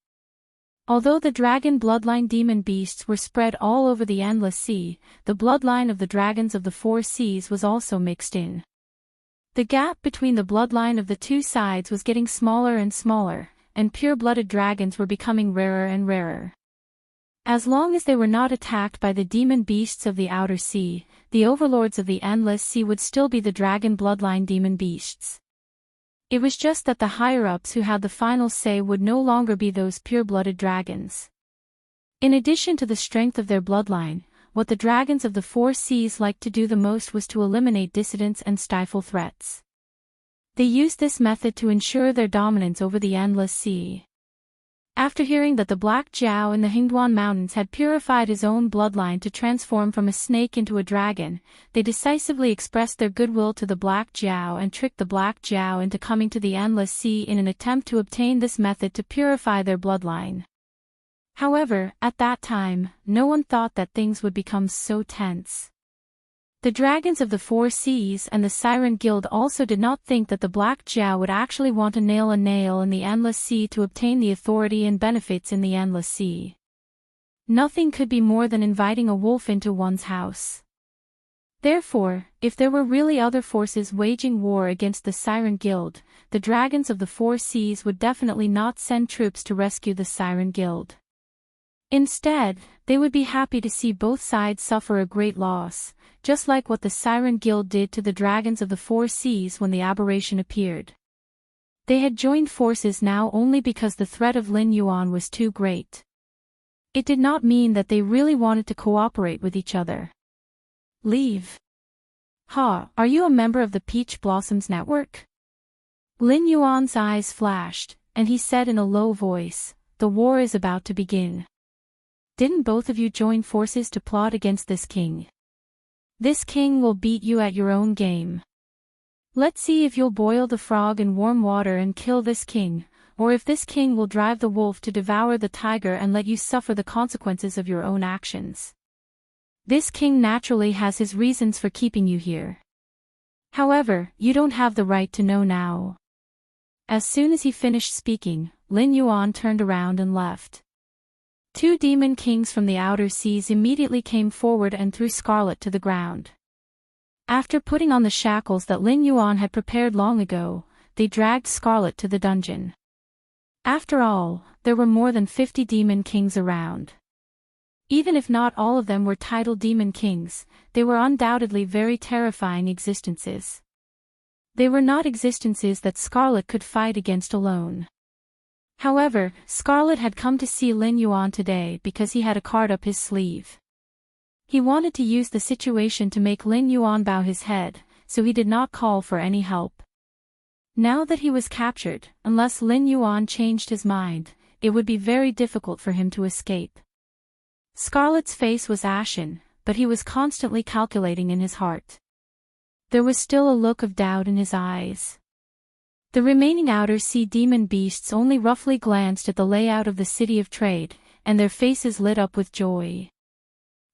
Although the dragon bloodline demon beasts were spread all over the Endless Sea, the bloodline of the dragons of the Four Seas was also mixed in. The gap between the bloodline of the two sides was getting smaller and smaller, and pure-blooded dragons were becoming rarer and rarer. As long as they were not attacked by the demon beasts of the Outer Sea, the overlords of the Endless Sea would still be the dragon bloodline demon beasts. It was just that the higher-ups who had the final say would no longer be those pure-blooded dragons. In addition to the strength of their bloodline, what the dragons of the Four Seas liked to do the most was to eliminate dissidents and stifle threats. They used this method to ensure their dominance over the Endless Sea. After hearing that the Black Jiao in the Hingduan Mountains had purified his own bloodline to transform from a snake into a dragon, they decisively expressed their goodwill to the Black Jiao and tricked the Black Jiao into coming to the Endless Sea in an attempt to obtain this method to purify their bloodline. However, at that time, no one thought that things would become so tense. The dragons of the Four Seas and the Siren Guild also did not think that the Black Jiao would actually want to nail a nail in the Endless Sea to obtain the authority and benefits in the Endless Sea. Nothing could be more than inviting a wolf into one's house. Therefore, if there were really other forces waging war against the Siren Guild, the dragons of the Four Seas would definitely not send troops to rescue the Siren Guild. Instead, they would be happy to see both sides suffer a great loss, just like what the Siren Guild did to the dragons of the Four Seas when the aberration appeared. They had joined forces now only because the threat of Lin Yuan was too great. It did not mean that they really wanted to cooperate with each other. Leave. Ha, are you a member of the Peach Blossoms Network? Lin Yuan's eyes flashed, and he said in a low voice, "The war is about to begin. Didn't both of you join forces to plot against this king? This king will beat you at your own game. Let's see if you'll boil the frog in warm water and kill this king, or if this king will drive the wolf to devour the tiger and let you suffer the consequences of your own actions. This king naturally has his reasons for keeping you here. However, you don't have the right to know now." As soon as he finished speaking, Lin Yuan turned around and left. Two demon kings from the Outer Seas immediately came forward and threw Scarlet to the ground. After putting on the shackles that Lin Yuan had prepared long ago, they dragged Scarlet to the dungeon. After all, there were more than 50 demon kings around. Even if not all of them were titled demon kings, they were undoubtedly very terrifying existences. They were not existences that Scarlet could fight against alone. However, Scarlet had come to see Lin Yuan today because he had a card up his sleeve. He wanted to use the situation to make Lin Yuan bow his head, so he did not call for any help. Now that he was captured, unless Lin Yuan changed his mind, it would be very difficult for him to escape. Scarlet's face was ashen, but he was constantly calculating in his heart. There was still a look of doubt in his eyes. The remaining Outer Sea demon beasts only roughly glanced at the layout of the City of Trade, and their faces lit up with joy.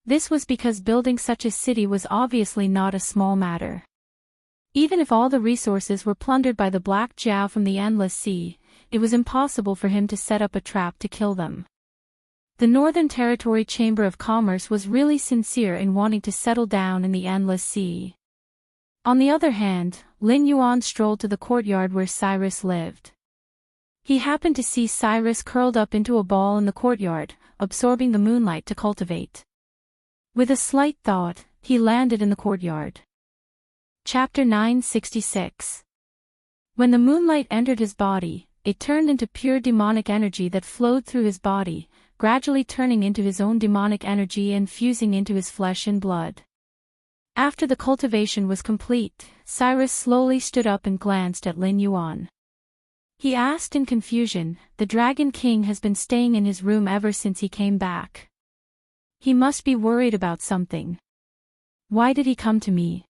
This was because building such a city was obviously not a small matter. Even if all the resources were plundered by the Black Jiao from the Endless Sea, it was impossible for him to set up a trap to kill them. The Northern Territory Chamber of Commerce was really sincere in wanting to settle down in the endless sea. On the other hand, Lin Yuan strolled to the courtyard where Cyrus lived. He happened to see Cyrus curled up into a ball in the courtyard, absorbing the moonlight to cultivate. With a slight thought, he landed in the courtyard. Chapter 966. When the moonlight entered his body, it turned into pure demonic energy that flowed through his body, gradually turning into his own demonic energy and fusing into his flesh and blood. After the cultivation was complete, Cyrus slowly stood up and glanced at Lin Yuan. He asked in confusion, "The Dragon King has been staying in his room ever since he came back. He must be worried about something. Why did he come to me?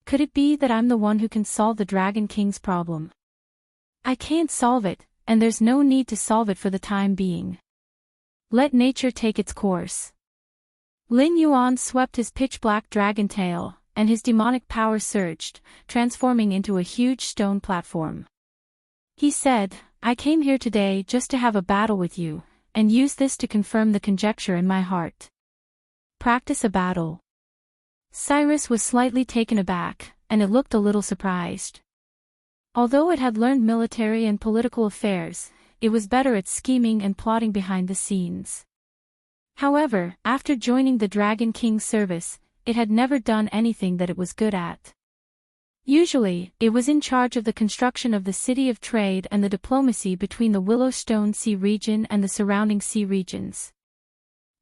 Could it be that I'm the one who can solve the Dragon King's problem? I can't solve it, and there's no need to solve it for the time being. Let nature take its course." Lin Yuan swept his pitch-black dragon tail, and his demonic power surged, transforming into a huge stone platform. He said, "I came here today just to have a battle with you, and use this to confirm the conjecture in my heart." "Practice a battle?" Cyrus was slightly taken aback, and it looked a little surprised. Although it had learned military and political affairs, it was better at scheming and plotting behind the scenes. However, after joining the Dragon King's service, it had never done anything that it was good at. Usually, it was in charge of the construction of the city of trade and the diplomacy between the Willowstone Sea region and the surrounding sea regions.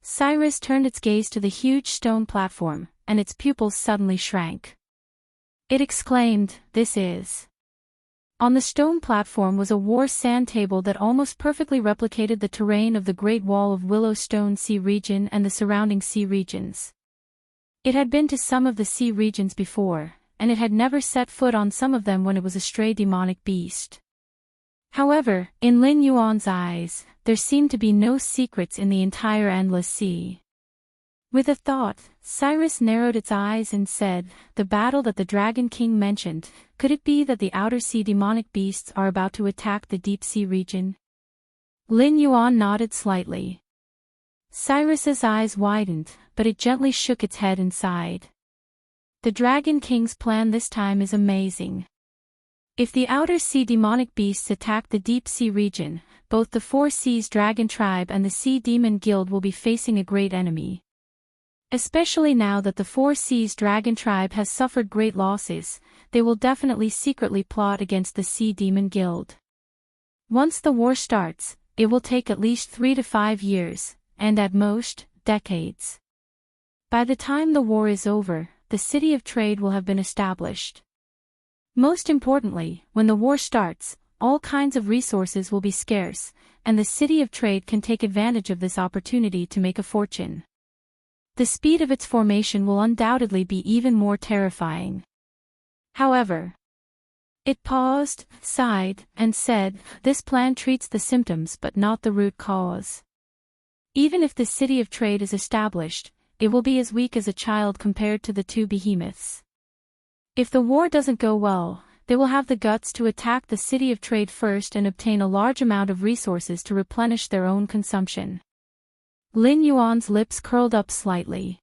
Cyrus turned its gaze to the huge stone platform, and its pupils suddenly shrank. It exclaimed, "This is..." On the stone platform was a war sand table that almost perfectly replicated the terrain of the Great Wall of Willowstone Sea region and the surrounding sea regions. It had been to some of the sea regions before, and it had never set foot on some of them when it was a stray demonic beast. However, in Lin Yuan's eyes, there seemed to be no secrets in the entire endless sea. With a thought, Cyrus narrowed its eyes and said, "The battle that the Dragon King mentioned, could it be that the outer sea demonic beasts are about to attack the deep sea region?" Lin Yuan nodded slightly. Cyrus's eyes widened, but it gently shook its head and sighed. "The Dragon King's plan this time is amazing. If the outer sea demonic beasts attack the deep sea region, both the Four Seas Dragon Tribe and the Sea Demon Guild will be facing a great enemy. Especially now that the Four Seas Dragon Tribe has suffered great losses, they will definitely secretly plot against the Sea Demon Guild. Once the war starts, it will take at least 3 to 5 years, and at most, decades. By the time the war is over, the city of trade will have been established. Most importantly, when the war starts, all kinds of resources will be scarce, and the city of trade can take advantage of this opportunity to make a fortune. The speed of its formation will undoubtedly be even more terrifying. However, it paused, sighed, and said, "This plan treats the symptoms but not the root cause. Even if the city of trade is established, it will be as weak as a child compared to the two behemoths. If the war doesn't go well, they will have the guts to attack the city of trade first and obtain a large amount of resources to replenish their own consumption." Lin Yuan's lips curled up slightly.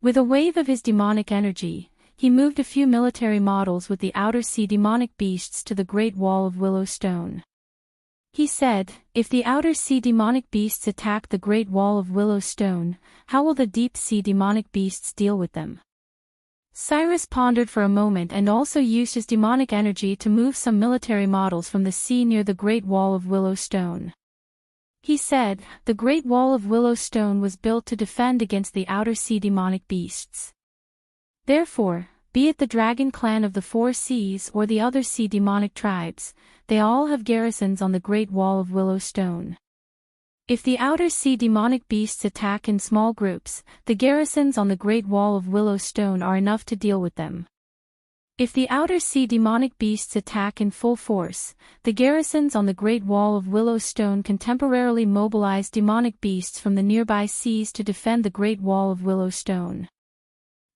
With a wave of his demonic energy, he moved a few military models with the outer sea demonic beasts to the Great Wall of Willowstone. He said, "If the outer sea demonic beasts attack the Great Wall of Willowstone, how will the deep sea demonic beasts deal with them?" Cyrus pondered for a moment and also used his demonic energy to move some military models from the sea near the Great Wall of Willowstone. He said, "The Great Wall of Willowstone was built to defend against the outer sea demonic beasts. Therefore, be it the dragon clan of the Four Seas or the other sea demonic tribes, they all have garrisons on the Great Wall of Willowstone. If the outer sea demonic beasts attack in small groups, the garrisons on the Great Wall of Willowstone are enough to deal with them. If the outer sea demonic beasts attack in full force, the garrisons on the Great Wall of Willowstone can temporarily mobilize demonic beasts from the nearby seas to defend the Great Wall of Willowstone."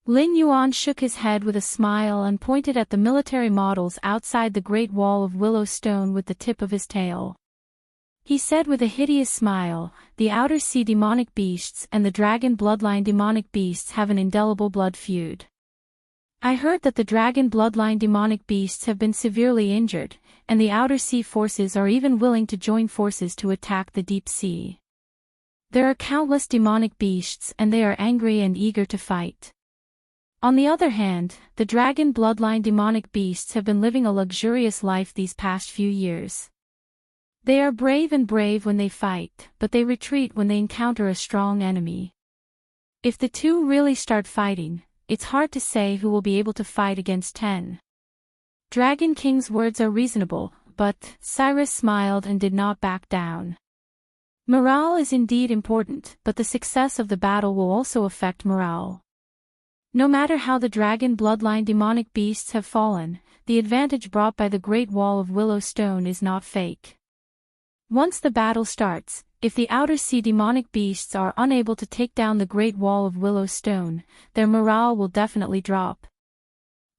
Lin Yuan shook his head with a smile and pointed at the military models outside the Great Wall of Willowstone with the tip of his tail. He said with a hideous smile, "The outer sea demonic beasts and the dragon bloodline demonic beasts have an indelible blood feud. I heard that the dragon bloodline demonic beasts have been severely injured, and the outer sea forces are even willing to join forces to attack the deep sea. There are countless demonic beasts and they are angry and eager to fight. On the other hand, the dragon bloodline demonic beasts have been living a luxurious life these past few years. They are brave when they fight, but they retreat when they encounter a strong enemy. If the two really start fighting, it's hard to say who will be able to fight against 10. Dragon King's words are reasonable, but Cyrus smiled and did not back down. Morale is indeed important, but the success of the battle will also affect morale. No matter how the dragon bloodline demonic beasts have fallen, the advantage brought by the Great Wall of Willow Stone is not fake. Once the battle starts, if the outer sea demonic beasts are unable to take down the Great Wall of Willow Stone, their morale will definitely drop.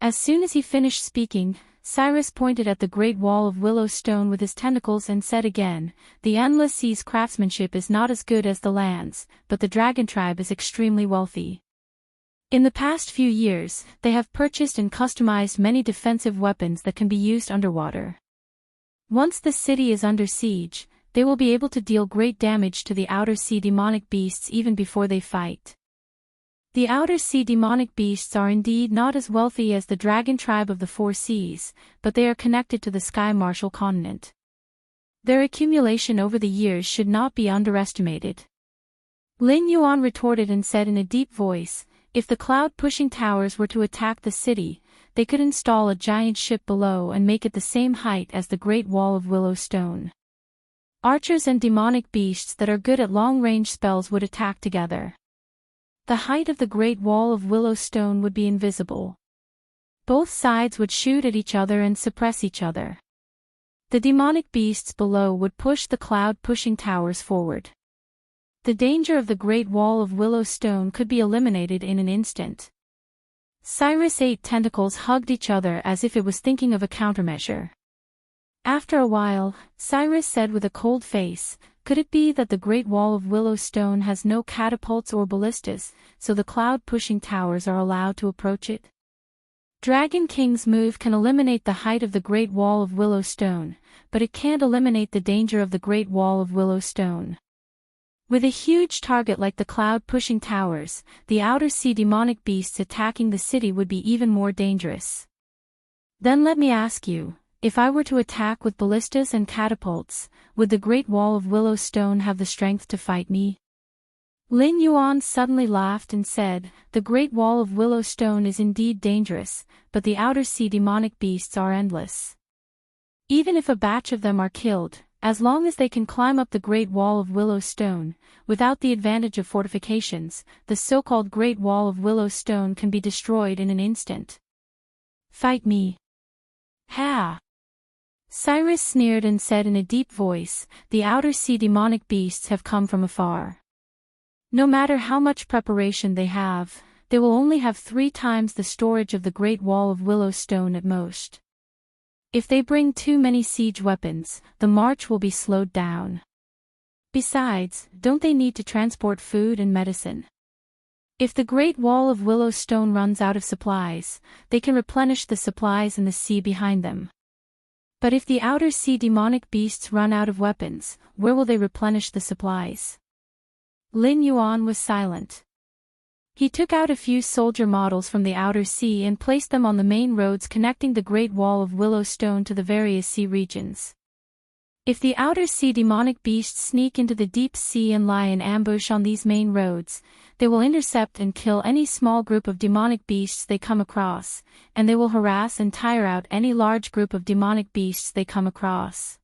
As soon as he finished speaking, Cyrus pointed at the Great Wall of Willow Stone with his tentacles and said again, "The Endless Sea's craftsmanship is not as good as the land's, but the dragon tribe is extremely wealthy. In the past few years, they have purchased and customized many defensive weapons that can be used underwater. Once the city is under siege, they will be able to deal great damage to the outer sea demonic beasts even before they fight. The outer sea demonic beasts are indeed not as wealthy as the dragon tribe of the Four Seas, but they are connected to the Sky Marshal continent. Their accumulation over the years should not be underestimated." Lin Yuan retorted and said in a deep voice, "If the cloud-pushing towers were to attack the city, they could install a giant ship below and make it the same height as the Great Wall of Willow Stone. Archers and demonic beasts that are good at long-range spells would attack together. The height of the Great Wall of Willow Stone would be invisible. Both sides would shoot at each other and suppress each other. The demonic beasts below would push the cloud-pushing towers forward. The danger of the Great Wall of Willow Stone could be eliminated in an instant." Cyrus' 8 tentacles hugged each other as if it was thinking of a countermeasure. After a while, Cyrus said with a cold face, "Could it be that the Great Wall of Willow Stone has no catapults or ballistas, so the cloud-pushing towers are allowed to approach it? Dragon King's move can eliminate the height of the Great Wall of Willow Stone, but it can't eliminate the danger of the Great Wall of Willow Stone. With a huge target like the cloud-pushing towers, the outer sea demonic beasts attacking the city would be even more dangerous. Then let me ask you, if I were to attack with ballistas and catapults, would the Great Wall of Willow Stone have the strength to fight me?" Lin Yuan suddenly laughed and said, "The Great Wall of Willow Stone is indeed dangerous, but the outer sea demonic beasts are endless. Even if a batch of them are killed, as long as they can climb up the Great Wall of Willow Stone, without the advantage of fortifications, the so-called Great Wall of Willow Stone can be destroyed in an instant. Fight me." "Ha!" Cyrus sneered and said in a deep voice, "The outer sea demonic beasts have come from afar. No matter how much preparation they have, they will only have 3 times the storage of the Great Wall of Willow Stone at most. If they bring too many siege weapons, the march will be slowed down. Besides, don't they need to transport food and medicine? If the Great Wall of Willow Stone runs out of supplies, they can replenish the supplies in the sea behind them. But if the outer sea demonic beasts run out of weapons, where will they replenish the supplies?" Lin Yuan was silent. He took out a few soldier models from the outer sea and placed them on the main roads connecting the Great Wall of Willow Stone to the various sea regions. If the outer sea demonic beasts sneak into the deep sea and lie in ambush on these main roads, they will intercept and kill any small group of demonic beasts they come across, and they will harass and tire out any large group of demonic beasts they come across.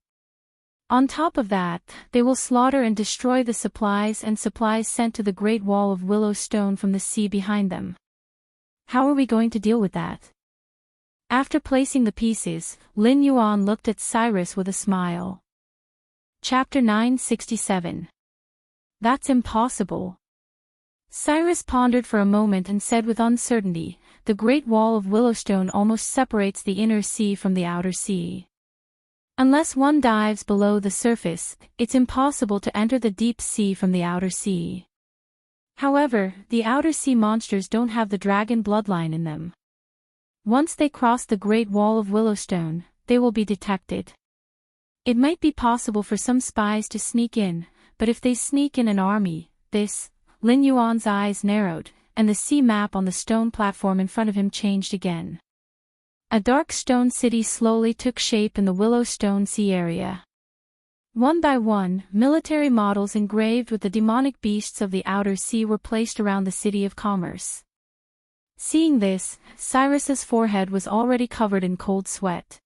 On top of that, they will slaughter and destroy the supplies sent to the Great Wall of Willow Stone from the sea behind them. How are we going to deal with that?" After placing the pieces, Lin Yuan looked at Cyrus with a smile. Chapter 967. "That's impossible." Cyrus pondered for a moment and said with uncertainty, "The Great Wall of Willow Stone almost separates the inner sea from the outer sea. Unless one dives below the surface, it's impossible to enter the deep sea from the outer sea. However, the outer sea monsters don't have the dragon bloodline in them. Once they cross the Great Wall of Willowstone, they will be detected. It might be possible for some spies to sneak in, but if they sneak in an army, Lin Yuan's eyes narrowed, and the sea map on the stone platform in front of him changed again. A dark stone city slowly took shape in the Willowstone Sea area. One by one, military models engraved with the demonic beasts of the outer sea were placed around the city of commerce. Seeing this, Cyrus's forehead was already covered in cold sweat.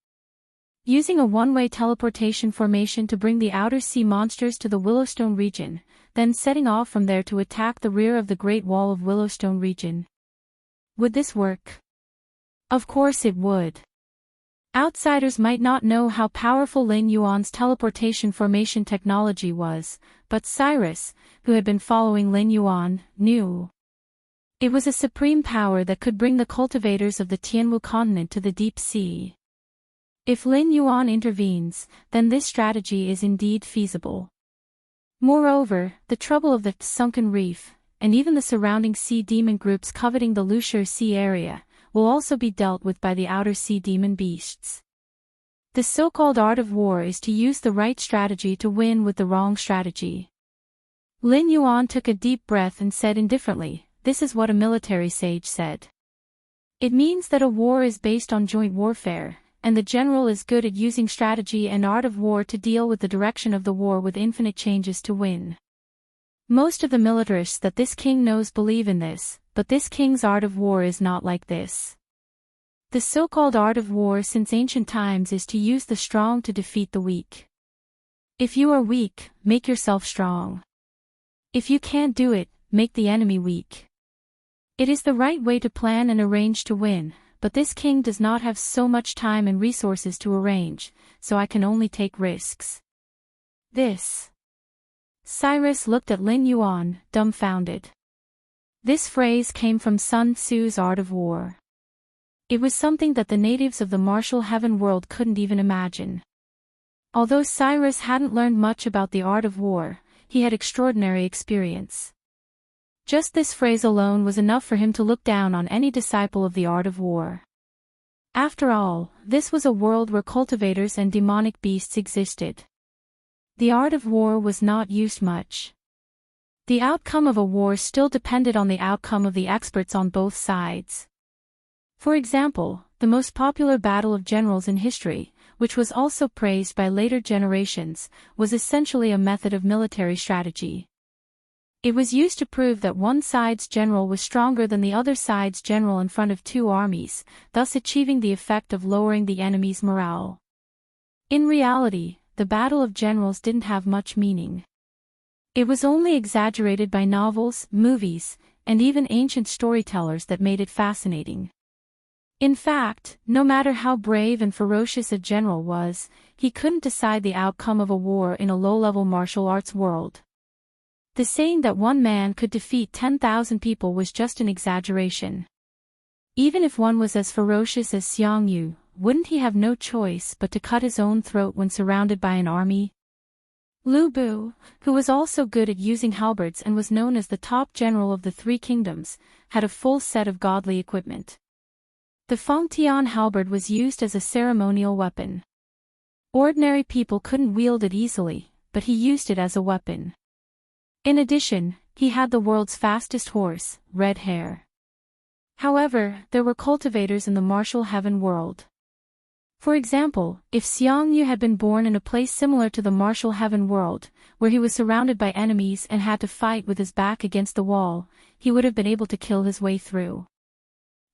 Using a one-way teleportation formation to bring the outer sea monsters to the Willowstone region, then setting off from there to attack the rear of the Great Wall of Willowstone region. Would this work? Of course it would. Outsiders might not know how powerful Lin Yuan's teleportation formation technology was, but Cyrus, who had been following Lin Yuan, knew. It was a supreme power that could bring the cultivators of the Tianwu continent to the deep sea. If Lin Yuan intervenes, then this strategy is indeed feasible. Moreover, the trouble of the sunken reef, and even the surrounding sea demon groups coveting the Lushur Sea area, will also be dealt with by the outer sea demon beasts. The so-called art of war is to use the right strategy to win with the wrong strategy. Lin Yuan took a deep breath and said indifferently, "This is what a military sage said. It means that a war is based on joint warfare, and the general is good at using strategy and art of war to deal with the direction of the war with infinite changes to win." Most of the militarists that this king knows believe in this, but this king's art of war is not like this. The so-called art of war since ancient times is to use the strong to defeat the weak. If you are weak, make yourself strong. If you can't do it, make the enemy weak. It is the right way to plan and arrange to win, but this king does not have so much time and resources to arrange, so I can only take risks. Cyrus looked at Lin Yuan, dumbfounded. This phrase came from Sun Tzu's Art of War. It was something that the natives of the martial heaven world couldn't even imagine. Although Cyrus hadn't learned much about the art of war, he had extraordinary experience. Just this phrase alone was enough for him to look down on any disciple of the art of war. After all, this was a world where cultivators and demonic beasts existed. The art of war was not used much. The outcome of a war still depended on the outcome of the experts on both sides. For example, the most popular battle of generals in history, which was also praised by later generations, was essentially a method of military strategy. It was used to prove that one side's general was stronger than the other side's general in front of two armies, thus achieving the effect of lowering the enemy's morale. In reality, the battle of generals didn't have much meaning. It was only exaggerated by novels, movies, and even ancient storytellers that made it fascinating. In fact, no matter how brave and ferocious a general was, he couldn't decide the outcome of a war in a low-level martial arts world. The saying that one man could defeat 10,000 people was just an exaggeration. Even if one was as ferocious as Xiang Yu, wouldn't he have no choice but to cut his own throat when surrounded by an army? Lu Bu, who was also good at using halberds and was known as the top general of the Three Kingdoms, had a full set of godly equipment. The Fengtian halberd was used as a ceremonial weapon. Ordinary people couldn't wield it easily, but he used it as a weapon. In addition, he had the world's fastest horse, Red Hare. However, there were cultivators in the martial heaven world. For example, if Xiang Yu had been born in a place similar to the martial heaven world, where he was surrounded by enemies and had to fight with his back against the wall, he would have been able to kill his way through.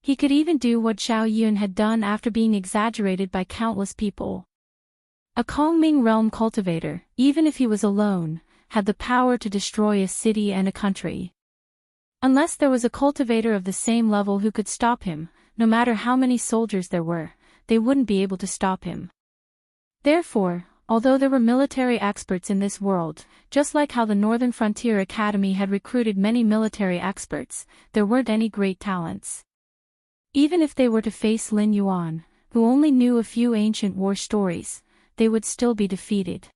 He could even do what Zhao Yun had done after being exaggerated by countless people. A Kongming realm cultivator, even if he was alone, had the power to destroy a city and a country. Unless there was a cultivator of the same level who could stop him, no matter how many soldiers there were, they wouldn't be able to stop him. Therefore, although there were military experts in this world, just like how the Northern Frontier Academy had recruited many military experts, there weren't any great talents. Even if they were to face Lin Yuan, who only knew a few ancient war stories, they would still be defeated.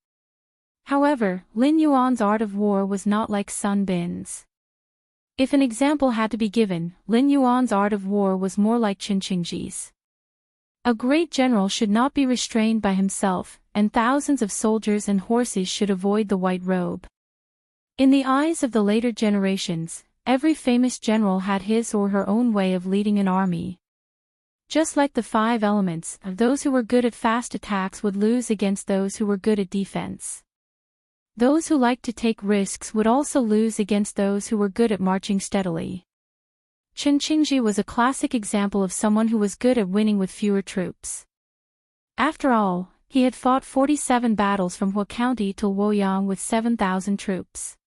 However, Lin Yuan's art of war was not like Sun Bin's. If an example had to be given, Lin Yuan's art of war was more like Qin Qingji's. A great general should not be restrained by himself, and thousands of soldiers and horses should avoid the white robe. In the eyes of the later generations, every famous general had his or her own way of leading an army. Just like the 5 elements, those who were good at fast attacks would lose against those who were good at defense. Those who liked to take risks would also lose against those who were good at marching steadily. Qin Qingji was a classic example of someone who was good at winning with fewer troops. After all, he had fought 47 battles from Hua County to Luoyang with 7,000 troops.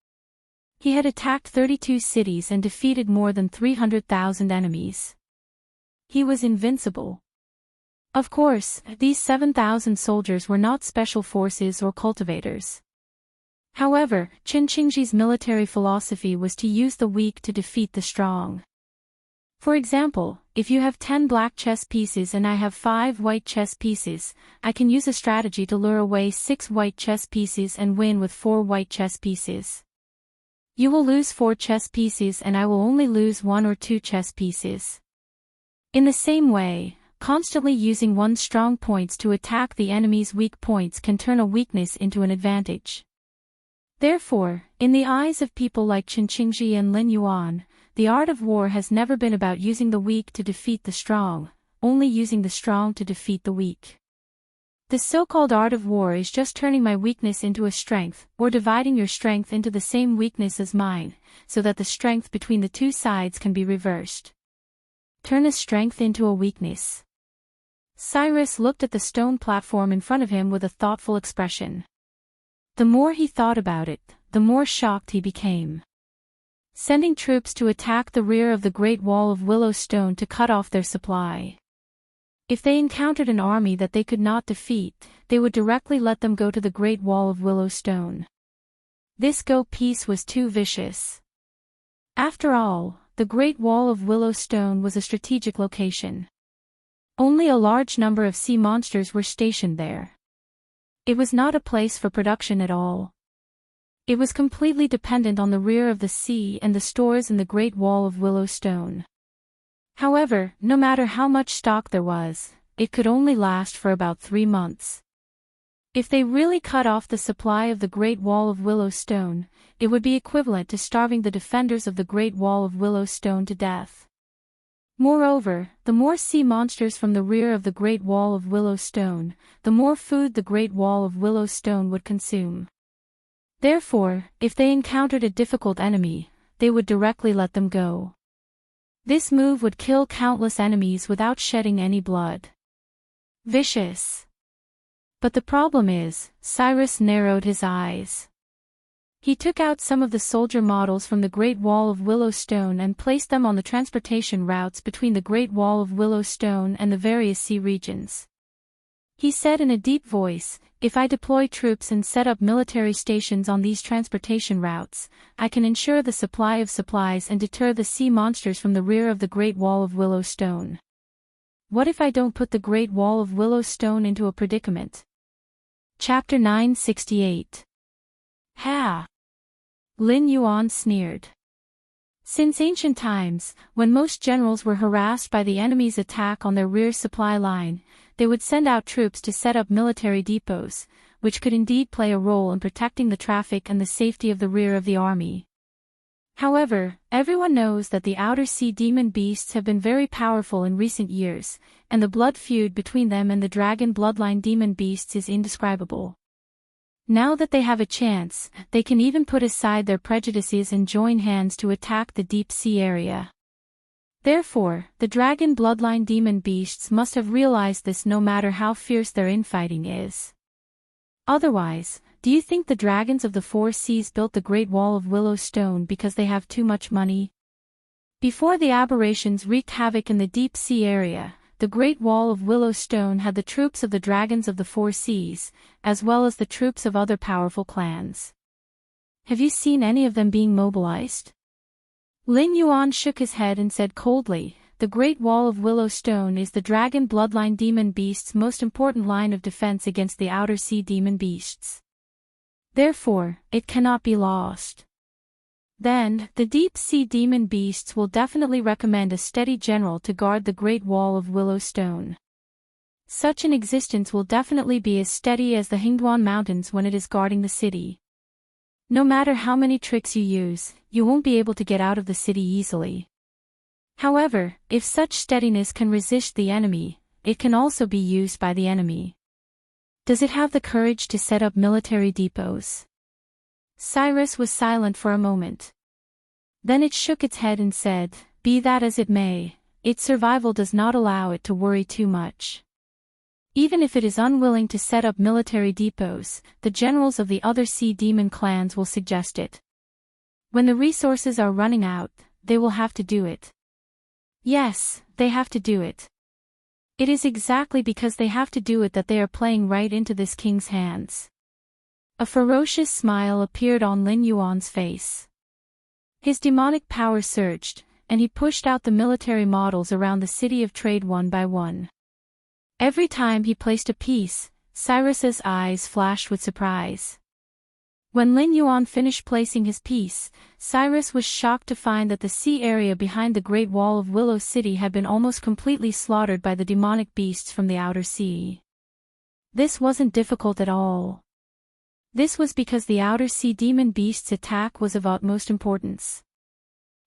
He had attacked 32 cities and defeated more than 300,000 enemies. He was invincible. Of course, these 7,000 soldiers were not special forces or cultivators. However, Qin Qingji's military philosophy was to use the weak to defeat the strong. For example, if you have 10 black chess pieces and I have 5 white chess pieces, I can use a strategy to lure away 6 white chess pieces and win with 4 white chess pieces. You will lose 4 chess pieces and I will only lose 1 or 2 chess pieces. In the same way, constantly using one's strong points to attack the enemy's weak points can turn a weakness into an advantage. Therefore, in the eyes of people like Qin Qingji and Lin Yuan, the art of war has never been about using the weak to defeat the strong, only using the strong to defeat the weak. The so-called art of war is just turning my weakness into a strength, or dividing your strength into the same weakness as mine, so that the strength between the two sides can be reversed. Turn a strength into a weakness. Cyrus looked at the stone platform in front of him with a thoughtful expression. The more he thought about it, the more shocked he became. Sending troops to attack the rear of the Great Wall of Willow Stone to cut off their supply. If they encountered an army that they could not defeat, they would directly let them go to the Great Wall of Willow Stone. This go-piece was too vicious. After all, the Great Wall of Willow Stone was a strategic location. Only a large number of sea monsters were stationed there. It was not a place for production at all. It was completely dependent on the rear of the sea and the stores in the Great Wall of Willow Stone. However, no matter how much stock there was, it could only last for about 3 months. If they really cut off the supply of the Great Wall of Willow Stone, it would be equivalent to starving the defenders of the Great Wall of Willow Stone to death. Moreover, the more sea monsters from the rear of the Great Wall of Willow Stone, the more food the Great Wall of Willow Stone would consume. Therefore, if they encountered a difficult enemy, they would directly let them go. This move would kill countless enemies without shedding any blood. Vicious. But the problem is, Cyrus narrowed his eyes. He took out some of the soldier models from the Great Wall of Willow Stone and placed them on the transportation routes between the Great Wall of Willow Stone and the various sea regions. He said in a deep voice, "If I deploy troops and set up military stations on these transportation routes, I can ensure the supply of supplies and deter the sea monsters from the rear of the Great Wall of Willow Stone. What if I don't put the Great Wall of Willow Stone into a predicament?" Chapter 968. Ha! Lin Yuan sneered. Since ancient times, when most generals were harassed by the enemy's attack on their rear supply line, they would send out troops to set up military depots, which could indeed play a role in protecting the traffic and the safety of the rear of the army. However, everyone knows that the outer sea demon beasts have been very powerful in recent years, and the blood feud between them and the dragon bloodline demon beasts is indescribable. Now that they have a chance, they can even put aside their prejudices and join hands to attack the deep sea area. Therefore, the dragon bloodline demon beasts must have realized this no matter how fierce their infighting is. Otherwise, do you think the dragons of the four seas built the Great Wall of Willow Stone because they have too much money? Before the aberrations wreaked havoc in the deep sea area, the Great Wall of Willow Stone had the troops of the dragons of the four seas, as well as the troops of other powerful clans. Have you seen any of them being mobilized? Lin Yuan shook his head and said coldly, the Great Wall of Willow Stone is the dragon bloodline demon beast's most important line of defense against the outer sea demon beasts. Therefore, it cannot be lost. Then, the deep sea demon beasts will definitely recommend a steady general to guard the Great Wall of Willow Stone. Such an existence will definitely be as steady as the Hingduan Mountains when it is guarding the city. No matter how many tricks you use, you won't be able to get out of the city easily. However, if such steadiness can resist the enemy, it can also be used by the enemy. Does it have the courage to set up military depots? Cyrus was silent for a moment. Then it shook its head and said, "Be that as it may, its survival does not allow it to worry too much. Even if it is unwilling to set up military depots, the generals of the other sea demon clans will suggest it. When the resources are running out, they will have to do it. Yes, they have to do it. It is exactly because they have to do it that they are playing right into this king's hands." A ferocious smile appeared on Lin Yuan's face. His demonic power surged, and he pushed out the military models around the city of trade one by one. Every time he placed a piece, Cyrus's eyes flashed with surprise. When Lin Yuan finished placing his piece, Cyrus was shocked to find that the sea area behind the Great Wall of Willow City had been almost completely slaughtered by the demonic beasts from the outer sea. This wasn't difficult at all. This was because the outer sea demon beasts' attack was of utmost importance.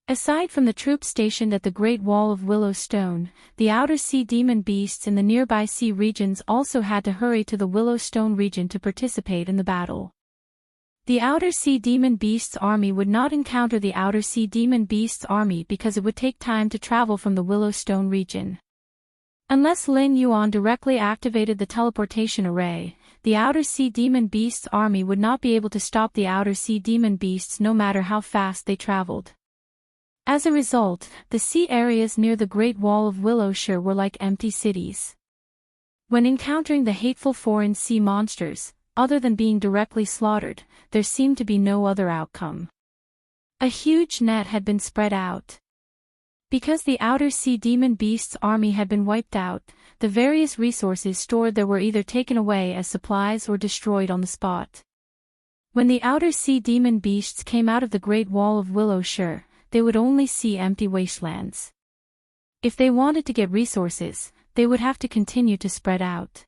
Aside from the troops stationed at the Great Wall of Willow Stone, the outer sea demon beasts in the nearby sea regions also had to hurry to the Willow Stone region to participate in the battle. The outer sea demon beasts' army would not encounter the outer sea demon beasts' army because it would take time to travel from the Willow Stone region. Unless Lin Yuan directly activated the teleportation array, the outer sea demon beasts' army would not be able to stop the outer sea demon beasts no matter how fast they traveled. As a result, the sea areas near the Great Wall of Willowshire were like empty cities. When encountering the hateful foreign sea monsters, other than being directly slaughtered, there seemed to be no other outcome. A huge net had been spread out. Because the outer sea demon beasts' army had been wiped out, the various resources stored there were either taken away as supplies or destroyed on the spot. When the outer sea demon beasts came out of the Great Wall of Willowshire, they would only see empty wastelands. If they wanted to get resources, they would have to continue to spread out.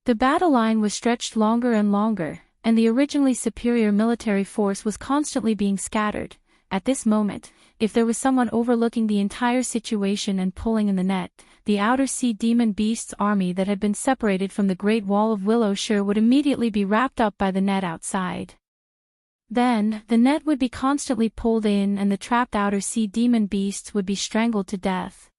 The battle line was stretched longer and longer, and the originally superior military force was constantly being scattered. At this moment, if there was someone overlooking the entire situation and pulling in the net, the outer sea demon beasts' army that had been separated from the Great Wall of Willowshire would immediately be wrapped up by the net outside. Then, the net would be constantly pulled in and the trapped outer sea demon beasts would be strangled to death.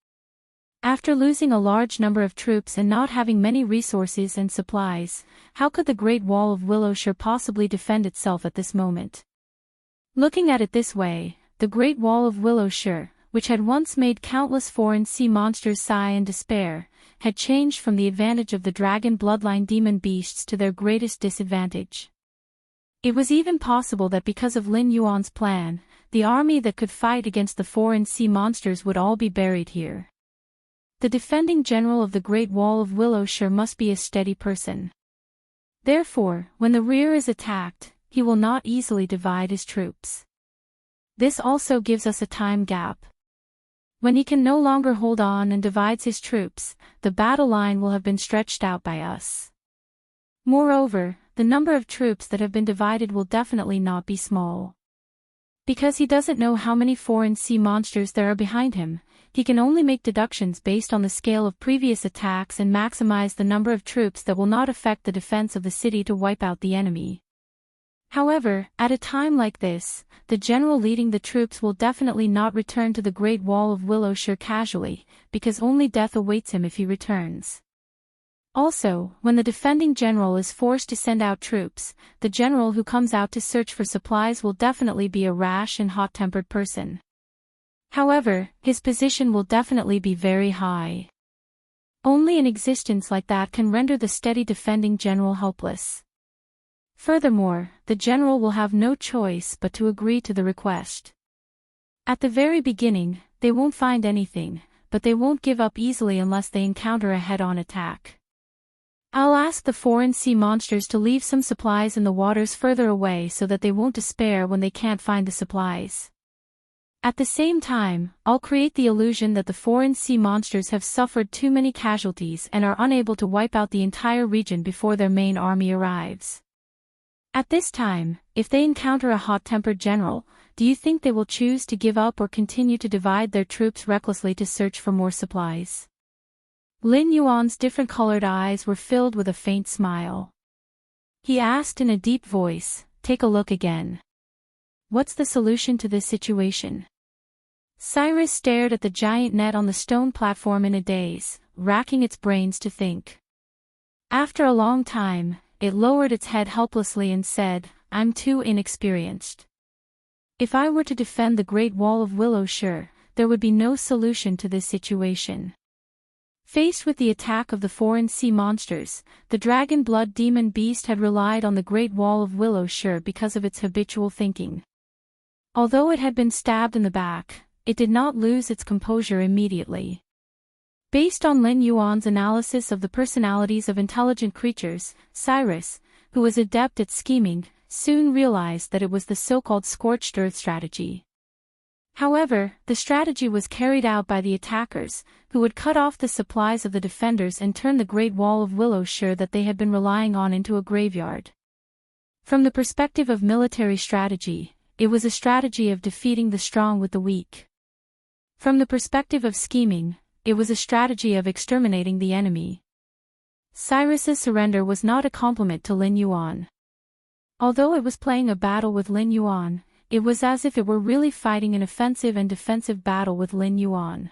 After losing a large number of troops and not having many resources and supplies, how could the Great Wall of Willowshire possibly defend itself at this moment? Looking at it this way, the Great Wall of Willowshire, which had once made countless foreign sea monsters sigh in despair, had changed from the advantage of the dragon bloodline demon beasts to their greatest disadvantage. It was even possible that because of Lin Yuan's plan, the army that could fight against the foreign sea monsters would all be buried here. The defending general of the Great Wall of Willowshire must be a steady person. Therefore, when the rear is attacked, he will not easily divide his troops. This also gives us a time gap. When he can no longer hold on and divides his troops, the battle line will have been stretched out by us. Moreover, the number of troops that have been divided will definitely not be small. Because he doesn't know how many foreign sea monsters there are behind him, he can only make deductions based on the scale of previous attacks and maximize the number of troops that will not affect the defense of the city to wipe out the enemy. However, at a time like this, the general leading the troops will definitely not return to the Great Wall of Willowshire casually, because only death awaits him if he returns. Also, when the defending general is forced to send out troops, the general who comes out to search for supplies will definitely be a rash and hot-tempered person. However, his position will definitely be very high. Only an existence like that can render the steady defending general helpless. Furthermore, the general will have no choice but to agree to the request. At the very beginning, they won't find anything, but they won't give up easily unless they encounter a head-on attack. I'll ask the foreign sea monsters to leave some supplies in the waters further away so that they won't despair when they can't find the supplies. At the same time, I'll create the illusion that the foreign sea monsters have suffered too many casualties and are unable to wipe out the entire region before their main army arrives. At this time, if they encounter a hot-tempered general, do you think they will choose to give up or continue to divide their troops recklessly to search for more supplies? Lin Yuan's different-colored eyes were filled with a faint smile. He asked in a deep voice, "Take a look again. What's the solution to this situation?" Cyrus stared at the giant net on the stone platform in a daze, racking its brains to think. After a long time, it lowered its head helplessly and said, "I'm too inexperienced. If I were to defend the Great Wall of Willow Shire, there would be no solution to this situation." Faced with the attack of the foreign sea monsters, the dragon blood demon beast had relied on the Great Wall of Willow Shire because of its habitual thinking. Although it had been stabbed in the back, it did not lose its composure immediately. Based on Lin Yuan's analysis of the personalities of intelligent creatures, Cyrus, who was adept at scheming, soon realized that it was the so-called scorched earth strategy. However, the strategy was carried out by the attackers, who would cut off the supplies of the defenders and turn the Great Wall of Willow Shire that they had been relying on into a graveyard. From the perspective of military strategy, it was a strategy of defeating the strong with the weak. From the perspective of scheming, it was a strategy of exterminating the enemy. Cyrus's surrender was not a compliment to Lin Yuan. Although it was playing a battle with Lin Yuan, it was as if it were really fighting an offensive and defensive battle with Lin Yuan.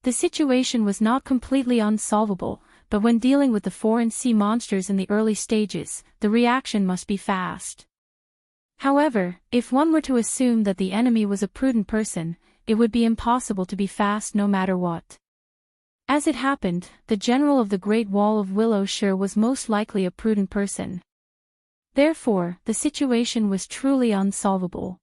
The situation was not completely unsolvable, but when dealing with the foreign sea monsters in the early stages, the reaction must be fast. However, if one were to assume that the enemy was a prudent person, it would be impossible to be fast no matter what. As it happened, the general of the Great Wall of Willow Shire was most likely a prudent person. Therefore, the situation was truly unsolvable.